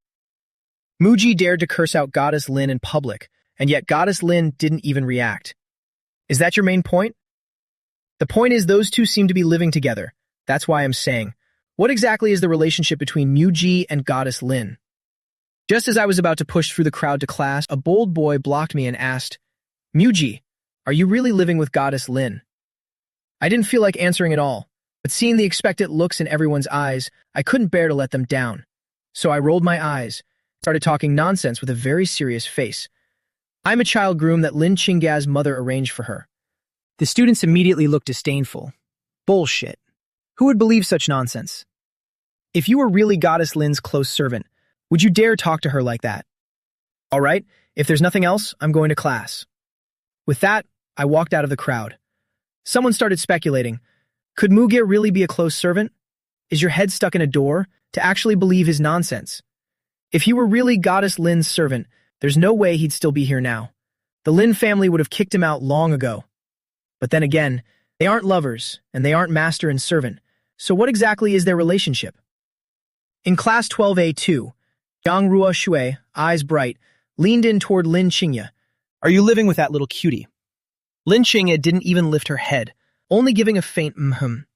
Muji dared to curse out Goddess Lin in public, and yet Goddess Lin didn't even react. Is that your main point? The point is those two seem to be living together. That's why I'm saying, what exactly is the relationship between Muji and Goddess Lin? Just as I was about to push through the crowd to class, a bold boy blocked me and asked, Muji, are you really living with Goddess Lin? I didn't feel like answering at all, but seeing the expectant looks in everyone's eyes, I couldn't bear to let them down. So I rolled my eyes, started talking nonsense with a very serious face. I'm a child groom that Lin Qingye's mother arranged for her. The students immediately looked disdainful. Bullshit. Who would believe such nonsense? If you were really Goddess Lin's close servant, would you dare talk to her like that? All right, if there's nothing else, I'm going to class. With that, I walked out of the crowd. Someone started speculating. Could Muge really be a close servant? Is your head stuck in a door to actually believe his nonsense? If he were really Goddess Lin's servant, there's no way he'd still be here now. The Lin family would have kicked him out long ago. But then again, they aren't lovers, and they aren't master and servant. So what exactly is their relationship? In class 12A2, Yang Ruoxue, eyes bright, leaned in toward Lin Qingye. Are you living with that little cutie? Lin Qingye didn't even lift her head, only giving a faint Jiang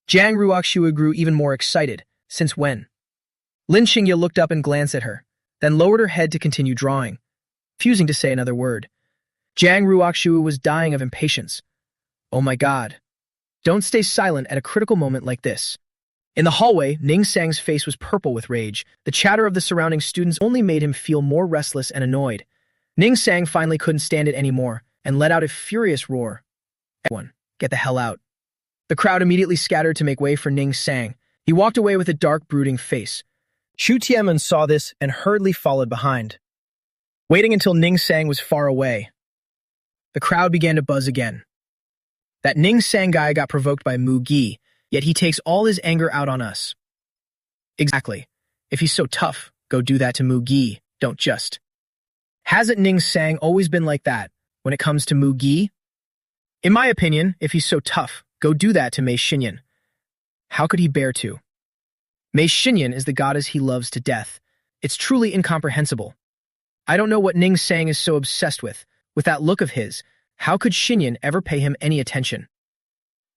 Ruoxue grew even more excited. Since when? Lin Qingye looked up and glanced at her, then lowered her head to continue drawing, refusing to say another word. Jiang Ruoxue was dying of impatience. Oh my God. Don't stay silent at a critical moment like this. In the hallway, Ning Sang's face was purple with rage. The chatter of the surrounding students only made him feel more restless and annoyed. Ning Sang finally couldn't stand it anymore and let out a furious roar. Everyone, get the hell out. The crowd immediately scattered to make way for Ning Sang. He walked away with a dark, brooding face. Chu Tianmen saw this and hurriedly followed behind. Waiting until Ning Sang was far away, the crowd began to buzz again. That Ning Sang guy got provoked by Mu Gi, yet he takes all his anger out on us. Exactly. If he's so tough, go do that to Mu Gi, don't just. Hasn't Ning Sang always been like that when it comes to Mu Gi? In my opinion, if he's so tough, go do that to Mei Xinyan. How could he bear to? Mei Xinyan is the goddess he loves to death. It's truly incomprehensible. I don't know what Ning Sang is so obsessed with that look of his. How could Xinyan ever pay him any attention?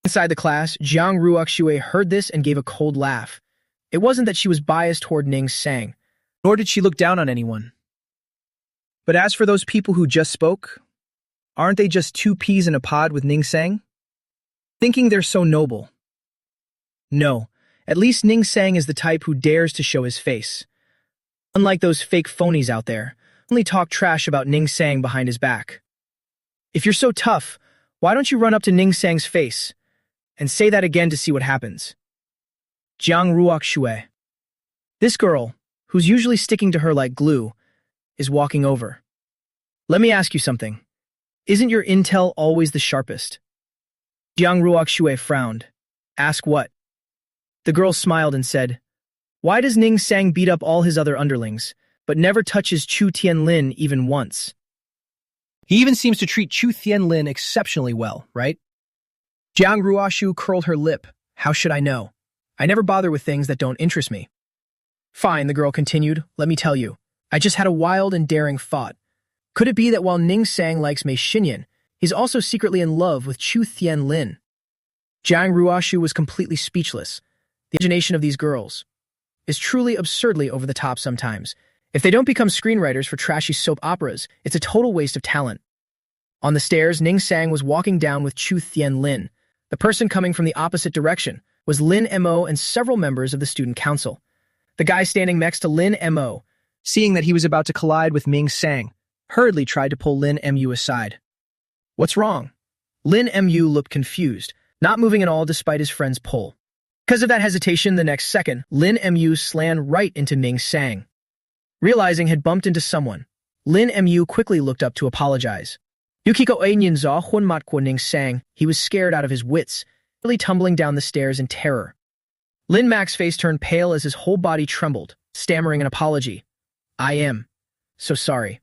Inside the class, Jiang Ruoxue heard this and gave a cold laugh. It wasn't that she was biased toward Ning Sang, nor did she look down on anyone. But as for those people who just spoke, aren't they just two peas in a pod with Ning Sang? Thinking they're so noble. No, at least Ning Sang is the type who dares to show his face. Unlike those fake phonies out there, only talk trash about Ning Sang behind his back. If you're so tough, why don't you run up to Ning Sang's face and say that again to see what happens? Jiang Ruoxue. This girl, who's usually sticking to her like glue, is walking over. Let me ask you something. Isn't your intel always the sharpest? Jiang Ruoxue frowned. Ask what? The girl smiled and said, why does Ning Sang beat up all his other underlings, but never touches Chu Tianlin even once? He even seems to treat Chu Tianlin exceptionally well, right? Jiang Ruoxue curled her lip. How should I know? I never bother with things that don't interest me. Fine, the girl continued. Let me tell you. I just had a wild and daring thought. Could it be that while Ning Sang likes Mei Xinyan, he's also secretly in love with Chu Tianlin? Jiang Ruoxue was completely speechless. The imagination of these girls is truly absurdly over the top sometimes. If they don't become screenwriters for trashy soap operas, it's a total waste of talent. On the stairs, Ning Sang was walking down with Chu Tianlin. The person coming from the opposite direction was Lin Mo and several members of the student council. The guy standing next to Lin Mo, seeing that he was about to collide with Ning Sang, hurriedly tried to pull Lin Mu aside. What's wrong? Lin Mu looked confused, not moving at all despite his friend's pull. Because of that hesitation, the next second, Lin Mu slammed right into Ning Sang. Realizing had bumped into someone, Lin Mu quickly looked up to apologize. Yukiko Ainyan za Hunmatkwa Ning Sang, he was scared out of his wits, really tumbling down the stairs in terror. Lin Mac's face turned pale as his whole body trembled, stammering an apology. I am so sorry.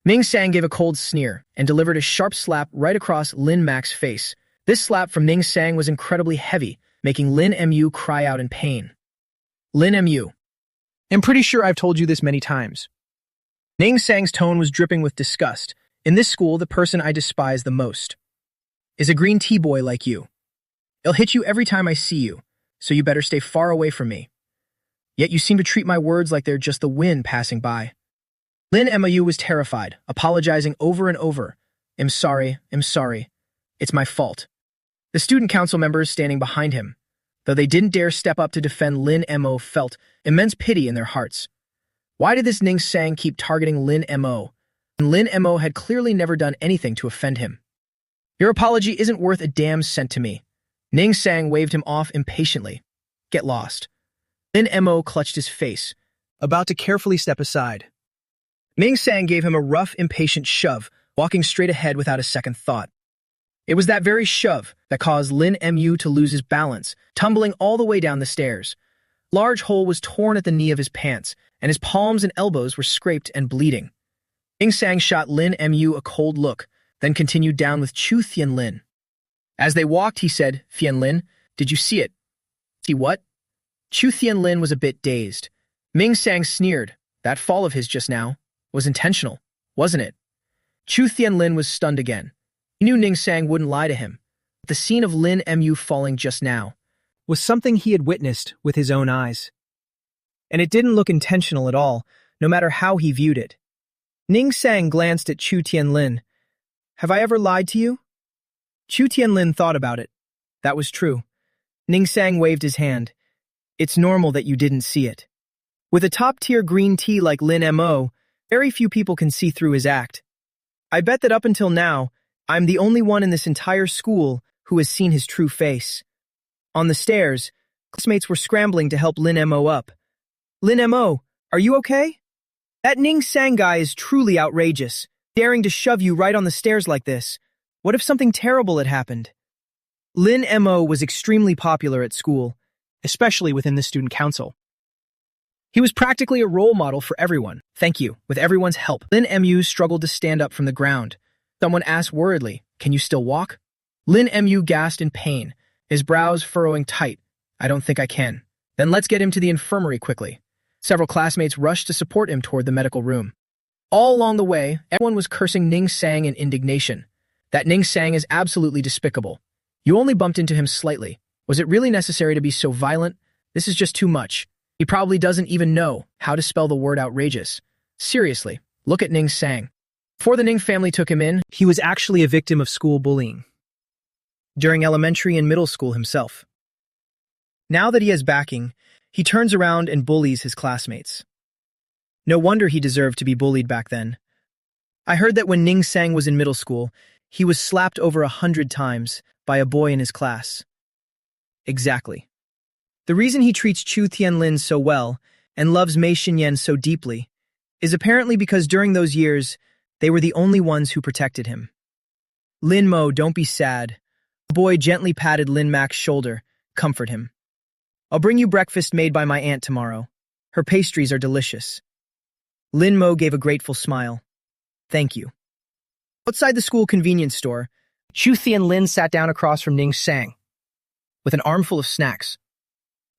Ning Sang gave a cold sneer and delivered a sharp slap right across Lin Mac's face. This slap from Ning Sang was incredibly heavy, making Lin Mu cry out in pain. Lin Mu. I'm pretty sure I've told you this many times. Ning Sang's tone was dripping with disgust. In this school, the person I despise the most is a green tea boy like you. I'll hit you every time I see you, so you better stay far away from me. Yet you seem to treat my words like they're just the wind passing by. Lin Mu was terrified, apologizing over and over. I'm sorry. It's my fault. The student council members standing behind him, though they didn't dare step up to defend Lin Mo, felt immense pity in their hearts. Why did this Ning Sang keep targeting Lin Mo? And Lin Mo had clearly never done anything to offend him. Your apology isn't worth a damn cent to me. Ning Sang waved him off impatiently. Get lost. Lin Mo clutched his face, about to carefully step aside. Ning Sang gave him a rough, impatient shove, walking straight ahead without a second thought. It was that very shove that caused Lin Mu to lose his balance, tumbling all the way down the stairs. A large hole was torn at the knee of his pants, and his palms and elbows were scraped and bleeding. Ning Sang shot Lin Mu a cold look, then continued down with Chu Tianlin. As they walked, he said, Tianlin, did you see it? See what? Chu Tianlin was a bit dazed. Ning Sang sneered. That fall of his just now was intentional, wasn't it? Chu Tianlin was stunned again. He knew Ning Sang wouldn't lie to him. The scene of Lin Mu falling just now was something he had witnessed with his own eyes. And it didn't look intentional at all, no matter how he viewed it. Ning Sang glanced at Chu Tianlin. Have I ever lied to you? Chu Tianlin thought about it. That was true. Ning Sang waved his hand. It's normal that you didn't see it. With a top-tier green tea like Lin Mo, very few people can see through his act. I bet that up until now, I'm the only one in this entire school who has seen his true face. On the stairs, classmates were scrambling to help Lin Mo up. Lin Mo, are you okay? That Ning Sang guy is truly outrageous, daring to shove you right on the stairs like this. What if something terrible had happened? Lin Mo was extremely popular at school, especially within the student council. He was practically a role model for everyone. Thank you. With everyone's help, Lin Mu struggled to stand up from the ground. Someone asked worriedly, "Can you still walk?" Lin Mu gasped in pain, his brows furrowing tight. "I don't think I can." "Then let's get him to the infirmary quickly." Several classmates rushed to support him toward the medical room. All along the way, everyone was cursing Ning Sang in indignation. That Ning Sang is absolutely despicable. You only bumped into him slightly. Was it really necessary to be so violent? This is just too much. He probably doesn't even know how to spell the word outrageous. Seriously, look at Ning Sang. Before the Ning family took him in, he was actually a victim of school bullying during elementary and middle school himself. Now that he has backing, he turns around and bullies his classmates. No wonder he deserved to be bullied back then. I heard that when Ning Sang was in middle school, he was slapped over 100 times by a boy in his class. Exactly. The reason he treats Chu Tianlin so well and loves Mei Xinyan so deeply is apparently because during those years, they were the only ones who protected him. Lin Mo, don't be sad. The boy gently patted Lin Mac's shoulder, comfort him. I'll bring you breakfast made by my aunt tomorrow. Her pastries are delicious. Lin Mo gave a grateful smile. Thank you. Outside the school convenience store, Chu Tianlin sat down across from Ning Sang with an armful of snacks.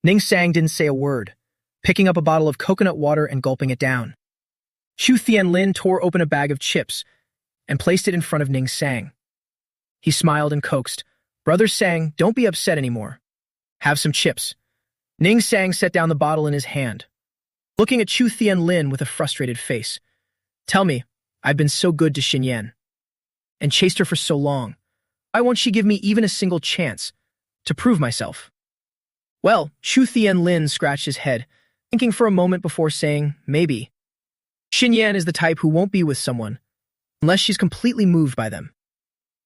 Ning Sang didn't say a word, picking up a bottle of coconut water and gulping it down. Chu Tianlin tore open a bag of chips and placed it in front of Ning Sang. He smiled and coaxed, "Brother Sang, don't be upset anymore. Have some chips." Ning Sang set down the bottle in his hand, looking at Chu Tianlin with a frustrated face. "Tell me, I've been so good to Xinyan and chased her for so long. Why won't she give me even a single chance to prove myself?" Well, Chu Tianlin scratched his head, thinking for a moment before saying, maybe. Xinyan is the type who won't be with someone unless she's completely moved by them.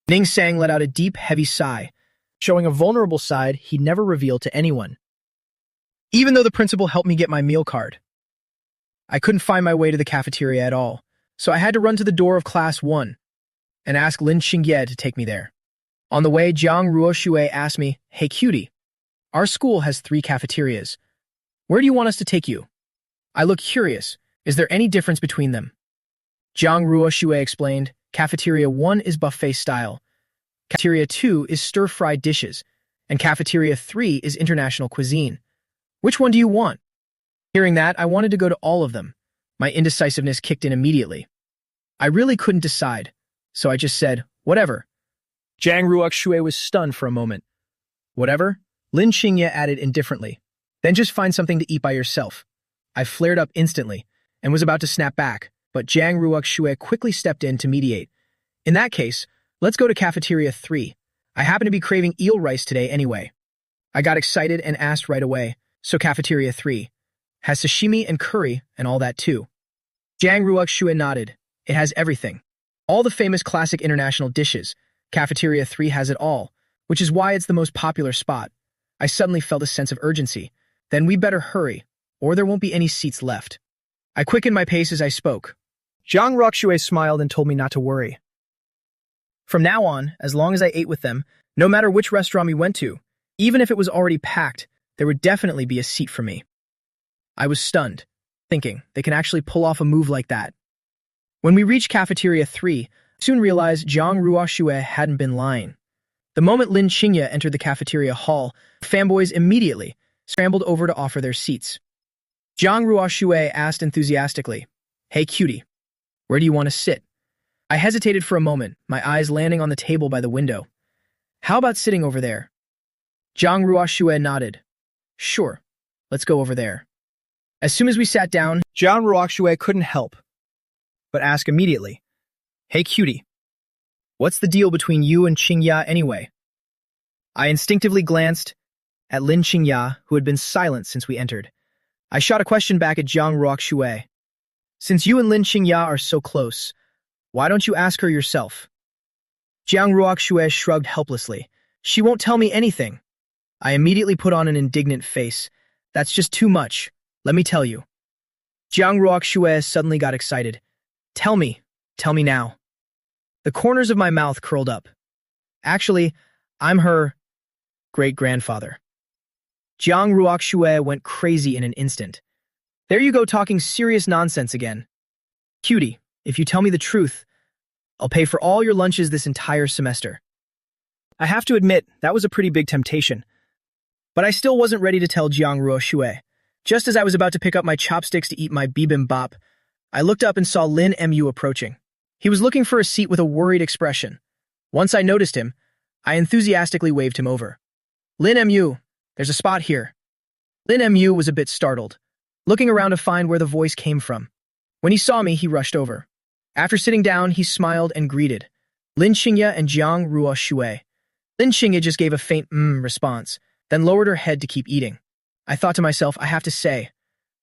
Ning Sang let out a deep, heavy sigh, showing a vulnerable side he'd never revealed to anyone. Even though the principal helped me get my meal card, I couldn't find my way to the cafeteria at all, so I had to run to the door of Class 1 and ask Lin Xingye to take me there. On the way, Jiang Ruoxue asked me, "Hey cutie, our school has 3 cafeterias. Where do you want us to take you?" I looked curious. Is there any difference between them? Jiang Ruoxue explained, Cafeteria 1 is buffet style, Cafeteria 2 is stir-fried dishes, and Cafeteria 3 is international cuisine. Which one do you want? Hearing that, I wanted to go to all of them. My indecisiveness kicked in immediately. I really couldn't decide, so I just said, whatever. Jiang Ruoxue was stunned for a moment. Whatever? Lin Xingye added indifferently. Then just find something to eat by yourself. I flared up instantly and was about to snap back, but Jiang Ruoxue quickly stepped in to mediate. In that case, let's go to Cafeteria 3. I happen to be craving eel rice today anyway. I got excited and asked right away, so Cafeteria 3 has sashimi and curry and all that too. Jiang Ruoxue nodded. It has everything. All the famous classic international dishes. Cafeteria 3 has it all, which is why it's the most popular spot. I suddenly felt a sense of urgency. Then we better hurry, or there won't be any seats left. I quickened my pace as I spoke. Jiang Ruoxue smiled and told me not to worry. From now on, as long as I ate with them, no matter which restaurant we went to, even if it was already packed, there would definitely be a seat for me. I was stunned, thinking they can actually pull off a move like that. When we reached Cafeteria 3, I soon realized Jiang Ruoxue hadn't been lying. The moment Lin Xingye entered the cafeteria hall, fanboys immediately scrambled over to offer their seats. Jiang Ruoxue asked enthusiastically, "Hey cutie, where do you want to sit?" I hesitated for a moment, my eyes landing on the table by the window. "How about sitting over there?" Jiang Ruoxue nodded. "Sure, let's go over there." As soon as we sat down, Jiang Ruoxue couldn't help but ask immediately, "Hey cutie, what's the deal between you and Xingya anyway?" I instinctively glanced at Lin Qingya, who had been silent since we entered. I shot a question back at Jiang Ruoxue. Since you and Lin Qingya are so close, why don't you ask her yourself? Jiang Ruoxue shrugged helplessly. She won't tell me anything. I immediately put on an indignant face. That's just too much. Let me tell you. Jiang Ruoxue suddenly got excited. Tell me now. The corners of my mouth curled up. Actually, I'm her great-grandfather. Jiang Ruoxue went crazy in an instant. There you go talking serious nonsense again. Cutie, if you tell me the truth, I'll pay for all your lunches this entire semester. I have to admit, that was a pretty big temptation. But I still wasn't ready to tell Jiang Ruoxue. Just as I was about to pick up my chopsticks to eat my bibimbap, I looked up and saw Lin Mu approaching. He was looking for a seat with a worried expression. Once I noticed him, I enthusiastically waved him over. Lin Mu, there's a spot here. Lin Mu was a bit startled, looking around to find where the voice came from. When he saw me, he rushed over. After sitting down, he smiled and greeted Lin Qingya and Jiang Ruoxue. Lin Qingya just gave a faint response, then lowered her head to keep eating. I thought to myself, I have to say,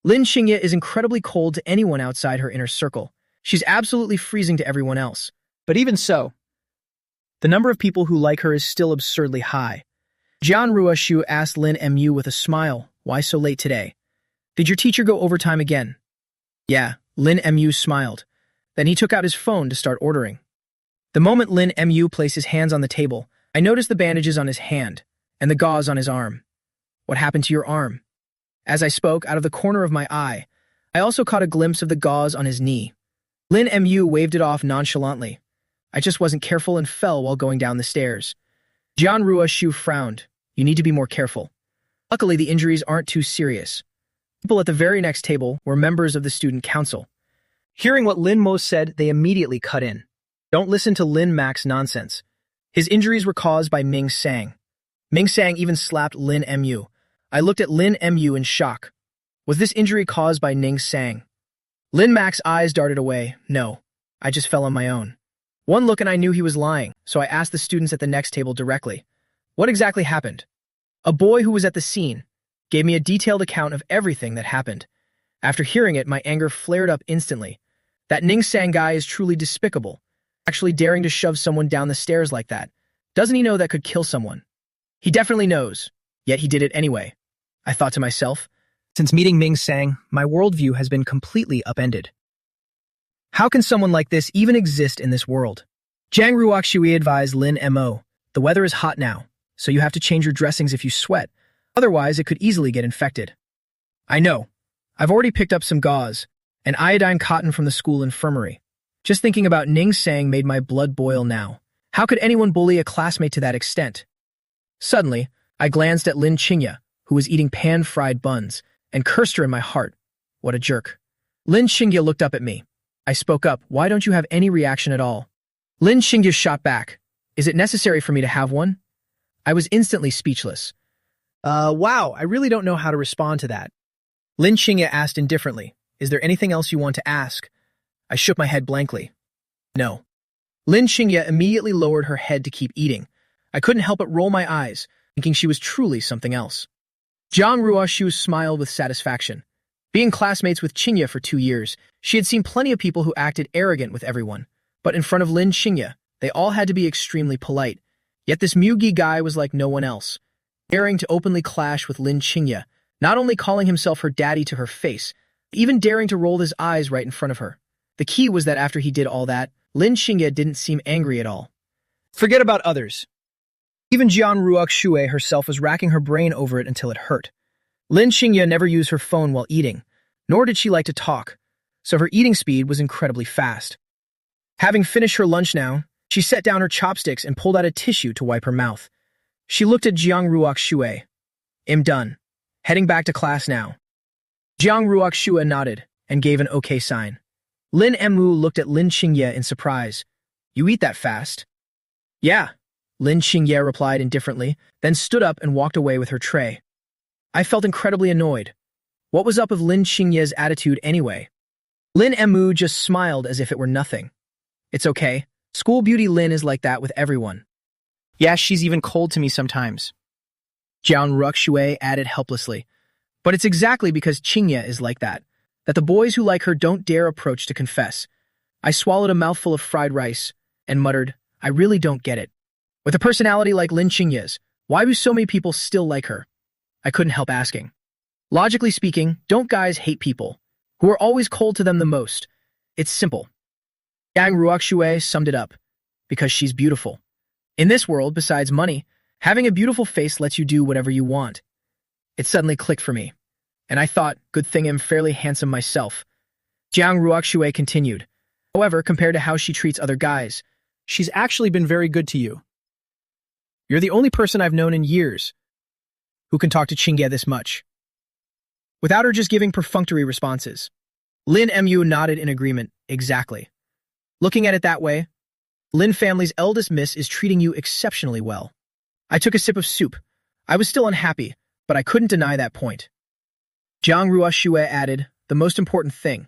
Lin Qingya is incredibly cold to anyone outside her inner circle. She's absolutely freezing to everyone else. But even so, the number of people who like her is still absurdly high. Jiang Ruoxue asked Lin Mu with a smile, why so late today? Did your teacher go overtime again? Yeah, Lin Mu smiled. Then he took out his phone to start ordering. The moment Lin Mu placed his hands on the table, I noticed the bandages on his hand and the gauze on his arm. What happened to your arm? As I spoke, out of the corner of my eye, I also caught a glimpse of the gauze on his knee. Lin Mu waved it off nonchalantly. I just wasn't careful and fell while going down the stairs. Jiang Ruoxue frowned. You need to be more careful. Luckily, the injuries aren't too serious. People at the very next table were members of the student council. Hearing what Lin Mo said, they immediately cut in. Don't listen to Lin Mac's nonsense. His injuries were caused by Ming Sang. Ming Sang even slapped Lin Mu. I looked at Lin Mu in shock. Was this injury caused by Ning Sang? Lin Mac's eyes darted away. No, I just fell on my own. One look and I knew he was lying, so I asked the students at the next table directly. What exactly happened? A boy who was at the scene gave me a detailed account of everything that happened. After hearing it, my anger flared up instantly. That Ning Sang guy is truly despicable, actually daring to shove someone down the stairs like that. Doesn't he know that could kill someone? He definitely knows, yet he did it anyway. I thought to myself, since meeting Ming Sang, my worldview has been completely upended. How can someone like this even exist in this world? Jiang Ruoxue advised Lin Mo, the weather is hot now, so you have to change your dressings if you sweat. Otherwise, it could easily get infected. I know. I've already picked up some gauze and iodine cotton from the school infirmary. Just thinking about Ning Sang made my blood boil now. How could anyone bully a classmate to that extent? Suddenly, I glanced at Lin Qingya, who was eating pan-fried buns, and cursed her in my heart. What a jerk. Lin Qingya looked up at me. I spoke up, why don't you have any reaction at all? Lin Qingya shot back. Is it necessary for me to have one? I was instantly speechless. Wow, I really don't know how to respond to that. Lin Qingya asked indifferently, is there anything else you want to ask? I shook my head blankly. No. Lin Qingya immediately lowered her head to keep eating. I couldn't help but roll my eyes, thinking she was truly something else. Jiang Ruoxue smiled with satisfaction. Being classmates with Qingya for 2 years, she had seen plenty of people who acted arrogant with everyone. But in front of Lin Qingya, they all had to be extremely polite. Yet this Mugi guy was like no one else, daring to openly clash with Lin Qingya, not only calling himself her daddy to her face, even daring to roll his eyes right in front of her. The key was that after he did all that, Lin Qingya didn't seem angry at all. Forget about others. Even Jiang Ruoxue herself was racking her brain over it until it hurt. Lin Qingya never used her phone while eating, nor did she like to talk, so her eating speed was incredibly fast. Having finished her lunch now, she set down her chopsticks and pulled out a tissue to wipe her mouth. She looked at Jiang Ruoxue. I'm done. Heading back to class now. Jiang Ruoxue nodded and gave an okay sign. Lin Mu looked at Lin Qingya in surprise. You eat that fast? Yeah, Lin Qingya replied indifferently, then stood up and walked away with her tray. I felt incredibly annoyed. What was up with Lin Qingya's attitude anyway? Lin Mu just smiled as if it were nothing. It's okay. School beauty Lin is like that with everyone. Yeah, she's even cold to me sometimes. Jiang Ruxue added helplessly. But it's exactly because Qingye is like that the boys who like her don't dare approach to confess. I swallowed a mouthful of fried rice and muttered, I really don't get it. With a personality like Lin Qingye's, why do so many people still like her? I couldn't help asking. Logically speaking, don't guys hate people who are always cold to them the most? It's simple. Yang Ruoxue summed it up. Because she's beautiful. In this world, besides money, having a beautiful face lets you do whatever you want. It suddenly clicked for me. And I thought, good thing I'm fairly handsome myself. Jiang Ruoxue continued. However, compared to how she treats other guys, she's actually been very good to you. You're the only person I've known in years who can talk to Qingye this much, without her just giving perfunctory responses. Lin Mu nodded in agreement. Exactly. Looking at it that way, Lin family's eldest miss is treating you exceptionally well. I took a sip of soup. I was still unhappy, but I couldn't deny that point. Jiang Ruoxue added, the most important thing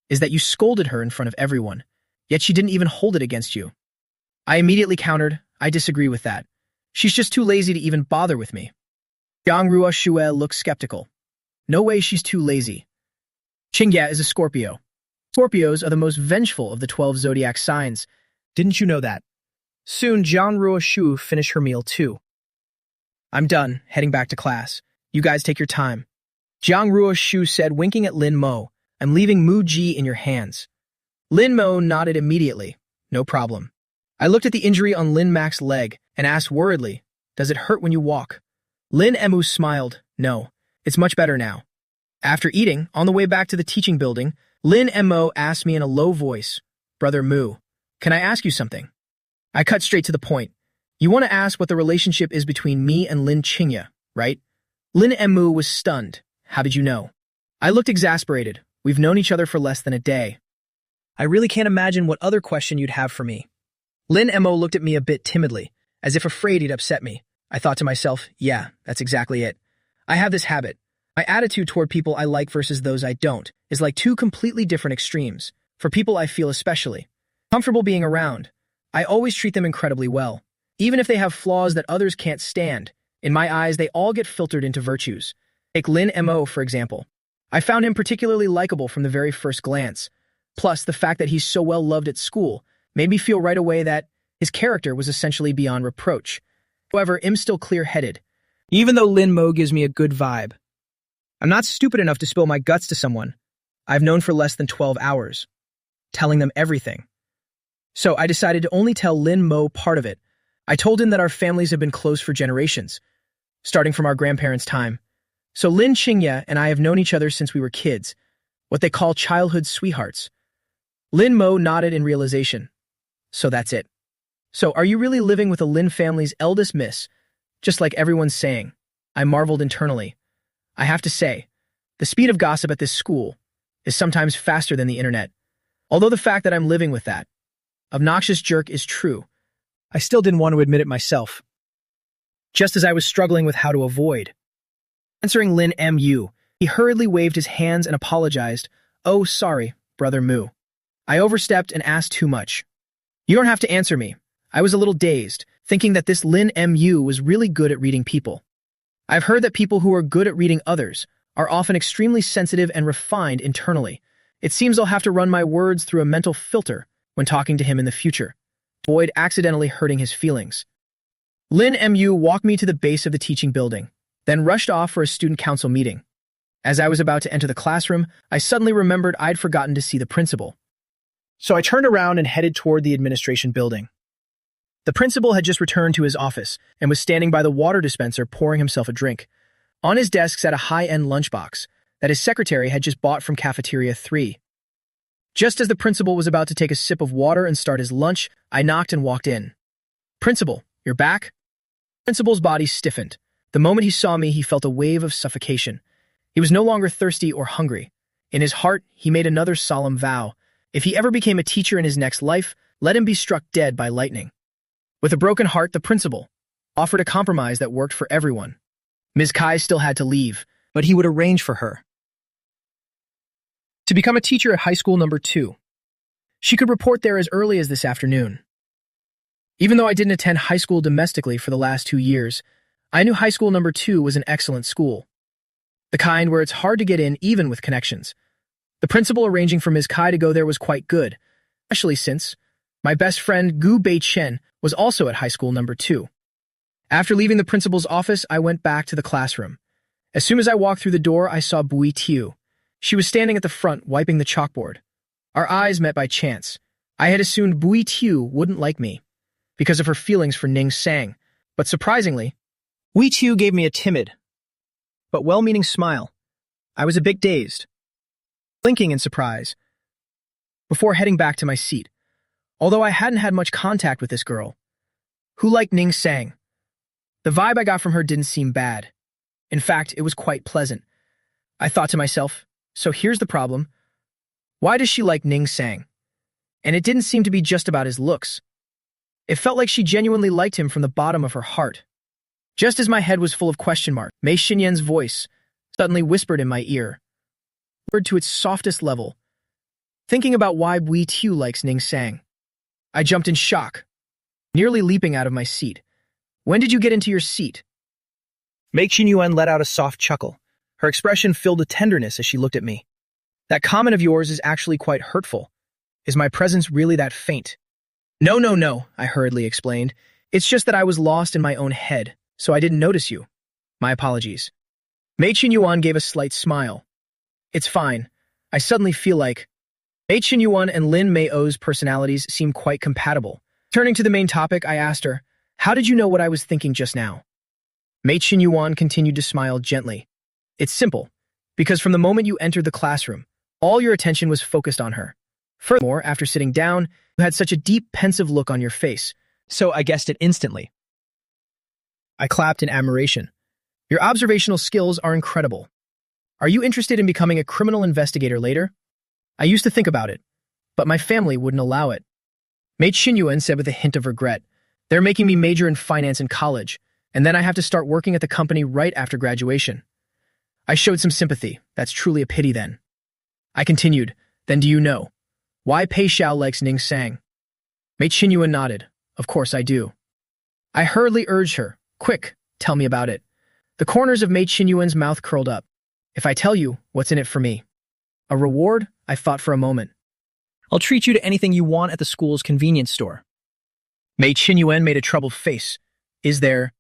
is that you scolded her in front of everyone, yet she didn't even hold it against you. I immediately countered, I disagree with that. She's just too lazy to even bother with me. Jiang Ruoxue looked skeptical. No way she's too lazy. Qingye is a Scorpio. Scorpios are the most vengeful of the 12 zodiac signs. Didn't you know that? Soon, Jiang Ruoxue finished her meal too. I'm done, heading back to class. You guys take your time. Jiang Ruoxue said, winking at Lin Mo, I'm leaving Mu Ji in your hands. Lin Mo nodded immediately. No problem. I looked at the injury on Lin Mac's leg and asked worriedly, does it hurt when you walk? Lin Mu smiled. No, it's much better now. After eating, on the way back to the teaching building, Lin Mo asked me in a low voice, Brother Mu, can I ask you something? I cut straight to the point. You want to ask what the relationship is between me and Lin Qingye, right? Lin Mu was stunned. How did you know? I looked exasperated. We've known each other for less than a day. I really can't imagine what other question you'd have for me. Lin Mo looked at me a bit timidly, as if afraid he'd upset me. I thought to myself, yeah, that's exactly it. I have this habit. My attitude toward people I like versus those I don't is like two completely different extremes. For people I feel especially comfortable being around, I always treat them incredibly well. Even if they have flaws that others can't stand, in my eyes they all get filtered into virtues. Take Lin Mo, for example. I found him particularly likable from the very first glance. Plus, the fact that he's so well loved at school made me feel right away that his character was essentially beyond reproach. However, I'm still clear-headed. Even though Lin Mo gives me a good vibe, I'm not stupid enough to spill my guts to someone I've known for less than 12 hours, telling them everything. So I decided to only tell Lin Mo part of it. I told him that our families have been close for generations, starting from our grandparents' time. So Lin Qingye and I have known each other since we were kids, what they call childhood sweethearts. Lin Mo nodded in realization. So that's it. So are you really living with a Lin family's eldest miss, just like everyone's saying? I marveled internally. I have to say, the speed of gossip at this school is sometimes faster than the internet. Although the fact that I'm living with that obnoxious jerk is true, I still didn't want to admit it myself. Just as I was struggling with how to avoid answering Lin Mu, he hurriedly waved his hands and apologized. Oh, sorry, Brother Mu. I overstepped and asked too much. You don't have to answer me. I was a little dazed, thinking that this Lin Mu was really good at reading people. I've heard that people who are good at reading others are often extremely sensitive and refined internally. It seems I'll have to run my words through a mental filter when talking to him in the future, to avoid accidentally hurting his feelings. Lin Mu walked me to the base of the teaching building, then rushed off for a student council meeting. As I was about to enter the classroom, I suddenly remembered I'd forgotten to see the principal. So I turned around and headed toward the administration building. The principal had just returned to his office and was standing by the water dispenser pouring himself a drink. On his desk sat a high-end lunchbox that his secretary had just bought from Cafeteria 3. Just as the principal was about to take a sip of water and start his lunch, I knocked and walked in. Principal, you're back? The principal's body stiffened. The moment he saw me, he felt a wave of suffocation. He was no longer thirsty or hungry. In his heart, he made another solemn vow. If he ever became a teacher in his next life, let him be struck dead by lightning. With a broken heart, the principal offered a compromise that worked for everyone. Ms. Kai still had to leave, but he would arrange for her to become a teacher at high school number 2. She could report there as early as this afternoon. Even though I didn't attend high school domestically for the last 2 years, I knew high school number 2 was an excellent school, the kind where it's hard to get in even with connections. The principal arranging for Ms. Kai to go there was quite good, especially since my best friend Gu Bei-chen was also at high school number 2. After leaving the principal's office, I went back to the classroom. As soon as I walked through the door, I saw Bui Tiu. She was standing at the front, wiping the chalkboard. Our eyes met by chance. I had assumed Bui Tiu wouldn't like me because of her feelings for Ning Sang, but surprisingly, Bui Tiu gave me a timid but well-meaning smile. I was a bit dazed, blinking in surprise, before heading back to my seat. Although I hadn't had much contact with this girl, who liked Ning Sang, the vibe I got from her didn't seem bad. In fact, it was quite pleasant. I thought to myself, so here's the problem. Why does she like Ning Sang? And it didn't seem to be just about his looks. It felt like she genuinely liked him from the bottom of her heart. Just as my head was full of question marks, Mei Xinyan's voice suddenly whispered in my ear, word to its softest level, thinking about why Bui Tiu likes Ning Sang. I jumped in shock, nearly leaping out of my seat. When did you get into your seat? Mei Qinyuan let out a soft chuckle. Her expression filled with tenderness as she looked at me. That comment of yours is actually quite hurtful. Is my presence really that faint? No, I hurriedly explained. It's just that I was lost in my own head, so I didn't notice you. My apologies. Mei Qinyuan gave a slight smile. It's fine. I suddenly feel like Mei Qinyuan and Lin Mei-O's personalities seem quite compatible. Turning to the main topic, I asked her, how did you know what I was thinking just now? Mei Qinyuan continued to smile gently. It's simple, because from the moment you entered the classroom, all your attention was focused on her. Furthermore, after sitting down, you had such a deep, pensive look on your face, so I guessed it instantly. I clapped in admiration. Your observational skills are incredible. Are you interested in becoming a criminal investigator later? I used to think about it, but my family wouldn't allow it. Mei Qinyuan said with a hint of regret, they're making me major in finance in college, and then I have to start working at the company right after graduation. I showed some sympathy. That's truly a pity then. I continued, then do you know why Pei Xiao likes Ning Sang? Mei Qinyuan nodded. Of course I do. I hurriedly urged her, quick, tell me about it. The corners of Mei Qinyuan's mouth curled up. If I tell you, what's in it for me? A reward? I thought for a moment. I'll treat you to anything you want at the school's convenience store. Mei Qinyuan made a troubled face. Is there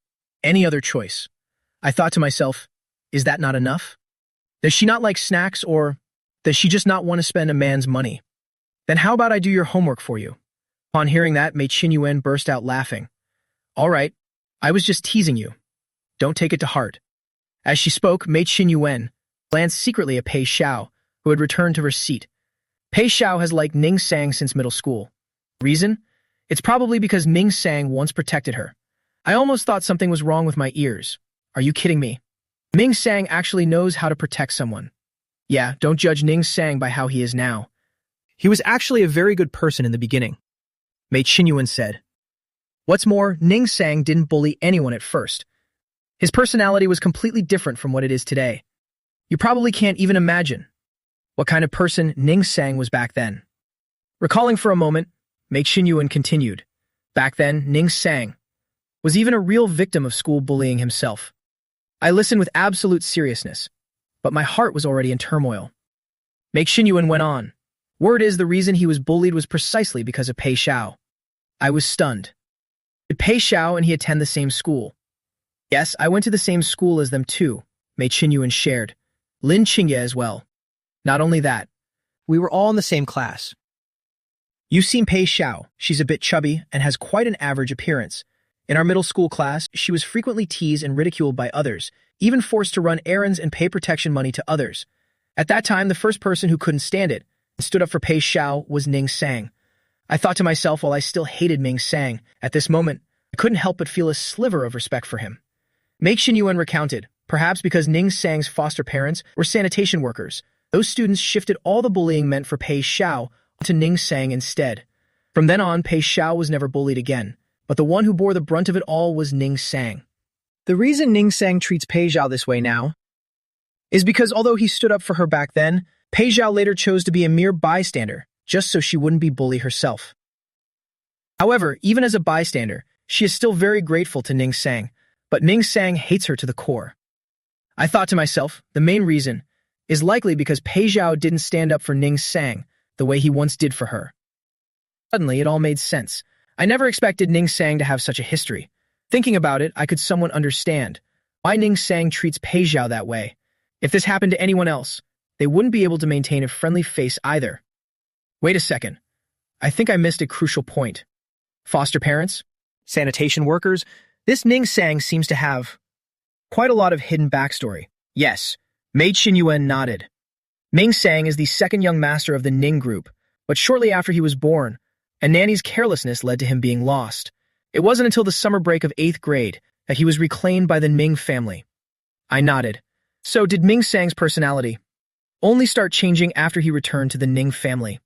any other choice? I thought to myself, is that not enough? Does she not like snacks, or does she just not want to spend a man's money? Then how about I do your homework for you? Upon hearing that, Mei Qinyuan burst out laughing. All right, I was just teasing you. Don't take it to heart. As she spoke, Mei Qinyuan glanced secretly at Pei Xiao, who had returned to her seat. Pei Xiao has liked Ning Sang since middle school. Reason? It's probably because Ning Sang once protected her. I almost thought something was wrong with my ears. Are you kidding me? Ning Sang actually knows how to protect someone. Yeah, don't judge Ning Sang by how he is now. He was actually a very good person in the beginning, Mei Qinyuan said. What's more, Ning Sang didn't bully anyone at first. His personality was completely different from what it is today. You probably can't even imagine what kind of person Ning Sang was back then. Recalling for a moment, Mei Qinyuan continued. Back then, Ning Sang was even a real victim of school bullying himself. I listened with absolute seriousness, but my heart was already in turmoil. Mei Qinyuan went on. Word is the reason he was bullied was precisely because of Pei Xiao. I was stunned. Did Pei Xiao and he attend the same school? Yes, I went to the same school as them too, Mei Qinyuan shared. Lin Qingye as well. Not only that, we were all in the same class. You've seen Pei Xiao. She's a bit chubby and has quite an average appearance. In our middle school class, she was frequently teased and ridiculed by others, even forced to run errands and pay protection money to others. At that time, the first person who couldn't stand it and stood up for Pei Xiao was Ning Sang. I thought to myself, while I still hated Ning Sang, at this moment, I couldn't help but feel a sliver of respect for him. Mei Qinyuan recounted, perhaps because Ning Sang's foster parents were sanitation workers, those students shifted all the bullying meant for Pei Xiao onto Ning Sang instead. From then on, Pei Xiao was never bullied again, but the one who bore the brunt of it all was Ning Sang. The reason Ning Sang treats Pei Xiao this way now is because although he stood up for her back then, Pei Xiao later chose to be a mere bystander, just so she wouldn't be bullied herself. However, even as a bystander, she is still very grateful to Ning Sang, but Ning Sang hates her to the core. I thought to myself, the main reason is likely because Pei Zhao didn't stand up for Ning Sang the way he once did for her. Suddenly, it all made sense. I never expected Ning Sang to have such a history. Thinking about it, I could somewhat understand why Ning Sang treats Pei Zhao that way. If this happened to anyone else, they wouldn't be able to maintain a friendly face either. Wait a second. I think I missed a crucial point. Foster parents? Sanitation workers? This Ning Sang seems to have quite a lot of hidden backstory. Yes, Mei Qinyuan nodded. Ning Sang is the second young master of the Ning group, but shortly after he was born, a nanny's carelessness led to him being lost. It wasn't until the summer break of 8th grade that he was reclaimed by the Ming family. I nodded. So did Ning Sang's personality only start changing after he returned to the Ning family?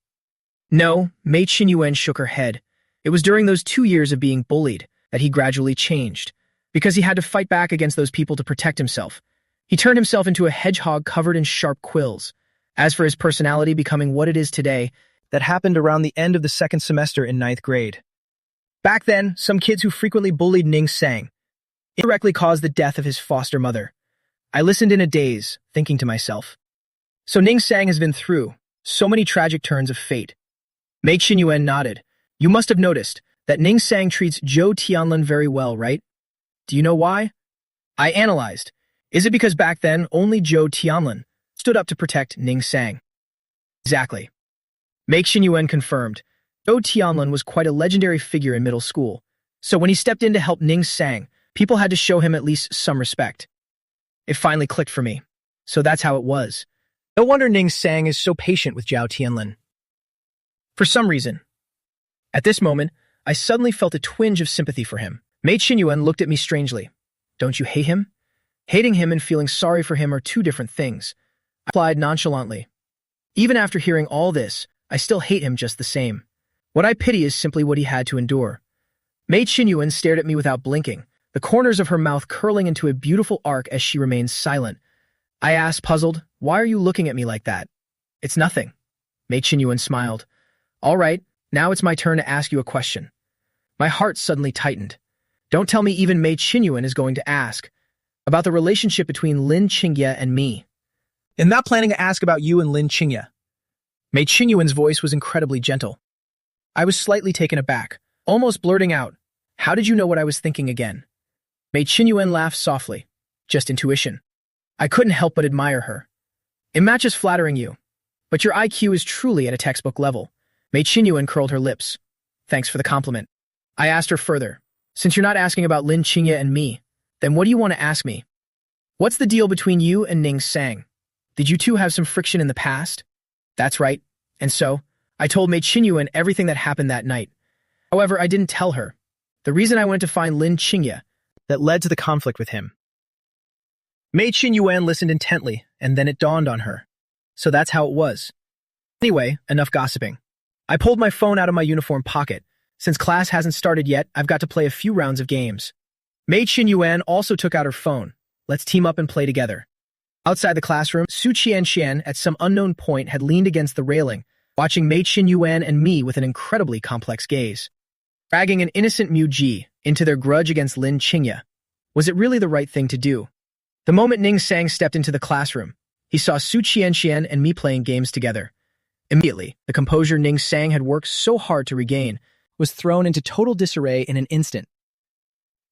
No, Mei Qinyuan shook her head. It was during those 2 years of being bullied that he gradually changed, because he had to fight back against those people to protect himself. He turned himself into a hedgehog covered in sharp quills. As for his personality becoming what it is today, that happened around the end of the 2nd semester in 9th grade. Back then, some kids who frequently bullied Ning Sang indirectly caused the death of his foster mother. I listened in a daze, thinking to myself, so Ning Sang has been through so many tragic turns of fate. Mei Qinyuan nodded. You must have noticed that Ning Sang treats Zhou Tianlin very well, right? Do you know why? I analyzed. Is it because back then only Zhou Tianlin stood up to protect Ning Sang? Exactly. Mei Qinyuan confirmed. Zhou Tianlin was quite a legendary figure in middle school, so when he stepped in to help Ning Sang, people had to show him at least some respect. It finally clicked for me. So that's how it was. No wonder Ning Sang is so patient with Zhou Tianlin. For some reason, at this moment, I suddenly felt a twinge of sympathy for him. Mei Qinyuan looked at me strangely. Don't you hate him? Hating him and feeling sorry for him are two different things. I replied nonchalantly. Even after hearing all this, I still hate him just the same. What I pity is simply what he had to endure. Mei Qinyuan stared at me without blinking, the corners of her mouth curling into a beautiful arc as she remained silent. I asked, puzzled, why are you looking at me like that? It's nothing. Mei Qinyuan smiled. All right, now it's my turn to ask you a question. My heart suddenly tightened. Don't tell me even Mei Qinyuan is going to ask about the relationship between Lin Qingye and me. I'm not planning to ask about you and Lin Qingye. Mei Qinyuan's voice was incredibly gentle. I was slightly taken aback, almost blurting out, how did you know what I was thinking again? Mei Qinyuan laughed softly. Just intuition. I couldn't help but admire her. It matches flattering you, but your IQ is truly at a textbook level. Mei Qinyuan curled her lips. Thanks for the compliment. I asked her further. Since you're not asking about Lin Qingye and me, then what do you want to ask me? What's the deal between you and Ning Sang? Did you two have some friction in the past? That's right. And so, I told Mei Qinyuan everything that happened that night. However, I didn't tell her the reason I went to find Lin Qingye that led to the conflict with him. Mei Qinyuan listened intently, and then it dawned on her. So that's how it was. Anyway, enough gossiping. I pulled my phone out of my uniform pocket. Since class hasn't started yet, I've got to play a few rounds of games. Mei Qinyuan also took out her phone. Let's team up and play together. Outside the classroom, Su Qianxian at some unknown point had leaned against the railing, watching Mei Qinyuan and me with an incredibly complex gaze. Dragging an innocent Mu Ji into their grudge against Lin Qingye. Was it really the right thing to do? The moment Ning Sang stepped into the classroom, he saw Su Qianxian and me playing games together. Immediately, the composure Ning Sang had worked so hard to regain was thrown into total disarray in an instant.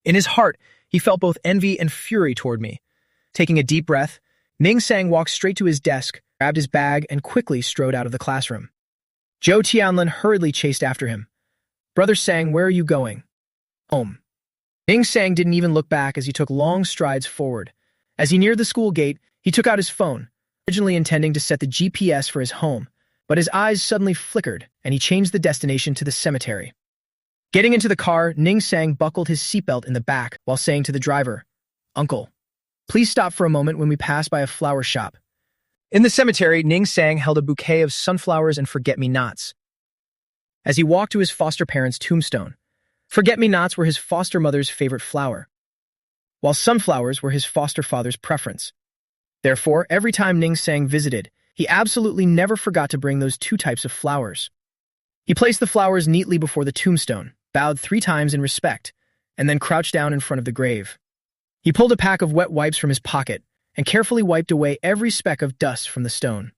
In his heart, he felt both envy and fury toward me. Taking a deep breath, Ning Sang walked straight to his desk, grabbed his bag, and quickly strode out of the classroom. Zhou Tianlin hurriedly chased after him. Brother Sang, where are you going? Home. Ning Sang didn't even look back as he took long strides forward. As he neared the school gate, he took out his phone, originally intending to set the GPS for his home, but his eyes suddenly flickered, and he changed the destination to the cemetery. Getting into the car, Ning Sang buckled his seatbelt in the back while saying to the driver, Uncle, please stop for a moment when we pass by a flower shop. In the cemetery, Ning Sang held a bouquet of sunflowers and forget-me-nots. As he walked to his foster parents' tombstone, forget-me-nots were his foster mother's favorite flower, while sunflowers were his foster father's preference. Therefore, every time Ning Sang visited, he absolutely never forgot to bring those two types of flowers. He placed the flowers neatly before the tombstone, bowed 3 times in respect, and then crouched down in front of the grave. He pulled a pack of wet wipes from his pocket and carefully wiped away every speck of dust from the stone.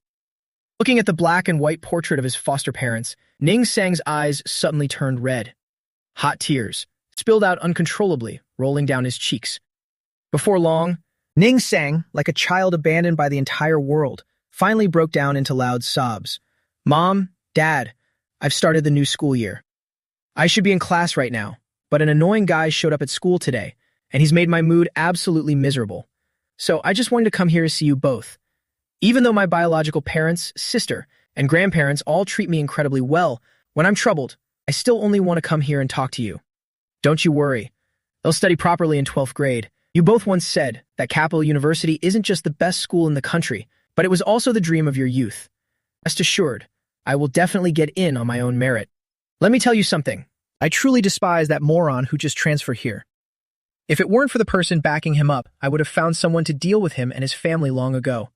Looking at the black and white portrait of his foster parents, Ning Sang's eyes suddenly turned red. Hot tears spilled out uncontrollably, rolling down his cheeks. Before long, Ning Sang, like a child abandoned by the entire world, finally broke down into loud sobs. "Mom, Dad, I've started the new school year. I should be in class right now, but an annoying guy showed up at school today, and he's made my mood absolutely miserable. So I just wanted to come here to see you both. Even though my biological parents, sister, and grandparents all treat me incredibly well, when I'm troubled, I still only want to come here and talk to you. Don't you worry. They'll study properly in 12th grade. You both once said that Capital University isn't just the best school in the country, but it was also the dream of your youth. Rest assured, I will definitely get in on my own merit. Let me tell you something. I truly despise that moron who just transferred here. If it weren't for the person backing him up, I would have found someone to deal with him and his family long ago.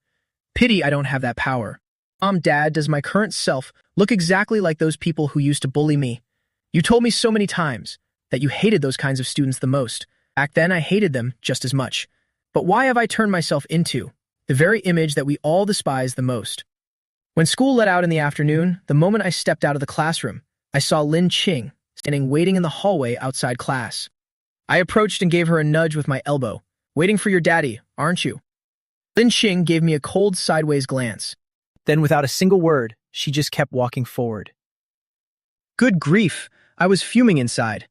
Pity I don't have that power. Mom, Dad, does my current self look exactly like those people who used to bully me? You told me so many times that you hated those kinds of students the most. Back then, I hated them just as much. But why have I turned myself into the very image that we all despise the most? When school let out in the afternoon, the moment I stepped out of the classroom, I saw Lin Qing standing waiting in the hallway outside class. I approached and gave her a nudge with my elbow. "Waiting for your daddy, aren't you?" Lin Qing gave me a cold sideways glance. Then without a single word, she just kept walking forward. Good grief, I was fuming inside.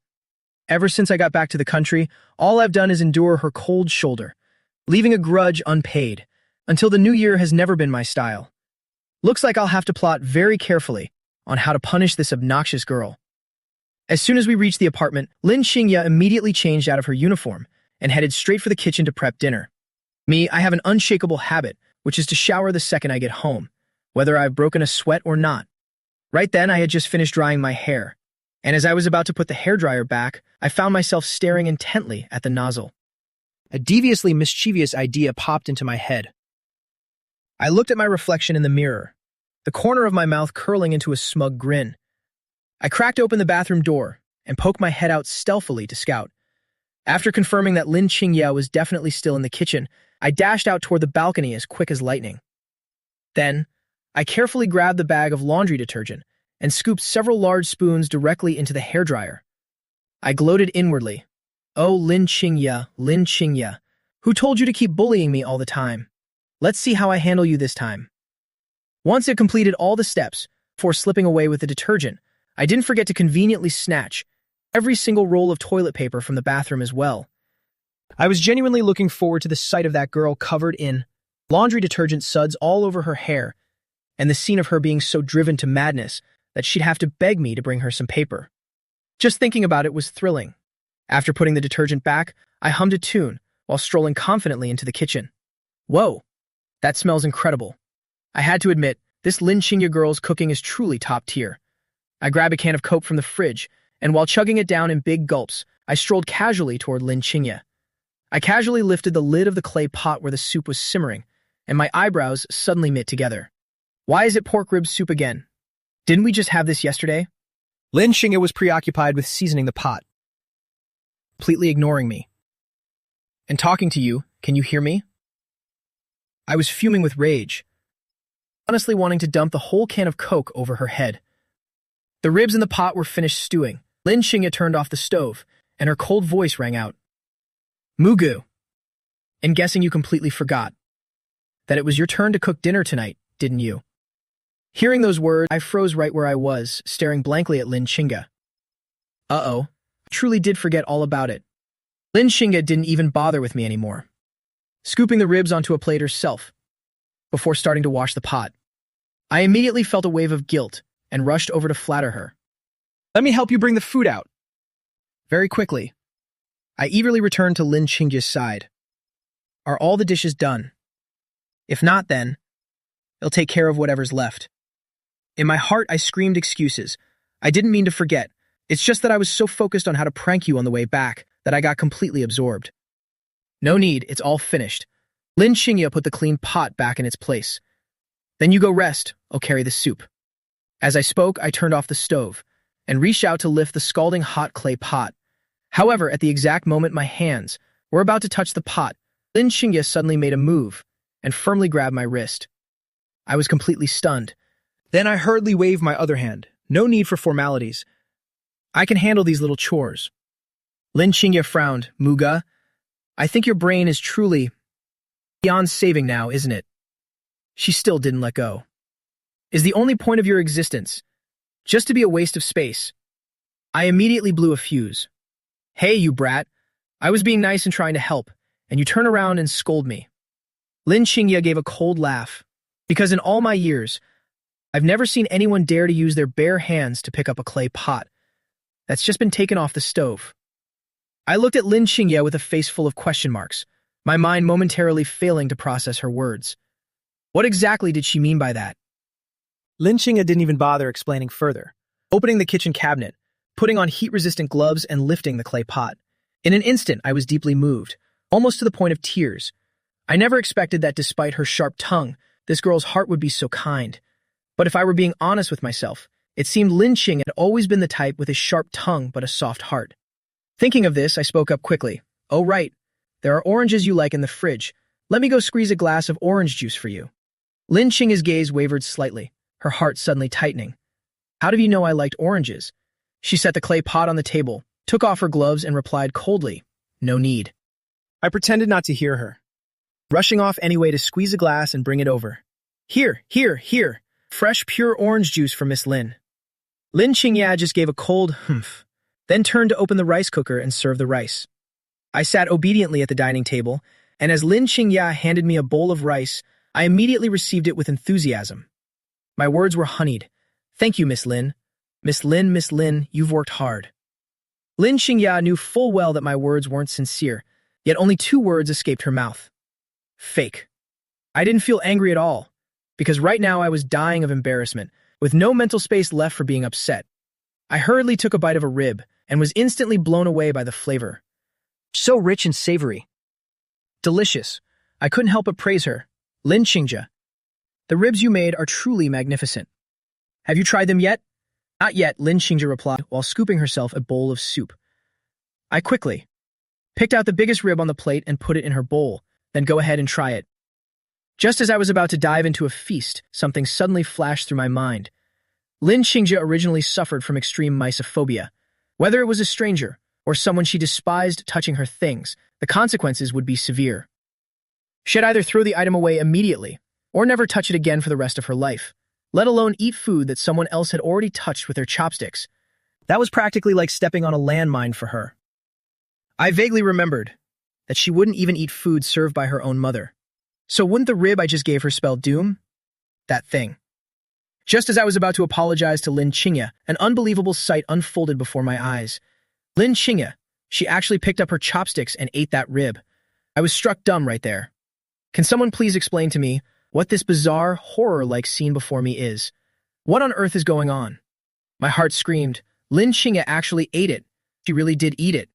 Ever since I got back to the country, all I've done is endure her cold shoulder, leaving a grudge unpaid. Until the new year has never been my style. Looks like I'll have to plot very carefully on how to punish this obnoxious girl. As soon as we reached the apartment, Lin Qingya immediately changed out of her uniform and headed straight for the kitchen to prep dinner. Me, I have an unshakable habit, which is to shower the second I get home, whether I've broken a sweat or not. Right then, I had just finished drying my hair, and as I was about to put the hairdryer back, I found myself staring intently at the nozzle. A deviously mischievous idea popped into my head. I looked at my reflection in the mirror, the corner of my mouth curling into a smug grin. I cracked open the bathroom door and poked my head out stealthily to scout. After confirming that Lin Qingya was definitely still in the kitchen, I dashed out toward the balcony as quick as lightning. Then, I carefully grabbed the bag of laundry detergent and scooped several large spoons directly into the hairdryer. I gloated inwardly. "Oh, Lin Qingya, who told you to keep bullying me all the time? Let's see how I handle you this time." Once it completed all the steps, before slipping away with the detergent, I didn't forget to conveniently snatch every single roll of toilet paper from the bathroom as well. I was genuinely looking forward to the sight of that girl covered in laundry detergent suds all over her hair, and the scene of her being so driven to madness that she'd have to beg me to bring her some paper. Just thinking about it was thrilling. After putting the detergent back, I hummed a tune while strolling confidently into the kitchen. Whoa, that smells incredible. I had to admit, this Lin Qingya girl's cooking is truly top tier. I grabbed a can of Coke from the fridge, and while chugging it down in big gulps, I strolled casually toward Lin Qingya. I casually lifted the lid of the clay pot where the soup was simmering, and my eyebrows suddenly knit together. Why is it pork rib soup again? Didn't we just have this yesterday? Lin Qingya was preoccupied with seasoning the pot, completely ignoring me. And talking to you, can you hear me? I was fuming with rage, honestly wanting to dump the whole can of Coke over her head. The ribs in the pot were finished stewing. Lin Qingya turned off the stove, and her cold voice rang out. Mugu. And guessing you completely forgot that it was your turn to cook dinner tonight, didn't you? Hearing those words, I froze right where I was, staring blankly at Lin Qingya. Uh-oh, I truly did forget all about it. Lin Qingya didn't even bother with me anymore, scooping the ribs onto a plate herself before starting to wash the pot. I immediately felt a wave of guilt and rushed over to flatter her. Let me help you bring the food out. Very quickly, I eagerly returned to Lin Qingya's side. Are all the dishes done? If not, then they'll take care of whatever's left. In my heart, I screamed excuses. I didn't mean to forget. It's just that I was so focused on how to prank you on the way back that I got completely absorbed. No need, it's all finished. Lin Qingya put the clean pot back in its place. Then you go rest, I'll carry the soup. As I spoke, I turned off the stove and reached out to lift the scalding hot clay pot. However, at the exact moment my hands We're about to touch the pot. Lin Xingye suddenly made a move and firmly grabbed my wrist. I was completely stunned. Then I hurriedly waved my other hand. No need for formalities. I can handle these little chores. Lin Xingye frowned. Muga, I think your brain is truly beyond saving now, isn't it? She still didn't let go. Is the only point of your existence just to be a waste of space? I immediately blew a fuse. Hey, you brat. I was being nice and trying to help, and you turn around and scold me. Lin Xingye gave a cold laugh. Because in all my years, I've never seen anyone dare to use their bare hands to pick up a clay pot that's just been taken off the stove. I looked at Lin Xingye with a face full of question marks, my mind momentarily failing to process her words. What exactly did she mean by that? Lin Xingye didn't even bother explaining further, opening the kitchen cabinet, putting on heat-resistant gloves and lifting the clay pot. In an instant, I was deeply moved, almost to the point of tears. I never expected that despite her sharp tongue, this girl's heart would be so kind. But if I were being honest with myself, it seemed Lin Xingye had always been the type with a sharp tongue but a soft heart. Thinking of this, I spoke up quickly. Oh, right. There are oranges you like in the fridge. Let me go squeeze a glass of orange juice for you. Lin Xingye's gaze wavered slightly, her heart suddenly tightening. How did you know I liked oranges? She set the clay pot on the table, took off her gloves, and replied coldly, no need. I pretended not to hear her, rushing off anyway to squeeze a glass and bring it over. Here, fresh pure orange juice for Miss Lin. Lin Xingye just gave a cold humph, then turned to open the rice cooker and serve the rice. I sat obediently at the dining table, and as Lin Xingye handed me a bowl of rice, I immediately received it with enthusiasm. My words were honeyed. Thank you, Miss Lin. Miss Lin, you've worked hard. Lin Xingye knew full well that my words weren't sincere, yet only 2 words escaped her mouth. Fake. I didn't feel angry at all, because right now I was dying of embarrassment, with no mental space left for being upset. I hurriedly took a bite of a rib and was instantly blown away by the flavor. So rich and savory. Delicious. I couldn't help but praise her. Lin Xingye, the ribs you made are truly magnificent. Have you tried them yet? Not yet, Lin Xingye replied while scooping herself a bowl of soup. I quickly picked out the biggest rib on the plate and put it in her bowl, then go ahead and try it. Just as I was about to dive into a feast, something suddenly flashed through my mind. Lin Xingye originally suffered from extreme mysophobia. Whether it was a stranger or someone she despised touching her things, the consequences would be severe. She'd either throw the item away immediately or never touch it again for the rest of her life, let alone eat food that someone else had already touched with their chopsticks. That was practically like stepping on a landmine for her. I vaguely remembered that she wouldn't even eat food served by her own mother. So wouldn't the rib I just gave her spell doom? That thing. Just as I was about to apologize to Lin Xingye, an unbelievable sight unfolded before my eyes. Lin Xingye, she actually picked up her chopsticks and ate that rib. I was struck dumb right there. Can someone please explain to me what this bizarre, horror-like scene before me is? What on earth is going on? My heart screamed. Lin Xingye actually ate it. She really did eat it.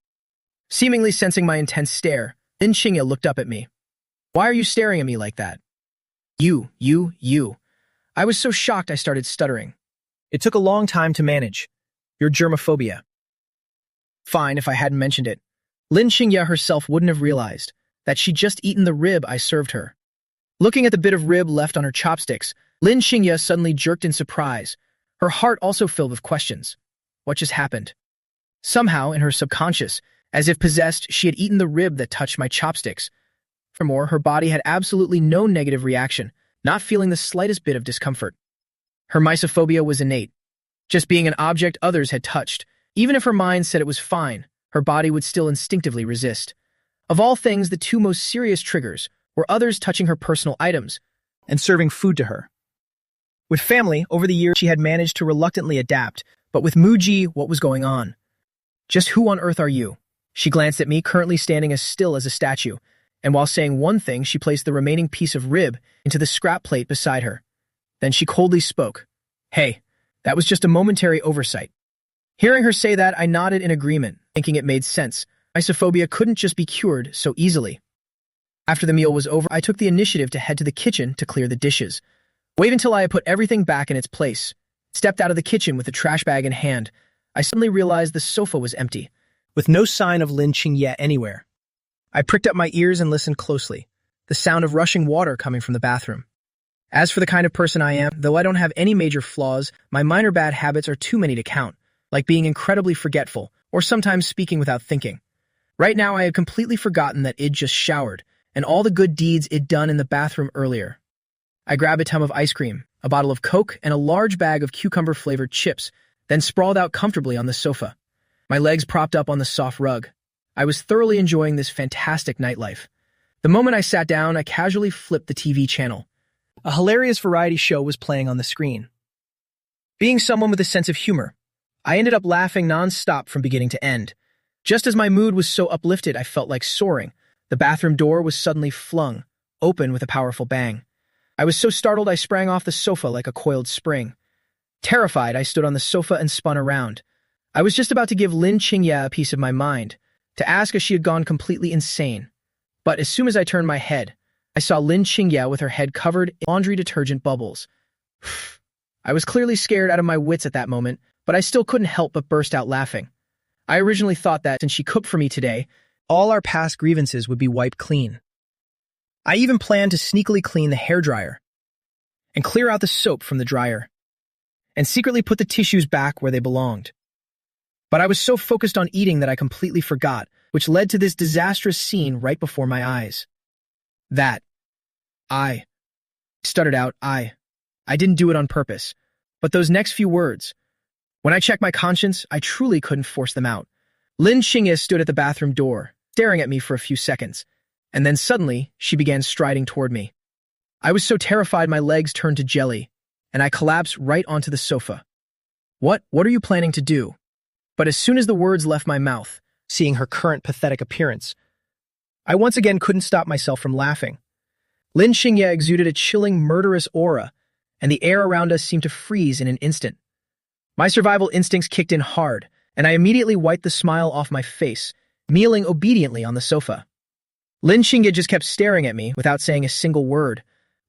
Seemingly sensing my intense stare, Lin Xingye looked up at me. Why are you staring at me like that? You. I was so shocked I started stuttering. It took a long time to manage. Your germophobia. Fine if I hadn't mentioned it. Lin Xingye herself wouldn't have realized that she'd just eaten the rib I served her. Looking at the bit of rib left on her chopsticks, Lin Xingye suddenly jerked in surprise, her heart also filled with questions. What just happened? Somehow, in her subconscious, as if possessed, she had eaten the rib that touched my chopsticks. Furthermore, her body had absolutely no negative reaction, not feeling the slightest bit of discomfort. Her mysophobia was innate. Just being an object others had touched, even if her mind said it was fine, her body would still instinctively resist. Of all things, the 2 most serious triggers were others touching her personal items and serving food to her. With family, over the years she had managed to reluctantly adapt, but with Muji, what was going on? Just who on earth are you? She glanced at me, currently standing as still as a statue, and while saying one thing, she placed the remaining piece of rib into the scrap plate beside her. Then she coldly spoke. Hey, that was just a momentary oversight. Hearing her say that, I nodded in agreement, thinking it made sense. Mysophobia couldn't just be cured so easily. After the meal was over, I took the initiative to head to the kitchen to clear the dishes. Wait until I had put everything back in its place. Stepped out of the kitchen with the trash bag in hand. I suddenly realized the sofa was empty, with no sign of Lin Xingye anywhere. I pricked up my ears and listened closely, the sound of rushing water coming from the bathroom. As for the kind of person I am, though I don't have any major flaws, my minor bad habits are too many to count, like being incredibly forgetful or sometimes speaking without thinking. Right now, I had completely forgotten that Id just showered and all the good deeds Id done in the bathroom earlier. I grabbed a tub of ice cream, a bottle of Coke, and a large bag of cucumber-flavored chips, then sprawled out comfortably on the sofa, my legs propped up on the soft rug. I was thoroughly enjoying this fantastic nightlife. The moment I sat down, I casually flipped the TV channel. A hilarious variety show was playing on the screen. Being someone with a sense of humor, I ended up laughing non-stop from beginning to end. Just as my mood was so uplifted, I felt like soaring. The bathroom door was suddenly flung open with a powerful bang. I was so startled I sprang off the sofa like a coiled spring. Terrified, I stood on the sofa and spun around. I was just about to give Lin Qingye a piece of my mind, to ask if she had gone completely insane. But as soon as I turned my head, I saw Lin Qingye with her head covered in laundry detergent bubbles. I was clearly scared out of my wits at that moment, but I still couldn't help but burst out laughing. I originally thought that since she cooked for me today, all our past grievances would be wiped clean. I even planned to sneakily clean the hairdryer and clear out the soap from the dryer and secretly put the tissues back where they belonged. But I was so focused on eating that I completely forgot, which led to this disastrous scene right before my eyes. I stuttered out, I didn't do it on purpose. But those next few words, when I checked my conscience, I truly couldn't force them out. Lin Qingye stood at the bathroom door, staring at me for a few seconds, and then suddenly she began striding toward me. I was so terrified my legs turned to jelly, and I collapsed right onto the sofa. What are you planning to do? But as soon as the words left my mouth, seeing her current pathetic appearance, I once again couldn't stop myself from laughing. Lin Qingye exuded a chilling, murderous aura, and the air around us seemed to freeze in an instant. My survival instincts kicked in hard, and I immediately wiped the smile off my face, kneeling obediently on the sofa. Lin Qingye just kept staring at me without saying a single word,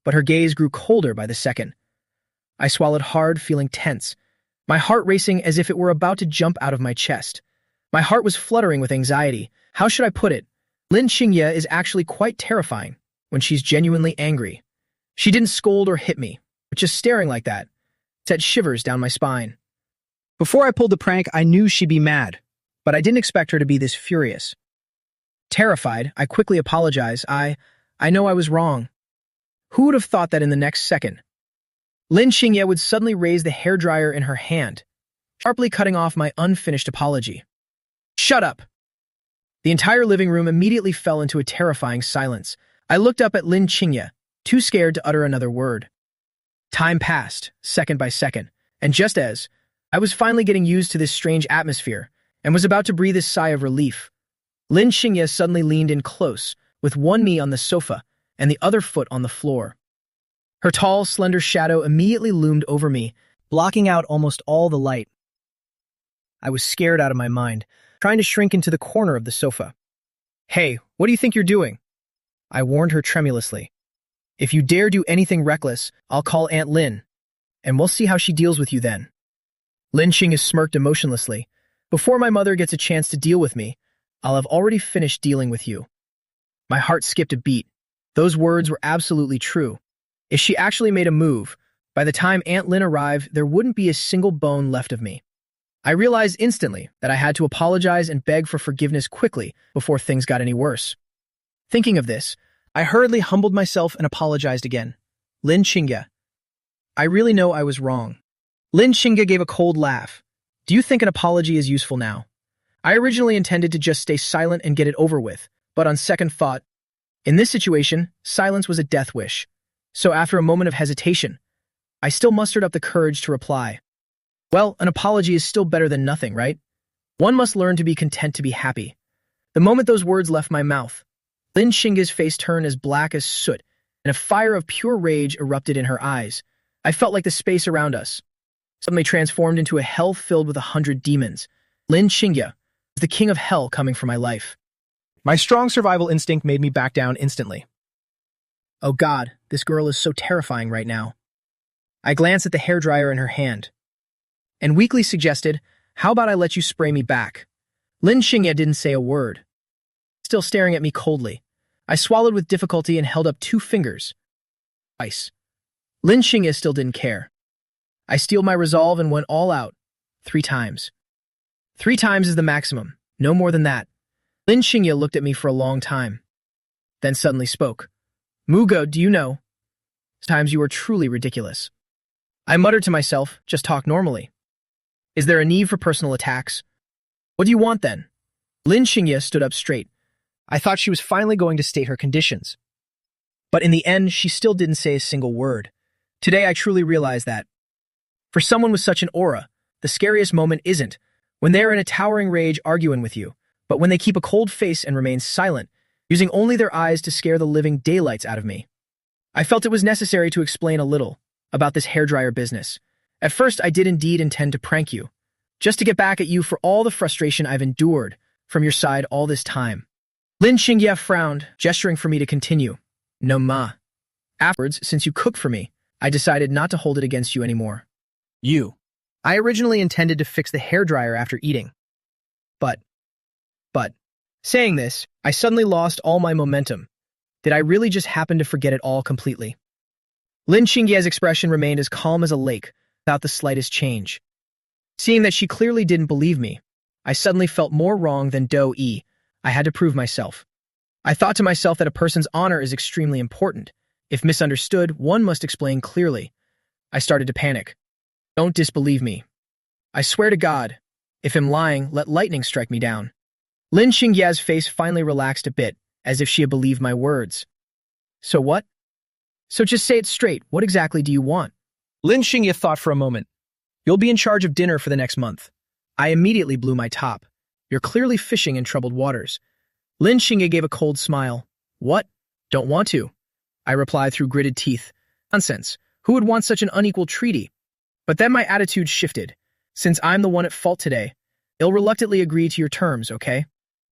but her gaze grew colder by the second. I swallowed hard, feeling tense, my heart racing as if it were about to jump out of my chest. My heart was fluttering with anxiety. How should I put it? Lin Qingye is actually quite terrifying when she's genuinely angry. She didn't scold or hit me, but just staring like that sent shivers down my spine. Before I pulled the prank, I knew she'd be mad, but I didn't expect her to be this furious. Terrified, I quickly apologized. I know I was wrong. Who would have thought that in the next second? Lin Qingye would suddenly raise the hairdryer in her hand, sharply cutting off my unfinished apology. Shut up! The entire living room immediately fell into a terrifying silence. I looked up at Lin Qingye, too scared to utter another word. Time passed, second by second, and just as I was finally getting used to this strange atmosphere and was about to breathe a sigh of relief, Lin Qingye suddenly leaned in close, with one knee on the sofa and the other foot on the floor. Her tall, slender shadow immediately loomed over me, blocking out almost all the light. I was scared out of my mind, trying to shrink into the corner of the sofa. Hey, what do you think you're doing? I warned her tremulously. If you dare do anything reckless, I'll call Aunt Lin, and we'll see how she deals with you then. Lin Qingye smirked emotionlessly. Before my mother gets a chance to deal with me, I'll have already finished dealing with you. My heart skipped a beat. Those words were absolutely true. If she actually made a move, by the time Aunt Lin arrived, there wouldn't be a single bone left of me. I realized instantly that I had to apologize and beg for forgiveness quickly before things got any worse. Thinking of this, I hurriedly humbled myself and apologized again. Lin Qingye, I really know I was wrong. Lin Qingye gave a cold laugh. Do you think an apology is useful now? I originally intended to just stay silent and get it over with, but on second thought, in this situation, silence was a death wish. So after a moment of hesitation, I still mustered up the courage to reply. Well, an apology is still better than nothing, right? One must learn to be content to be happy. The moment those words left my mouth, Lin Qingye's face turned as black as soot, and a fire of pure rage erupted in her eyes. I felt like the space around us suddenly transformed into a hell filled with 100 demons. Lin Qingye was the king of hell coming for my life. My strong survival instinct made me back down instantly. Oh God, this girl is so terrifying right now. I glanced at the hairdryer in her hand, and weakly suggested, how about I let you spray me back? Lin Qingye didn't say a word. still staring at me coldly. I swallowed with difficulty and held up 2 fingers. Twice. Lin Xingye still didn't care. I steeled my resolve and went all out. 3 times. 3 times is the maximum, no more than that. Lin Xingye looked at me for a long time, then suddenly spoke. Mugo, do you know? Sometimes you are truly ridiculous. I muttered to myself, just talk normally. Is there a need for personal attacks? What do you want then? Lin Xingye stood up straight. I thought she was finally going to state her conditions. But in the end, she still didn't say a single word. Today, I truly realized that. For someone with such an aura, the scariest moment isn't when they are in a towering rage arguing with you, but when they keep a cold face and remain silent, using only their eyes to scare the living daylights out of me. I felt it was necessary to explain a little about this hairdryer business. At first, I did indeed intend to prank you, just to get back at you for all the frustration I've endured from your side all this time. Lin Xingye frowned, gesturing for me to continue. No ma. Afterwards, since you cooked for me, I decided not to hold it against you anymore. I originally intended to fix the hairdryer after eating. But, saying this, I suddenly lost all my momentum. Did I really just happen to forget it all completely? Lin Xingye's expression remained as calm as a lake, without the slightest change. Seeing that she clearly didn't believe me, I suddenly felt more wrong than Do-e. I had to prove myself. I thought to myself that a person's honor is extremely important. If misunderstood, one must explain clearly. I started to panic. Don't disbelieve me. I swear to God, if I'm lying, let lightning strike me down. Lin Xingye's face finally relaxed a bit, as if she had believed my words. So what? So just say it straight. What exactly do you want? Lin Xingye thought for a moment. You'll be in charge of dinner for the next month. I immediately blew my top. You're clearly fishing in troubled waters. Lin Xingye gave a cold smile. What? Don't want to? I replied through gritted teeth. Nonsense. Who would want such an unequal treaty? But then my attitude shifted. Since I'm the one at fault today, I'll reluctantly agree to your terms, okay?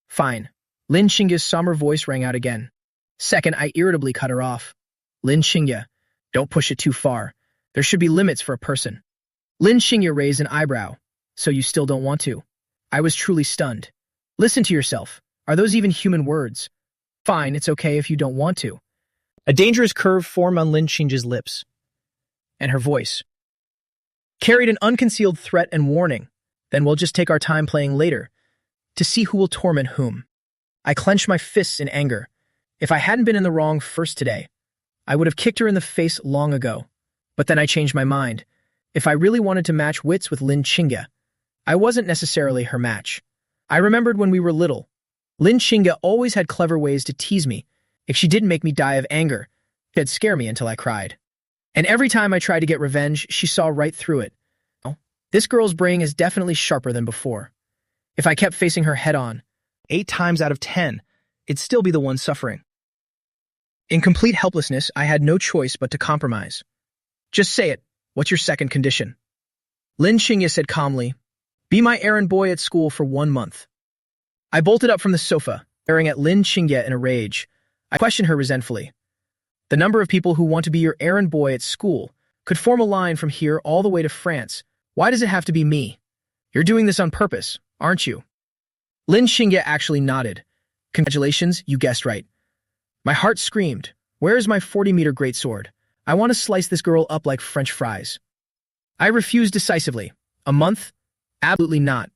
Fine. Lin Xingye's somber voice rang out again. Second, I irritably cut her off. Lin Xingye, don't push it too far. There should be limits for a person. Lin Xingye raised an eyebrow. So you still don't want to? I was truly stunned. Listen to yourself. Are those even human words? Fine, it's okay if you don't want to. A dangerous curve formed on Lin Xingye's lips, and her voice carried an unconcealed threat and warning. Then we'll just take our time playing later, to see who will torment whom. I clenched my fists in anger. If I hadn't been in the wrong first today, I would have kicked her in the face long ago. But then I changed my mind. If I really wanted to match wits with Lin Xingye, I wasn't necessarily her match. I remembered when we were little. Lin Xingye always had clever ways to tease me. If she didn't make me die of anger, she'd scare me until I cried. And every time I tried to get revenge, she saw right through it. This girl's brain is definitely sharper than before. If I kept facing her head-on, 8 times out of 10, it'd still be the one suffering. In complete helplessness, I had no choice but to compromise. Just say it. What's your second condition? Lin Xingye said calmly, be my errand boy at school for 1 month. I bolted up from the sofa, staring at Lin Xingye in a rage. I questioned her resentfully. The number of people who want to be your errand boy at school could form a line from here all the way to France. Why does it have to be me? You're doing this on purpose, aren't you? Lin Xingye actually nodded. Congratulations, you guessed right. My heart screamed, where is my 40-meter greatsword? I want to slice this girl up like French fries. I refused decisively. A month? Absolutely not.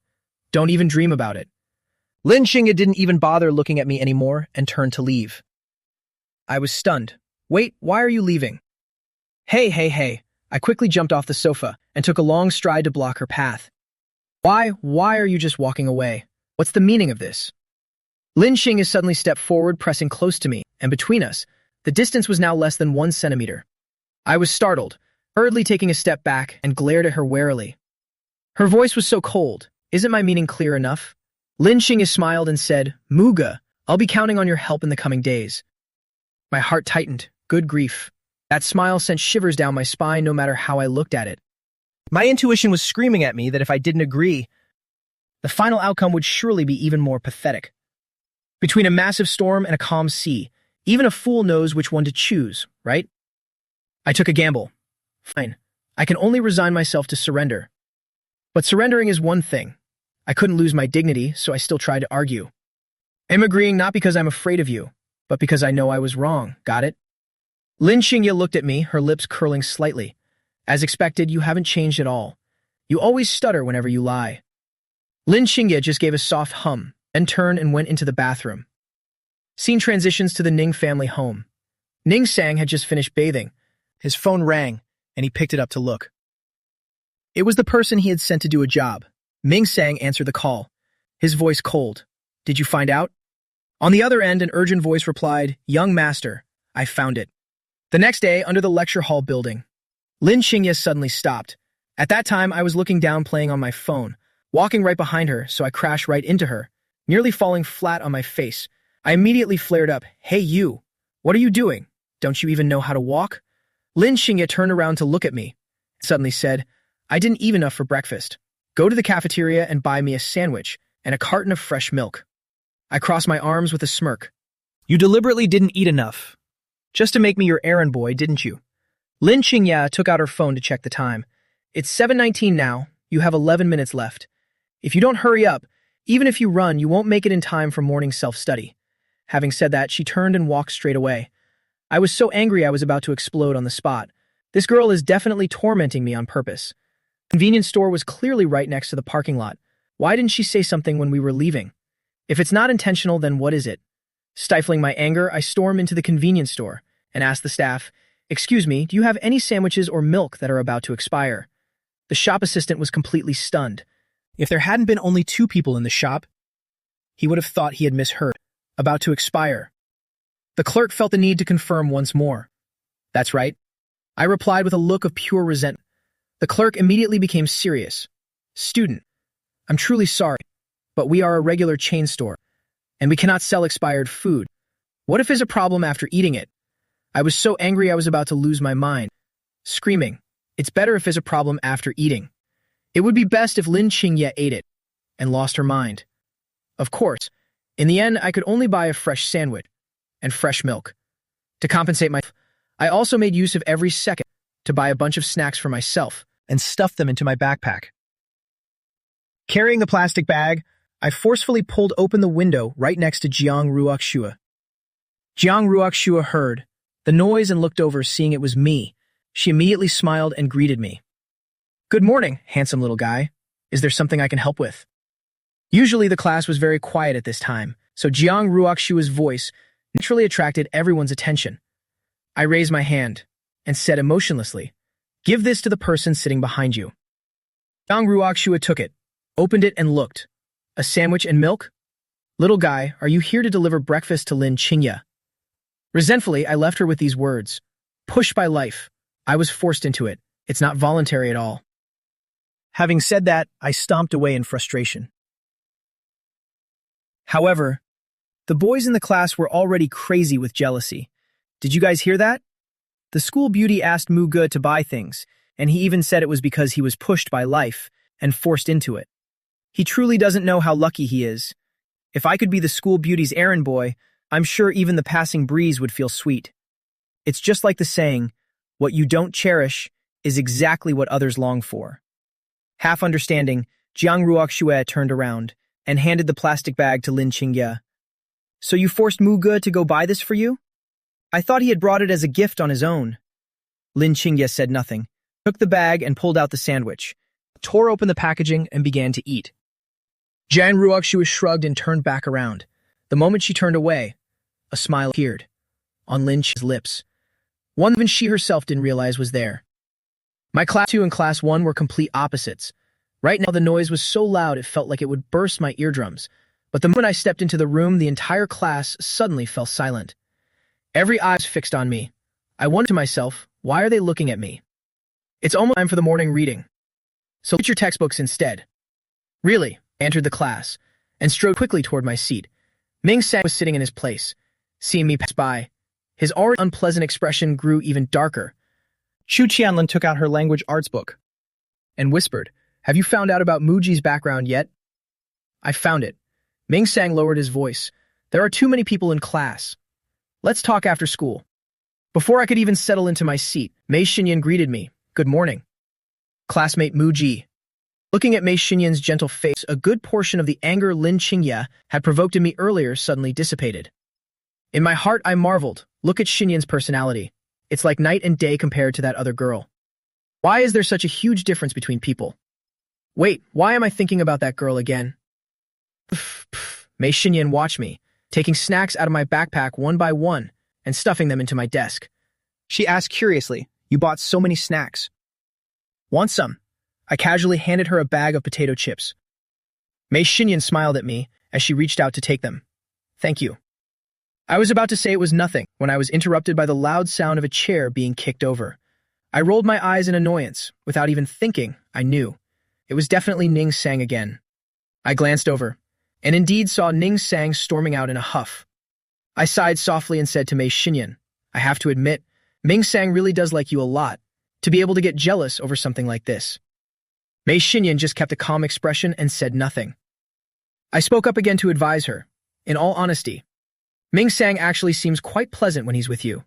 Don't even dream about it. Lin Xingye didn't even bother looking at me anymore and turned to leave. I was stunned. Wait, why are you leaving? Hey. I quickly jumped off the sofa and took a long stride to block her path. Why are you just walking away? What's the meaning of this? Lin Xingye suddenly stepped forward, pressing close to me, and between us, the distance was now less than 1 centimeter. I was startled, hurriedly taking a step back and glared at her warily. Her voice was so cold. Isn't my meaning clear enough? Lin Xingye smiled and said, Muga, I'll be counting on your help in the coming days. My heart tightened. Good grief. That smile sent shivers down my spine no matter how I looked at it. My intuition was screaming at me that if I didn't agree, the final outcome would surely be even more pathetic. Between a massive storm and a calm sea, even a fool knows which one to choose, right? I took a gamble. Fine. I can only resign myself to surrender. But surrendering is one thing. I couldn't lose my dignity, so I still tried to argue. I'm agreeing not because I'm afraid of you, but because I know I was wrong. Got it? Lin Xingye looked at me, her lips curling slightly. As expected, you haven't changed at all. You always stutter whenever you lie. Lin Xingye just gave a soft hum, then turned and went into the bathroom. Scene transitions to the Ning family home. Ning Sang had just finished bathing. His phone rang, and he picked it up to look. It was the person he had sent to do a job. Ming Sang answered the call, his voice cold. Did you find out? On the other end, an urgent voice replied, Young master, I found it. The next day, under the lecture hall building, Lin Xingye suddenly stopped. At that time, I was looking down playing on my phone, walking right behind her, so I crashed right into her, nearly falling flat on my face. I immediately flared up, Hey you, what are you doing? Don't you even know how to walk? Lin Xingye turned around to look at me, and suddenly said, I didn't eat enough for breakfast. Go to the cafeteria and buy me a sandwich and a carton of fresh milk. I crossed my arms with a smirk. You deliberately didn't eat enough. Just to make me your errand boy, didn't you? Lin Xingye took out her phone to check the time. It's 7:19 now. You have 11 minutes left. If you don't hurry up, even if you run, you won't make it in time for morning self-study. Having said that, she turned and walked straight away. I was so angry I was about to explode on the spot. This girl is definitely tormenting me on purpose. The convenience store was clearly right next to the parking lot. Why didn't she say something when we were leaving? If it's not intentional, then what is it? Stifling my anger, I stormed into the convenience store and asked the staff, Excuse me, do you have any sandwiches or milk that are about to expire? The shop assistant was completely stunned. If there hadn't been only 2 people in the shop, he would have thought he had misheard. About to expire. The clerk felt the need to confirm once more. That's right. I replied with a look of pure resentment. The clerk immediately became serious. Student, I'm truly sorry, but we are a regular chain store, and we cannot sell expired food. What if there's a problem after eating it? I was so angry I was about to lose my mind, screaming, It's better if there's a problem after eating. It would be best if Lin Xingye ate it and lost her mind. Of course, in the end, I could only buy a fresh sandwich and fresh milk. To compensate I also made use of every second to buy a bunch of snacks for myself and stuff them into my backpack. Carrying the plastic bag, I forcefully pulled open the window right next to Jiang Ruoxua. Jiang Ruoxua heard the noise and looked over, seeing it was me. She immediately smiled and greeted me. Good morning, handsome little guy. Is there something I can help with? Usually the class was very quiet at this time, so Jiang Ruoxua's voice naturally attracted everyone's attention. I raised my hand and said emotionlessly, Give this to the person sitting behind you. Jiang Ruoxua took it, opened it and looked. A sandwich and milk? Little guy, are you here to deliver breakfast to Lin Xingye? Resentfully, I left her with these words. Pushed by life. I was forced into it. It's not voluntary at all. Having said that, I stomped away in frustration. However, the boys in the class were already crazy with jealousy. Did you guys hear that? The school beauty asked Mu Ge to buy things, and he even said it was because he was pushed by life and forced into it. He truly doesn't know how lucky he is. If I could be the school beauty's errand boy, I'm sure even the passing breeze would feel sweet. It's just like the saying, what you don't cherish is exactly what others long for. Half understanding, Jiang Ruoxue turned around and handed the plastic bag to Lin Xingye. So you forced Mu Ge to go buy this for you? I thought he had brought it as a gift on his own. Lin Xingye said nothing, took the bag and pulled out the sandwich, tore open the packaging and began to eat. Jiang Ruoxue shrugged and turned back around. The moment she turned away, a smile appeared on Lin Xingye's lips. One even she herself didn't realize was there. My Class 2 and Class 1 were complete opposites. Right now the noise was so loud it felt like it would burst my eardrums. But the moment I stepped into the room, the entire class suddenly fell silent. Every eye was fixed on me. I wondered to myself, why are they looking at me? It's almost time for the morning reading. So get your textbooks instead. Really, I entered the class and strode quickly toward my seat. Ming Sang was sitting in his place. Seeing me pass by, his already unpleasant expression grew even darker. Xu Qianlin took out her language arts book and whispered, Have you found out about Muji's background yet? I found it. Ming Sang lowered his voice. There are too many people in class. Let's talk after school. Before I could even settle into my seat, Mei Xinyan greeted me. Good morning. Classmate Muji. Looking at Mei Xinyan's gentle face, a good portion of the anger Lin Qingye had provoked in me earlier suddenly dissipated. In my heart, I marveled. Look at Xinyan's personality. It's like night and day compared to that other girl. Why is there such a huge difference between people? Wait, why am I thinking about that girl again? Mei Xinyan watched me, taking snacks out of my backpack one by one and stuffing them into my desk. She asked curiously, "You bought so many snacks. Want some?" I casually handed her a bag of potato chips. Mei Xinyan smiled at me as she reached out to take them. "Thank you." I was about to say it was nothing when I was interrupted by the loud sound of a chair being kicked over. I rolled my eyes in annoyance. Without even thinking, I knew. It was definitely Ning Sang again. I glanced over, and indeed saw Ning Sang storming out in a huff. I sighed softly and said to Mei Xinyan, "I have to admit, Ming Sang really does like you a lot, to be able to get jealous over something like this." Mei Xinyan just kept a calm expression and said nothing. I spoke up again to advise her. "In all honesty, Ming Sang actually seems quite pleasant when he's with you.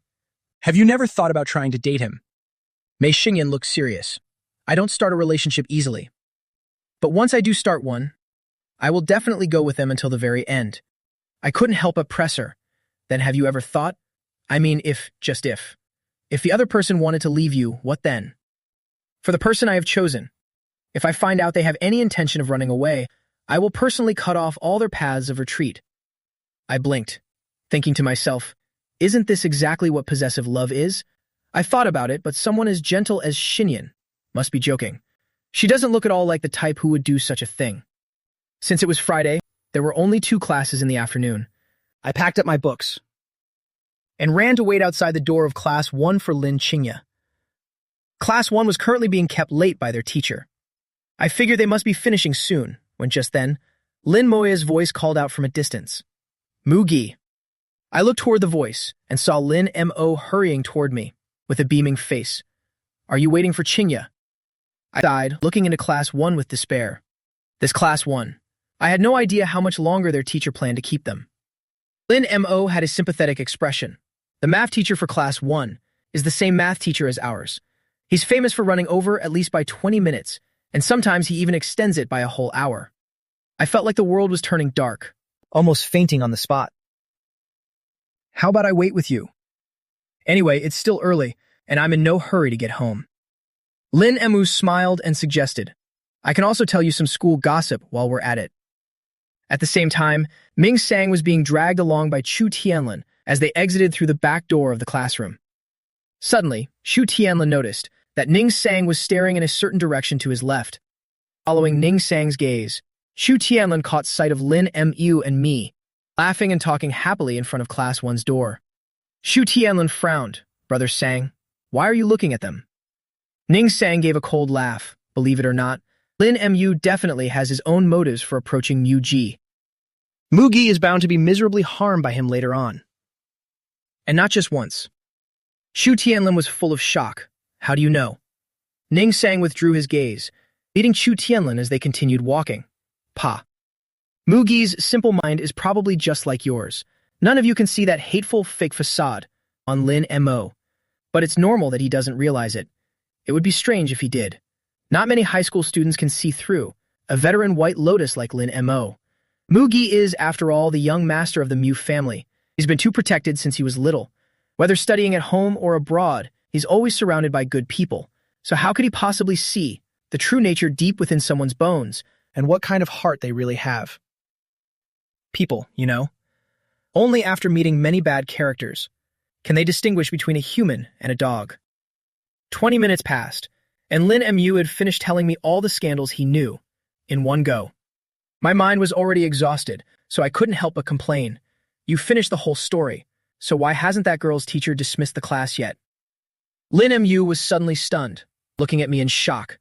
Have you never thought about trying to date him?" Mei Xinyan looked serious. "I don't start a relationship easily. But once I do start one, I will definitely go with them until the very end." I couldn't help but press her. "Then have you ever thought? I mean, if the other person wanted to leave you, what then? For the person I have chosen, if I find out they have any intention of running away, I will personally cut off all their paths of retreat." I blinked, thinking to myself, isn't this exactly what possessive love is? I thought about it, but someone as gentle as Xinyan must be joking. She doesn't look at all like the type who would do such a thing. Since it was Friday, there were only 2 classes in the afternoon. I packed up my books and ran to wait outside the door of Class 1 for Lin Qingye. Class 1 was currently being kept late by their teacher. I figured they must be finishing soon, when just then, Lin Moya's voice called out from a distance. "Mugi." I looked toward the voice and saw Lin Mo hurrying toward me with a beaming face. "Are you waiting for Qingye?" I sighed, looking into Class 1 with despair. This Class 1. I had no idea how much longer their teacher planned to keep them. Lin Mo had a sympathetic expression. The math teacher for Class 1 is the same math teacher as ours. He's famous for running over at least by 20 minutes, and sometimes he even extends it by a whole hour. I felt like the world was turning dark, almost fainting on the spot. "How about I wait with you? Anyway, it's still early, and I'm in no hurry to get home." Lin Emu smiled and suggested, "I can also tell you some school gossip while we're at it." At the same time, Ming Sang was being dragged along by Chu Tianlin as they exited through the back door of the classroom. Suddenly, Chu Tianlin noticed that Ning Sang was staring in a certain direction to his left. Following Ning Sang's gaze, Chu Tianlin caught sight of Lin Mu and me, laughing and talking happily in front of Class 1's door. Chu Tianlin frowned. "Brother Sang, why are you looking at them?" Ning Sang gave a cold laugh. Believe it or not, Lin Mu definitely has his own motives for approaching Mu Ji. Mugi is bound to be miserably harmed by him later on. And not just once. Chu Tianlin was full of shock. "How do you know?" Ning Sang withdrew his gaze, leading Chu Tianlin as they continued walking. "Pa. Mugi's simple mind is probably just like yours. None of you can see that hateful fake facade on Lin Mo. But it's normal that he doesn't realize it. It would be strange if he did. Not many high school students can see through a veteran White Lotus like Lin Mo. Mugi is, after all, the young master of the Mu family. He's been too protected since he was little. Whether studying at home or abroad, he's always surrounded by good people. So how could he possibly see the true nature deep within someone's bones and what kind of heart they really have? People, you know. Only after meeting many bad characters can they distinguish between a human and a dog. 20 minutes passed, and Lin Mu had finished telling me all the scandals he knew, in one go. My mind was already exhausted, so I couldn't help but complain. "You finished the whole story, so why hasn't that girl's teacher dismissed the class yet?" Lin Mu was suddenly stunned, looking at me in shock.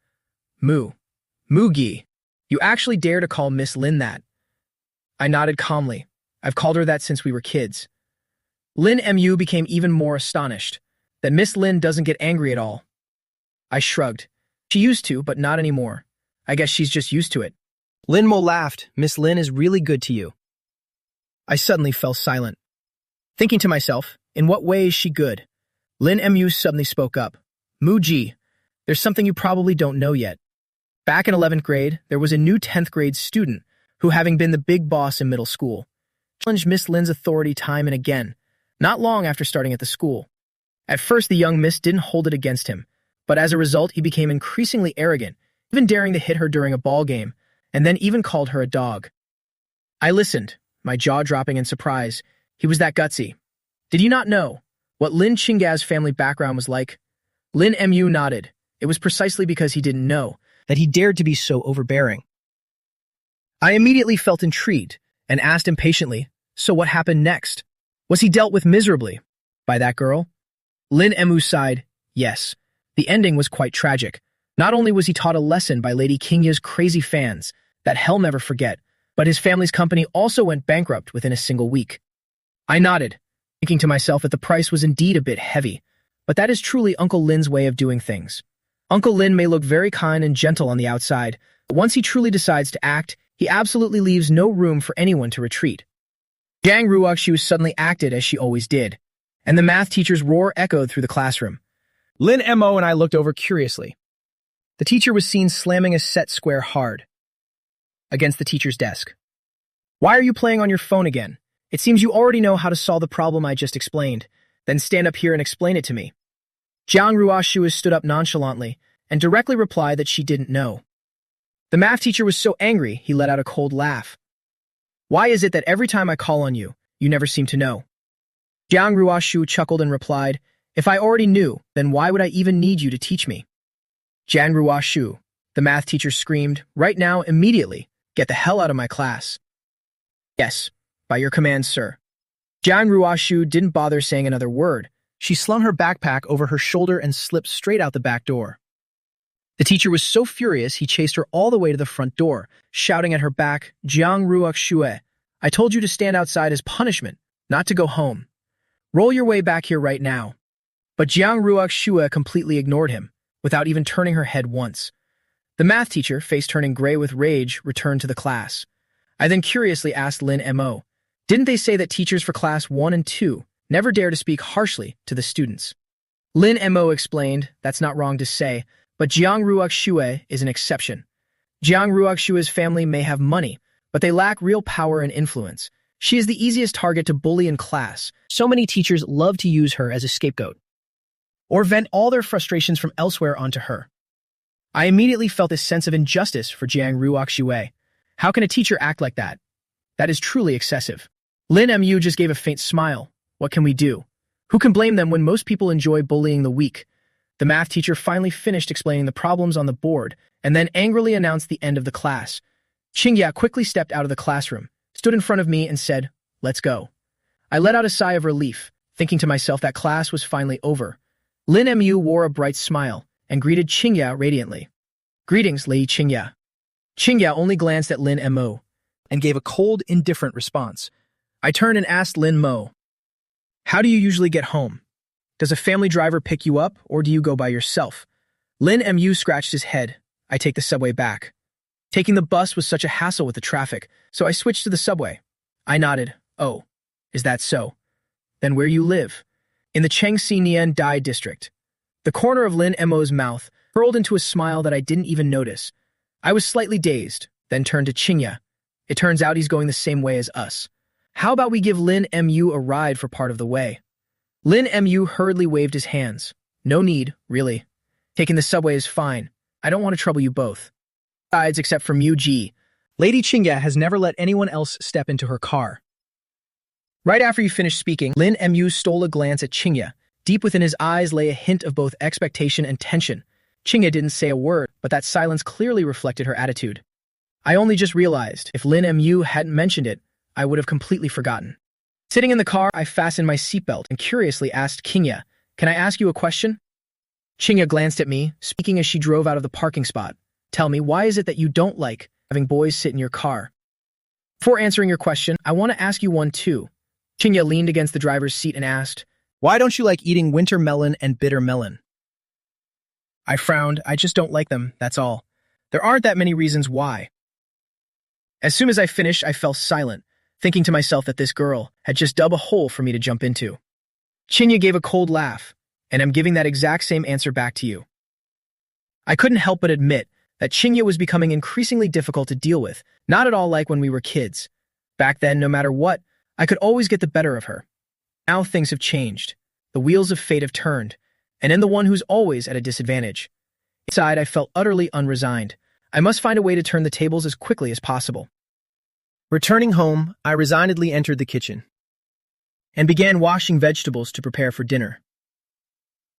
Mugi, you actually dare to call Miss Lin that?" I nodded calmly. "I've called her that since we were kids." Lin Mu became even more astonished that Miss Lin doesn't get angry at all. I shrugged. "She used to, but not anymore. I guess she's just used to it." Lin Mo laughed. "Miss Lin is really good to you." I suddenly fell silent, thinking to myself, in what way is she good? Lin Mu suddenly spoke up. "Muji, there's something you probably don't know yet. Back in 11th grade, there was a new 10th grade student who, having been the big boss in middle school, challenged Miss Lin's authority time and again, not long after starting at the school. At first, the young miss didn't hold it against him, but as a result, he became increasingly arrogant, even daring to hit her during a ball game, and then even called her a dog. I listened, my jaw dropping in surprise. He was that gutsy. Did you not know what Lin Qingya's family background was like? Lin Mu nodded. It was precisely because he didn't know that he dared to be so overbearing. I immediately felt intrigued and asked impatiently, so what happened next? Was he dealt with miserably by that girl? Lin Mu sighed, yes. The ending was quite tragic. Not only was he taught a lesson by Lady Qingya's crazy fans that he'll never forget, but his family's company also went bankrupt within a single week. I nodded, thinking to myself that the price was indeed a bit heavy, but that is truly Uncle Lin's way of doing things. Uncle Lin may look very kind and gentle on the outside, but once he truly decides to act, he absolutely leaves no room for anyone to retreat. Jiang Ruoxiu suddenly acted as she always did, and the math teacher's roar echoed through the classroom. Lin Mo and I looked over curiously. The teacher was seen slamming a set square hard against the teacher's desk. Why are you playing on your phone again? It seems you already know how to solve the problem I just explained. Then stand up here and explain it to me. Jiang Ruoxiu stood up nonchalantly and directly replied that she didn't know. The math teacher was so angry, he let out a cold laugh. Why is it that every time I call on you, you never seem to know? Jiang Ruoxiu chuckled and replied, if I already knew, then why would I even need you to teach me? Jiang Ruoxiu, the math teacher screamed, right now, immediately, get the hell out of my class. Yes, by your command, sir. Jiang Ruoxiu didn't bother saying another word. She slung her backpack over her shoulder and slipped straight out the back door. The teacher was so furious he chased her all the way to the front door, shouting at her back, Jiang Ruoxiu, I told you to stand outside as punishment, not to go home. Roll your way back here right now. But Jiang Ruoxiu completely ignored him, without even turning her head once. The math teacher, face turning gray with rage, returned to the class. I then curiously asked Lin Mo, didn't they say that teachers for class 1 and 2 never dare to speak harshly to the students? Lin Mo explained, that's not wrong to say, but Jiang Ruoxiu is an exception. Jiang Ruoxiu's family may have money, but they lack real power and influence. She is the easiest target to bully in class. So many teachers love to use her as a scapegoat, or vent all their frustrations from elsewhere onto her. I immediately felt this sense of injustice for Jiang Ruoxiu. How can a teacher act like that? That is truly excessive. Lin Mu just gave a faint smile. What can we do? Who can blame them when most people enjoy bullying the weak? The math teacher finally finished explaining the problems on the board and then angrily announced the end of the class. Qingya quickly stepped out of the classroom, stood in front of me and said, let's go. I let out a sigh of relief, thinking to myself that class was finally over. Lin Mu wore a bright smile and greeted Qingya radiantly. Greetings, Lady Qingya. Qingya only glanced at Lin Mo and gave a cold, indifferent response. I turned and asked Lin Mo, how do you usually get home? Does a family driver pick you up, or do you go by yourself? Lin Mu scratched his head. I take the subway back. Taking the bus was such a hassle with the traffic, so I switched to the subway. I nodded. Oh, is that so? Then where you live? In the Chengxi Nian Dai district. The corner of Lin Mo's mouth curled into a smile that I didn't even notice. I was slightly dazed, then turned to Qingya. It turns out he's going the same way as us. How about we give Lin Mu a ride for part of the way? Lin Mu hurriedly waved his hands. No need, really. Taking the subway is fine. I don't want to trouble you both. Besides, except for Mu Ji, Lady Qingya has never let anyone else step into her car. Right after he finished speaking, Lin Mu stole a glance at Qingya. Deep within his eyes lay a hint of both expectation and tension. Qingya didn't say a word, but that silence clearly reflected her attitude. I only just realized, if Lin Mu hadn't mentioned it, I would have completely forgotten. Sitting in the car, I fastened my seatbelt and curiously asked Qingya, can I ask you a question? Qingya glanced at me, speaking as she drove out of the parking spot. Tell me, why is it that you don't like having boys sit in your car? Before answering your question, I want to ask you one too. Qingya leaned against the driver's seat and asked, why don't you like eating winter melon and bitter melon? I frowned. I just don't like them, that's all. There aren't that many reasons why. As soon as I finished, I fell silent, thinking to myself that this girl had just dug a hole for me to jump into. Qingya gave a cold laugh, and I'm giving that exact same answer back to you. I couldn't help but admit that Qinya was becoming increasingly difficult to deal with, not at all like when we were kids. Back then, no matter what, I could always get the better of her. Now things have changed. The wheels of fate have turned, and I'm the one who's always at a disadvantage. Inside, I felt utterly unresigned. I must find a way to turn the tables as quickly as possible. Returning home, I resignedly entered the kitchen and began washing vegetables to prepare for dinner.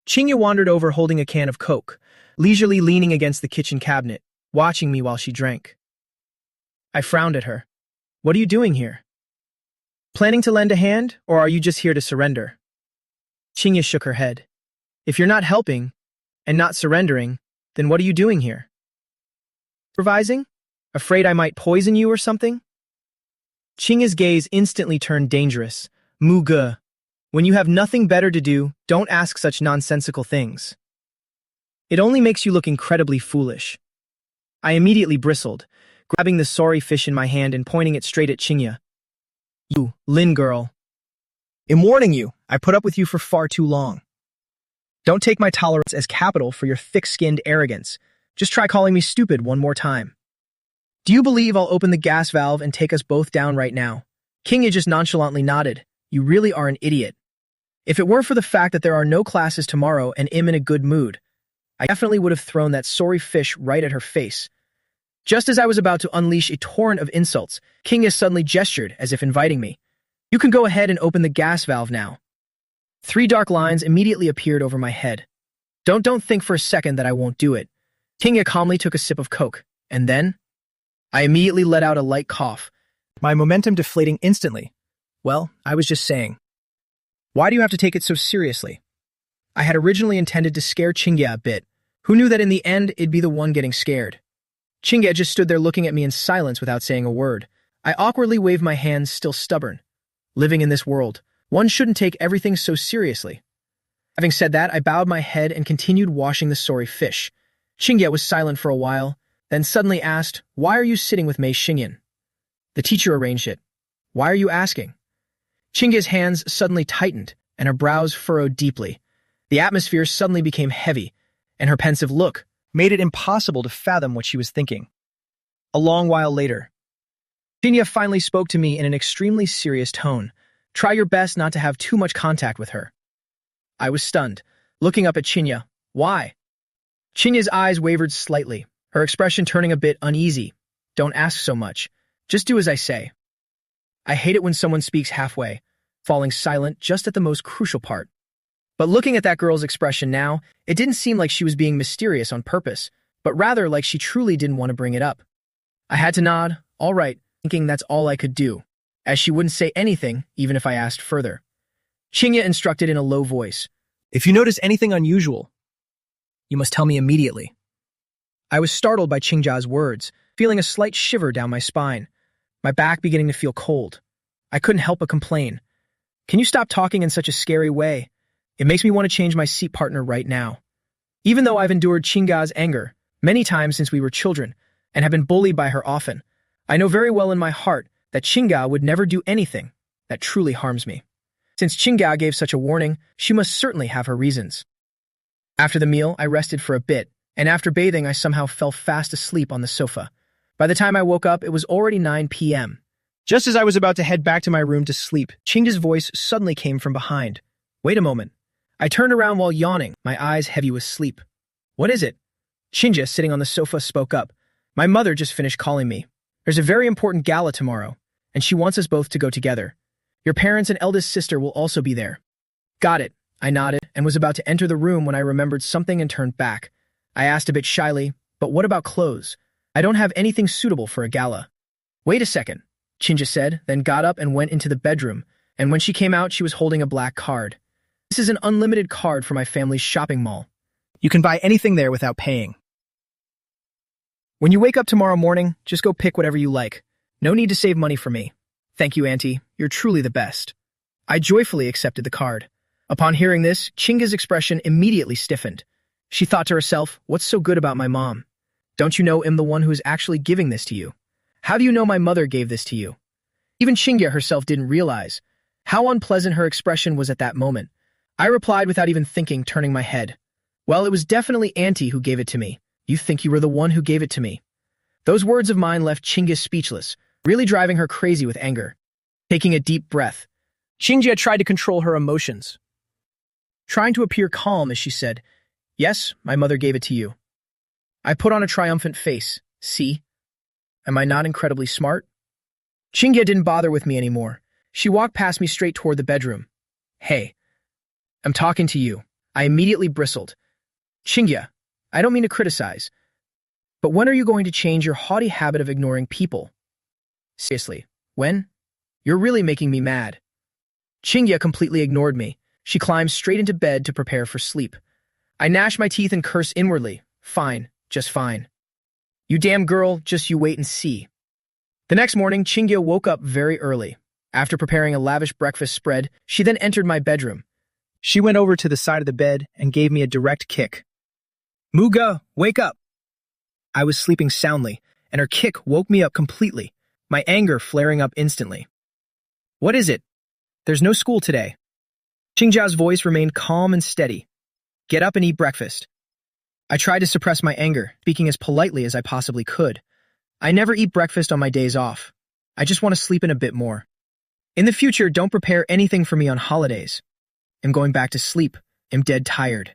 Qinya wandered over holding a can of Coke, leisurely leaning against the kitchen cabinet, watching me while she drank. I frowned at her. What are you doing here? Planning to lend a hand, or are you just here to surrender? Qinya shook her head. If you're not helping, and not surrendering, then what are you doing here? Improvising? Afraid I might poison you or something? Qinya's gaze instantly turned dangerous. Muge. When you have nothing better to do, don't ask such nonsensical things. It only makes you look incredibly foolish. I immediately bristled, grabbing the sorry fish in my hand and pointing it straight at Qinya. You, Lin girl. I'm warning you, I put up with you for far too long. Don't take my tolerance as capital for your thick-skinned arrogance. Just try calling me stupid one more time. Do you believe I'll open the gas valve and take us both down right now? Qinya just nonchalantly nodded. You really are an idiot. If it weren't for the fact that there are no classes tomorrow and I'm in a good mood, I definitely would have thrown that sorry fish right at her face. Just as I was about to unleash a torrent of insults, Qinya suddenly gestured as if inviting me. You can go ahead and open the gas valve now. 3 dark lines immediately appeared over my head. Don't think for a second that I won't do it. Qinya calmly took a sip of Coke, and then I immediately let out a light cough, my momentum deflating instantly. Well, I was just saying. Why do you have to take it so seriously? I had originally intended to scare Qinya a bit. Who knew that in the end it'd be the one getting scared? Qinya just stood there looking at me in silence without saying a word. I awkwardly waved my hands, still stubborn. Living in this world, one shouldn't take everything so seriously. Having said that, I bowed my head and continued washing the sorry fish. Qinya was silent for a while, then suddenly asked, Why are you sitting with Mei Xingyan? The teacher arranged it. Why are you asking? Qinya's hands suddenly tightened, and her brows furrowed deeply. The atmosphere suddenly became heavy, and her pensive look made it impossible to fathom what she was thinking. A long while later, Qinya finally spoke to me in an extremely serious tone. Try your best not to have too much contact with her. I was stunned, looking up at Qinya. Why? Chinya's eyes wavered slightly, her expression turning a bit uneasy. Don't ask so much. Just do as I say. I hate it when someone speaks halfway, falling silent just at the most crucial part. But looking at that girl's expression now, it didn't seem like she was being mysterious on purpose, but rather like she truly didn't want to bring it up. I had to nod, all right, thinking that's all I could do, as she wouldn't say anything even if I asked further. Qinya instructed in a low voice, If you notice anything unusual, you must tell me immediately. I was startled by Qingjia's words, feeling a slight shiver down my spine, my back beginning to feel cold. I couldn't help but complain. Can you stop talking in such a scary way? It makes me want to change my seat partner right now. Even though I've endured Qingjia's anger many times since we were children and have been bullied by her often, I know very well in my heart that Qingjia would never do anything that truly harms me. Since Qingjia gave such a warning, she must certainly have her reasons. After the meal, I rested for a bit, and after bathing, I somehow fell fast asleep on the sofa. By the time I woke up, it was already 9 p.m. Just as I was about to head back to my room to sleep, Qingjia's voice suddenly came from behind. Wait a moment. I turned around while yawning, my eyes heavy with sleep. What is it? Qingjia, sitting on the sofa, spoke up. My mother just finished calling me. There's a very important gala tomorrow, and she wants us both to go together. Your parents and eldest sister will also be there. Got it. I nodded and was about to enter the room when I remembered something and turned back. I asked a bit shyly, but what about clothes? I don't have anything suitable for a gala. Wait a second, Qingjia said, then got up and went into the bedroom, and when she came out, she was holding a black card. This is an unlimited card for my family's shopping mall. You can buy anything there without paying. When you wake up tomorrow morning, just go pick whatever you like. No need to save money for me. Thank you, Auntie. You're truly the best. I joyfully accepted the card. Upon hearing this, Qingjia's expression immediately stiffened. She thought to herself, what's so good about my mom? Don't you know I'm the one who is actually giving this to you? How do you know my mother gave this to you? Even Qingjia herself didn't realize how unpleasant her expression was at that moment. I replied without even thinking, turning my head. Well, it was definitely Auntie who gave it to me. You think you were the one who gave it to me. Those words of mine left Chingia speechless, really driving her crazy with anger. Taking a deep breath, Chingia tried to control her emotions, trying to appear calm as she said, "Yes, my mother gave it to you." I put on a triumphant face. See? Am I not incredibly smart? Chingia didn't bother with me anymore. She walked past me straight toward the bedroom. "Hey, I'm talking to you." I immediately bristled. "Chingia, I don't mean to criticize, but when are you going to change your haughty habit of ignoring people? Seriously, when? You're really making me mad." Chingia completely ignored me. She climbed straight into bed to prepare for sleep. I gnashed my teeth and cursed inwardly. Fine, just fine. You damn girl, just you wait and see. The next morning, Chingia woke up very early. After preparing a lavish breakfast spread, she then entered my bedroom. She went over to the side of the bed and gave me a direct kick. "Muga, wake up!" I was sleeping soundly, and her kick woke me up completely, my anger flaring up instantly. "What is it? There's no school today." Chingia's voice remained calm and steady. "Get up and eat breakfast." I tried to suppress my anger, speaking as politely as I possibly could. I never eat breakfast on my days off. I just want to sleep in a bit more. In the future, don't prepare anything for me on holidays. I'm going back to sleep. I'm dead tired.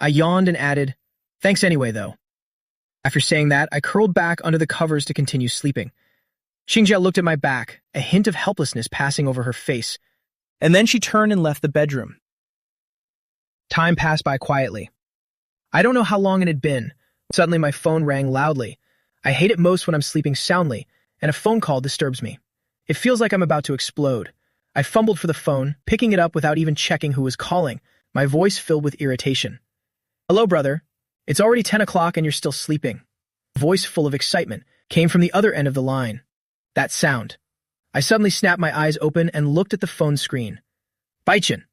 I yawned and added, "Thanks anyway, though." After saying that, I curled back under the covers to continue sleeping. Chingia looked at my back, a hint of helplessness passing over her face, and then she turned and left the bedroom. Time passed by quietly. I don't know how long it had been. Suddenly my phone rang loudly. I hate it most when I'm sleeping soundly, and a phone call disturbs me. It feels like I'm about to explode. I fumbled for the phone, picking it up without even checking who was calling, my voice filled with irritation. "Hello, brother. It's already 10 o'clock and you're still sleeping." A voice full of excitement came from the other end of the line. That sound. I suddenly snapped my eyes open and looked at the phone screen. Baichin.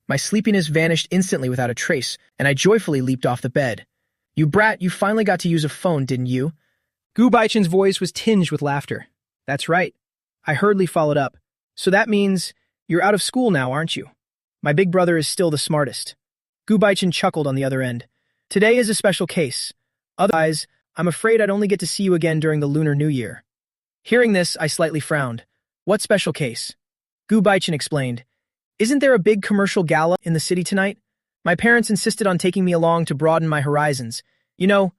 My sleepiness vanished instantly without a trace, and I joyfully leaped off the bed. "You brat, you finally got to use a phone, didn't you?" Gu Baichin's voice was tinged with laughter. "That's right." I hurriedly followed up. "So that means you're out of school now, aren't you? My big brother is still the smartest." Gu Baichin chuckled on the other end. "Today is a special case. Otherwise, I'm afraid I'd only get to see you again during the Lunar New Year." Hearing this, I slightly frowned. "What special case?" Gu Baichin explained. "Isn't there a big commercial gala in the city tonight? My parents insisted on taking me along to broaden my horizons. You know,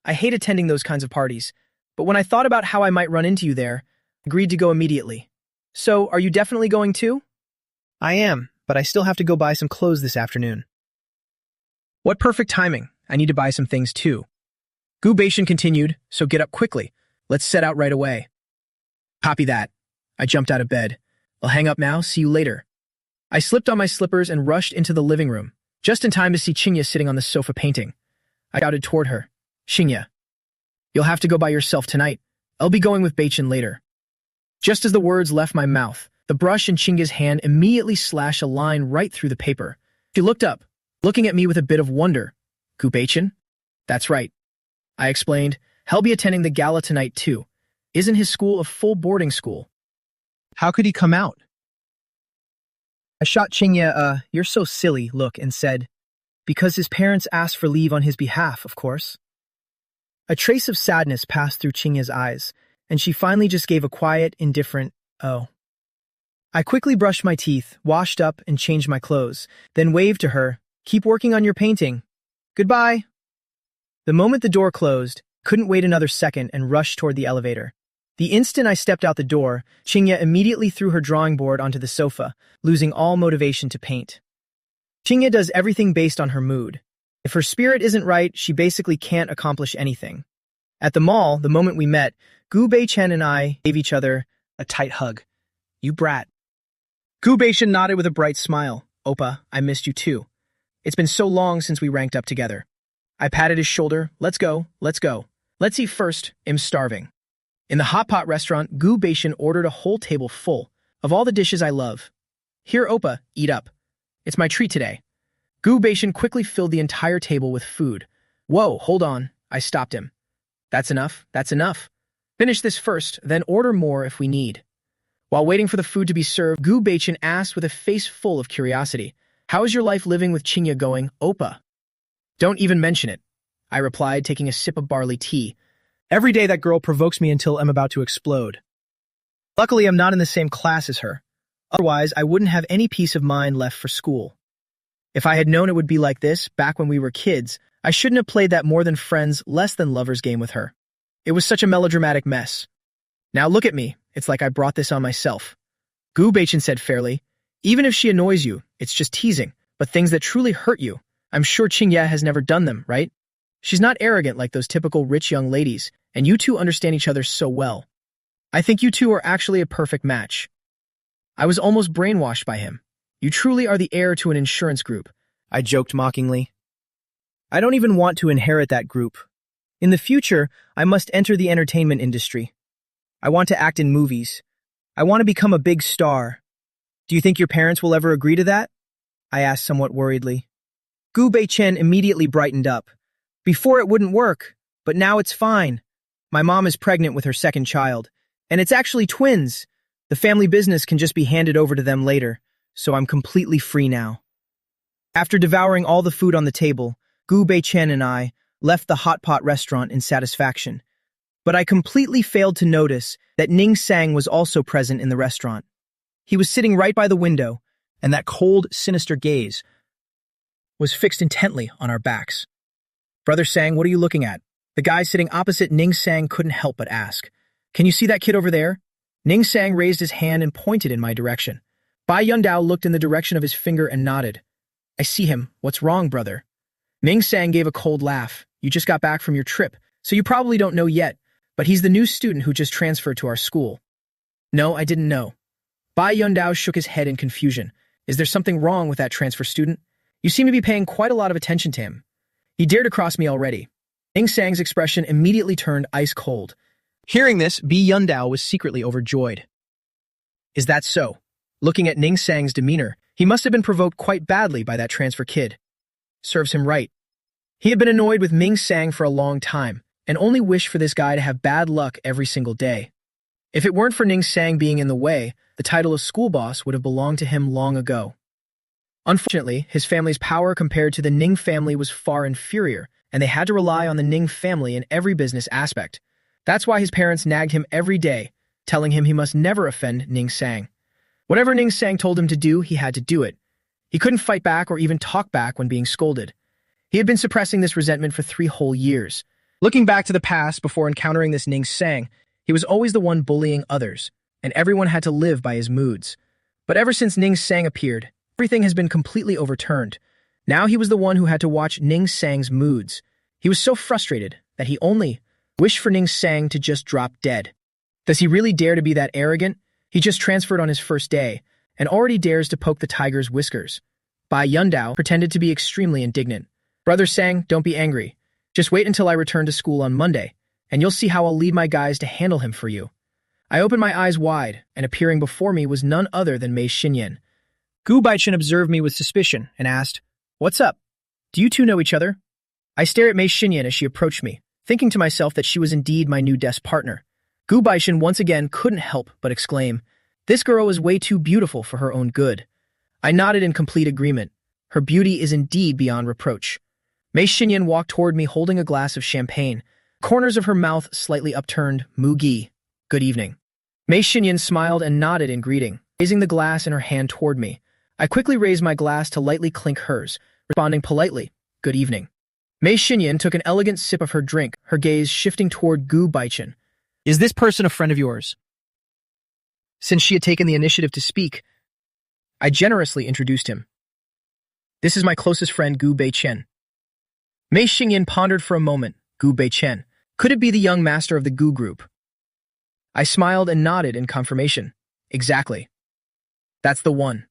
I hate attending those kinds of parties, but when I thought about how I might run into you there, I agreed to go immediately. So, are you definitely going too?" "I am, but I still have to go buy some clothes this afternoon." "What perfect timing. I need to buy some things too." Gu Baichin continued, "So get up quickly. Let's set out right away." "Copy that." I jumped out of bed. "I'll hang up now. See you later." I slipped on my slippers and rushed into the living room, just in time to see Chingia sitting on the sofa painting. I shouted toward her, "Chingia, you'll have to go by yourself tonight. I'll be going with Baichin later." Just as the words left my mouth, the brush in Chingia's hand immediately slashed a line right through the paper. She looked up, looking at me with a bit of wonder. "Gu Baichin?" "That's right," I explained. "He'll be attending the gala tonight too. Isn't his school a full boarding school? How could he come out?" I shot Chingia "You're so silly" look and said, "Because his parents asked for leave on his behalf, of course." A trace of sadness passed through Chingia's eyes, and she finally just gave a quiet, indifferent, "Oh." I quickly brushed my teeth, washed up, and changed my clothes, then waved to her, "Keep working on your painting. Goodbye." The moment the door closed, couldn't wait another second and rushed toward the elevator. The instant I stepped out the door, Chingia immediately threw her drawing board onto the sofa, losing all motivation to paint. Chingia does everything based on her mood. If her spirit isn't right, she basically can't accomplish anything. At the mall, the moment we met, Gu Beichen and I gave each other a tight hug. "You brat." Gu Beichen nodded with a bright smile. "Oppa, I missed you too. It's been so long since we ranked up together." I patted his shoulder. Let's go. Let's eat first. I'm starving." In the hot pot restaurant, Gu Beichen ordered a whole table full of all the dishes I love. "Here, Oppa, eat up. It's my treat today." Gu Beichen quickly filled the entire table with food. "Whoa, hold on." I stopped him. That's enough. Finish this first, then order more if we need." While waiting for the food to be served, Gu Beichen asked with a face full of curiosity, "How is your life living with Chingia going, Oppa?" "Don't even mention it." I replied, taking a sip of barley tea. Every day that girl provokes me until I'm about to explode. Luckily, I'm not in the same class as her. Otherwise, I wouldn't have any peace of mind left for school. If I had known it would be like this back when we were kids, I shouldn't have played that more than friends, less than lovers game with her. It was such a melodramatic mess. Now look at me. It's like I brought this on myself. Gu Beichen said fairly. Even if she annoys you, it's just teasing. But things that truly hurt you, I'm sure Qingye has never done them, right? She's not arrogant like those typical rich young ladies, and you two understand each other so well. I think you two are actually a perfect match. I was almost brainwashed by him. You truly are the heir to an insurance group, I joked mockingly. I don't even want to inherit that group. In the future, I must enter the entertainment industry. I want to act in movies. I want to become a big star. Do you think your parents will ever agree to that? I asked somewhat worriedly. Gu Beichen immediately brightened up. Before it wouldn't work, but now it's fine. My mom is pregnant with her second child, and it's actually twins. The family business can just be handed over to them later, so I'm completely free now. After devouring all the food on the table, Gu Beichen and I left the hot pot restaurant in satisfaction. But I completely failed to notice that Ning Sang was also present in the restaurant. He was sitting right by the window, and that cold, sinister gaze was fixed intently on our backs. Brother Sang, what are you looking at? The guy sitting opposite Ning Sang couldn't help but ask. Can you see that kid over there? Ning Sang raised his hand and pointed in my direction. Bai Yundao looked in the direction of his finger and nodded. I see him. What's wrong, brother? Ning Sang gave a cold laugh. You just got back from your trip, so you probably don't know yet, but he's the new student who just transferred to our school. No, I didn't know. Bai Yundao shook his head in confusion. Is there something wrong with that transfer student? You seem to be paying quite a lot of attention to him. He dared to cross me already. Ning Sang's expression immediately turned ice cold. Hearing this, Bai Yundao was secretly overjoyed. Is that so? Looking at Ning Sang's demeanor, he must have been provoked quite badly by that transfer kid. Serves him right. He had been annoyed with Ning Sang for a long time, and only wished for this guy to have bad luck every single day. If it weren't for Ning Sang being in the way, the title of school boss would have belonged to him long ago. Unfortunately, his family's power compared to the Ning family was far inferior, and they had to rely on the Ning family in every business aspect. That's why his parents nagged him every day, telling him he must never offend Ning Sang. Whatever Ning Sang told him to do, he had to do it. He couldn't fight back or even talk back when being scolded. He had been suppressing this resentment for 3 whole years. Looking back to the past before encountering this Ning Sang, he was always the one bullying others, and everyone had to live by his moods. But ever since Ning Sang appeared, everything has been completely overturned. Now he was the one who had to watch Ning Sang's moods. He was so frustrated that he only wished for Ning Sang to just drop dead. Does he really dare to be that arrogant? He just transferred on his first day, and already dares to poke the tiger's whiskers. Bai Yundao pretended to be extremely indignant. Brother Sang, don't be angry. Just wait until I return to school on Monday, and you'll see how I'll lead my guys to handle him for you. I opened my eyes wide, and appearing before me was none other than Mei Xinyan. Gu Baichen observed me with suspicion and asked, What's up? Do you two know each other? I stared at Mei Xinyan as she approached me, thinking to myself that she was indeed my new desk partner. Gu Baichen once again couldn't help but exclaim, This girl is way too beautiful for her own good. I nodded in complete agreement. Her beauty is indeed beyond reproach. Mei Xinyan walked toward me holding a glass of champagne, corners of her mouth slightly upturned. Mugi, good evening. Mei Xinyan smiled and nodded in greeting, raising the glass in her hand toward me. I quickly raised my glass to lightly clink hers, responding politely, Good evening. Mei Xinyan took an elegant sip of her drink, her gaze shifting toward Gu Baichen. Is this person a friend of yours? Since she had taken the initiative to speak, I generously introduced him. This is my closest friend, Gu Beichen. Mei Xinyan pondered for a moment. Gu Beichen. Could it be the young master of the Gu group? I smiled and nodded in confirmation. Exactly. That's the one.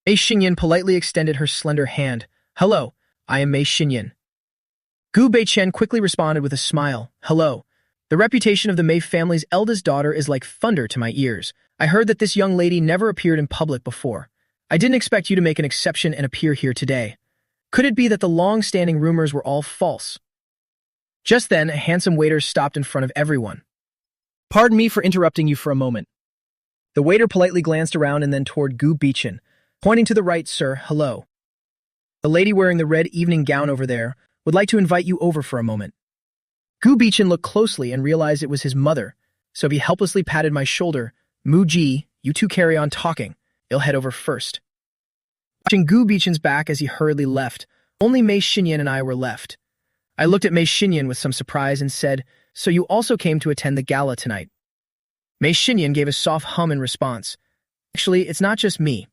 Mei Xinyan politely extended her slender hand. Hello, I am Mei Xinyan. Gu Beichen quickly responded with a smile. Hello. The reputation of the Mei family's eldest daughter is like thunder to my ears. I heard that this young lady never appeared in public before. I didn't expect you to make an exception and appear here today. Could it be that the long-standing rumors were all false? Just then, a handsome waiter stopped in front of everyone. Pardon me for interrupting you for a moment. The waiter politely glanced around and then toward Gu Beichen, pointing to the right, sir, hello. The lady wearing the red evening gown over there Would like to invite you over for a moment. Gu Beechin looked closely and realized it was his mother, so he helplessly patted my shoulder. Mu-ji, you two carry on talking. I'll head over first. Watching Gu Beechin's back as he hurriedly left, only Mei Xinyan and I were left. I looked at Mei Xinyan with some surprise and said, "So you also came to attend the gala tonight?" Mei Xinyan gave a soft hum in response. "Actually, it's not just me.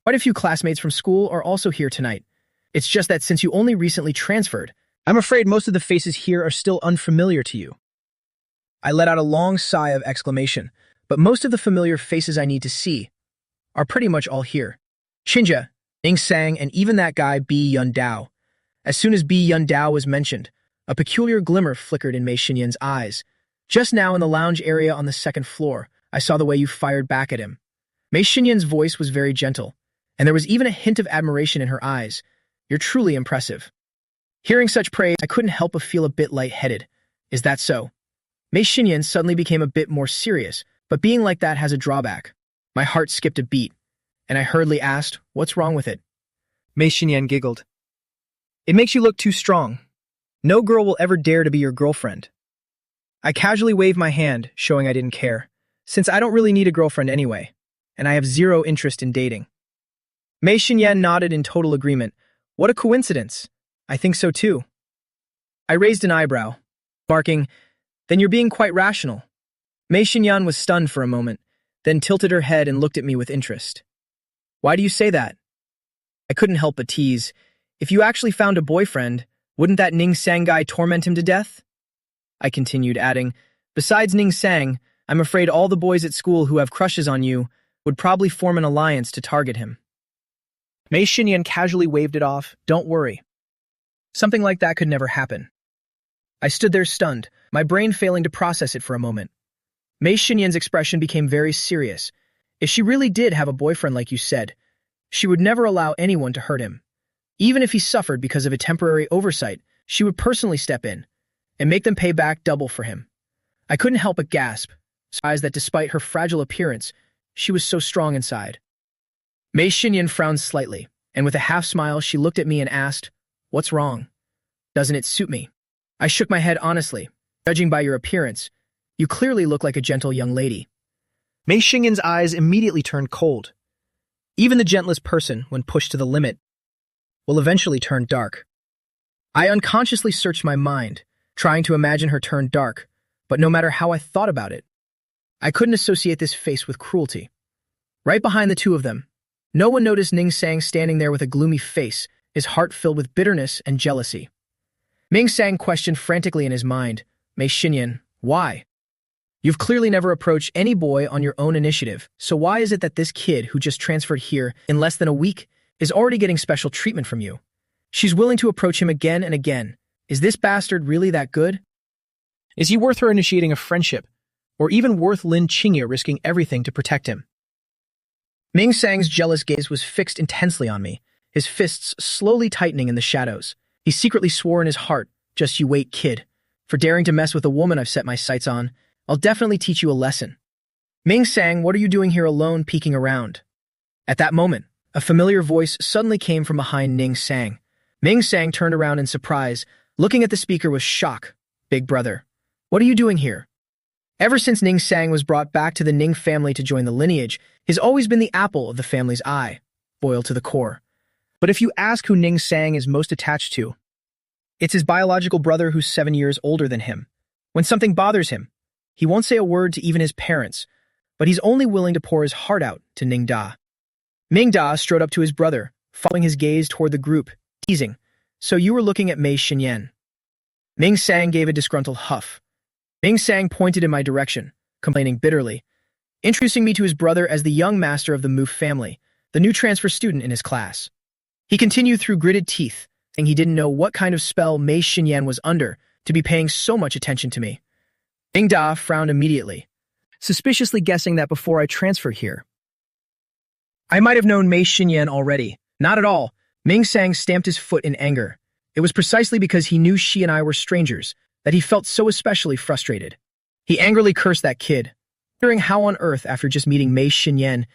Quite a few classmates from school are also here tonight. It's just that since you only recently transferred, I'm afraid most of the faces here are still unfamiliar to you." I let out a long sigh of exclamation, but most of the familiar faces I need to see are pretty much all here. Xinjia, Ning Sang, and even that guy Bi Yun Dao. As soon as Bi Yun Dao was mentioned, a peculiar glimmer flickered in Mei Xinyan's eyes. "Just now in the lounge area on the second floor, I saw the way you fired back at him." Mei Xinyan's voice was very gentle, and there was even a hint of admiration in her eyes. "You're truly impressive." Hearing such praise, I couldn't help but feel a bit lightheaded. "Is that so?" Mei Xinyan suddenly became a bit more serious, but being like that has a drawback. My heart skipped a beat, and I hurriedly asked, "What's wrong with it?" Mei Xinyan giggled. "It makes you look too strong. No girl will ever dare to be your girlfriend." I casually waved my hand, showing I didn't care, since I don't really need a girlfriend anyway, and I have zero interest in dating. Mei Xinyan nodded in total agreement. "What a coincidence. I think so too." I raised an eyebrow, marking, "Then you're being quite rational." Mei Xinyan was stunned for a moment, then tilted her head and looked at me with interest. "Why do you say that?" I couldn't help but tease. "If you actually found a boyfriend, wouldn't that Ning Sang guy torment him to death?" I continued, adding, "Besides Ning Sang, I'm afraid all the boys at school who have crushes on you would probably form an alliance to target him." Mei Xinyan casually waved it off. "Don't worry. Something like that could never happen." I stood there stunned, my brain failing to process it for a moment. Mei Xinyan's expression became very serious. If she really did have a boyfriend like you said, she would never allow anyone to hurt him. Even if he suffered because of a temporary oversight, she would personally step in and make them pay back double for him. I couldn't help but gasp, surprised that despite her fragile appearance, she was so strong inside. Mei Xinyan frowned slightly, and with a half-smile she looked at me and asked, "What's wrong? Doesn't it suit me?" I shook my head honestly. "Judging by your appearance, you clearly look like a gentle young lady." Mei Xinyan's eyes immediately turned cold. Even the gentlest person, when pushed to the limit, will eventually turn dark. I unconsciously searched my mind, trying to imagine her turn dark, but no matter how I thought about it, I couldn't associate this face with cruelty. Right behind the two of them, no one noticed Ning Sang standing there with a gloomy face, his heart filled with bitterness and jealousy. Ning Sang questioned frantically in his mind, "Mei Xinyan, why? You've clearly never approached any boy on your own initiative, so why is it that this kid who just transferred here in less than a week is already getting special treatment from you? She's willing to approach him again and again. Is this bastard really that good? Is he worth her initiating a friendship, or even worth Lin Qingye risking everything to protect him?" Ning Sang's jealous gaze was fixed intensely on me, his fists slowly tightening in the shadows. He secretly swore in his heart, "Just you wait, kid. For daring to mess with a woman I've set my sights on, I'll definitely teach you a lesson." "Ming Sang, what are you doing here alone, peeking around?" At that moment, a familiar voice suddenly came from behind Ning Sang. Ming Sang turned around in surprise, looking at the speaker with shock. "Big brother, what are you doing here?" Ever since Ning Sang was brought back to the Ning family to join the lineage, he's always been the apple of the family's eye, loyal to the core. But if you ask who Ning Sang is most attached to, it's his biological brother who's 7 years older than him. When something bothers him, he won't say a word to even his parents, but he's only willing to pour his heart out to Ning Da. Ning Da strode up to his brother, following his gaze toward the group, teasing, "So you were looking at Mei Xinyan." Ming Sang gave a disgruntled huff. Ming Sang pointed in my direction, complaining bitterly, introducing me to his brother as the young master of the Mu family, the new transfer student in his class. He continued through gritted teeth, saying he didn't know what kind of spell Mei Xinyan was under to be paying so much attention to me. Ming Da frowned immediately, suspiciously guessing that before I transferred here, I might have known Mei Xinyan already. Not at all. Ming Sang stamped his foot in anger. It was precisely because he knew she and I were strangers that he felt so especially frustrated. He angrily cursed that kid, wondering how on earth, after just meeting Mei Xinyan,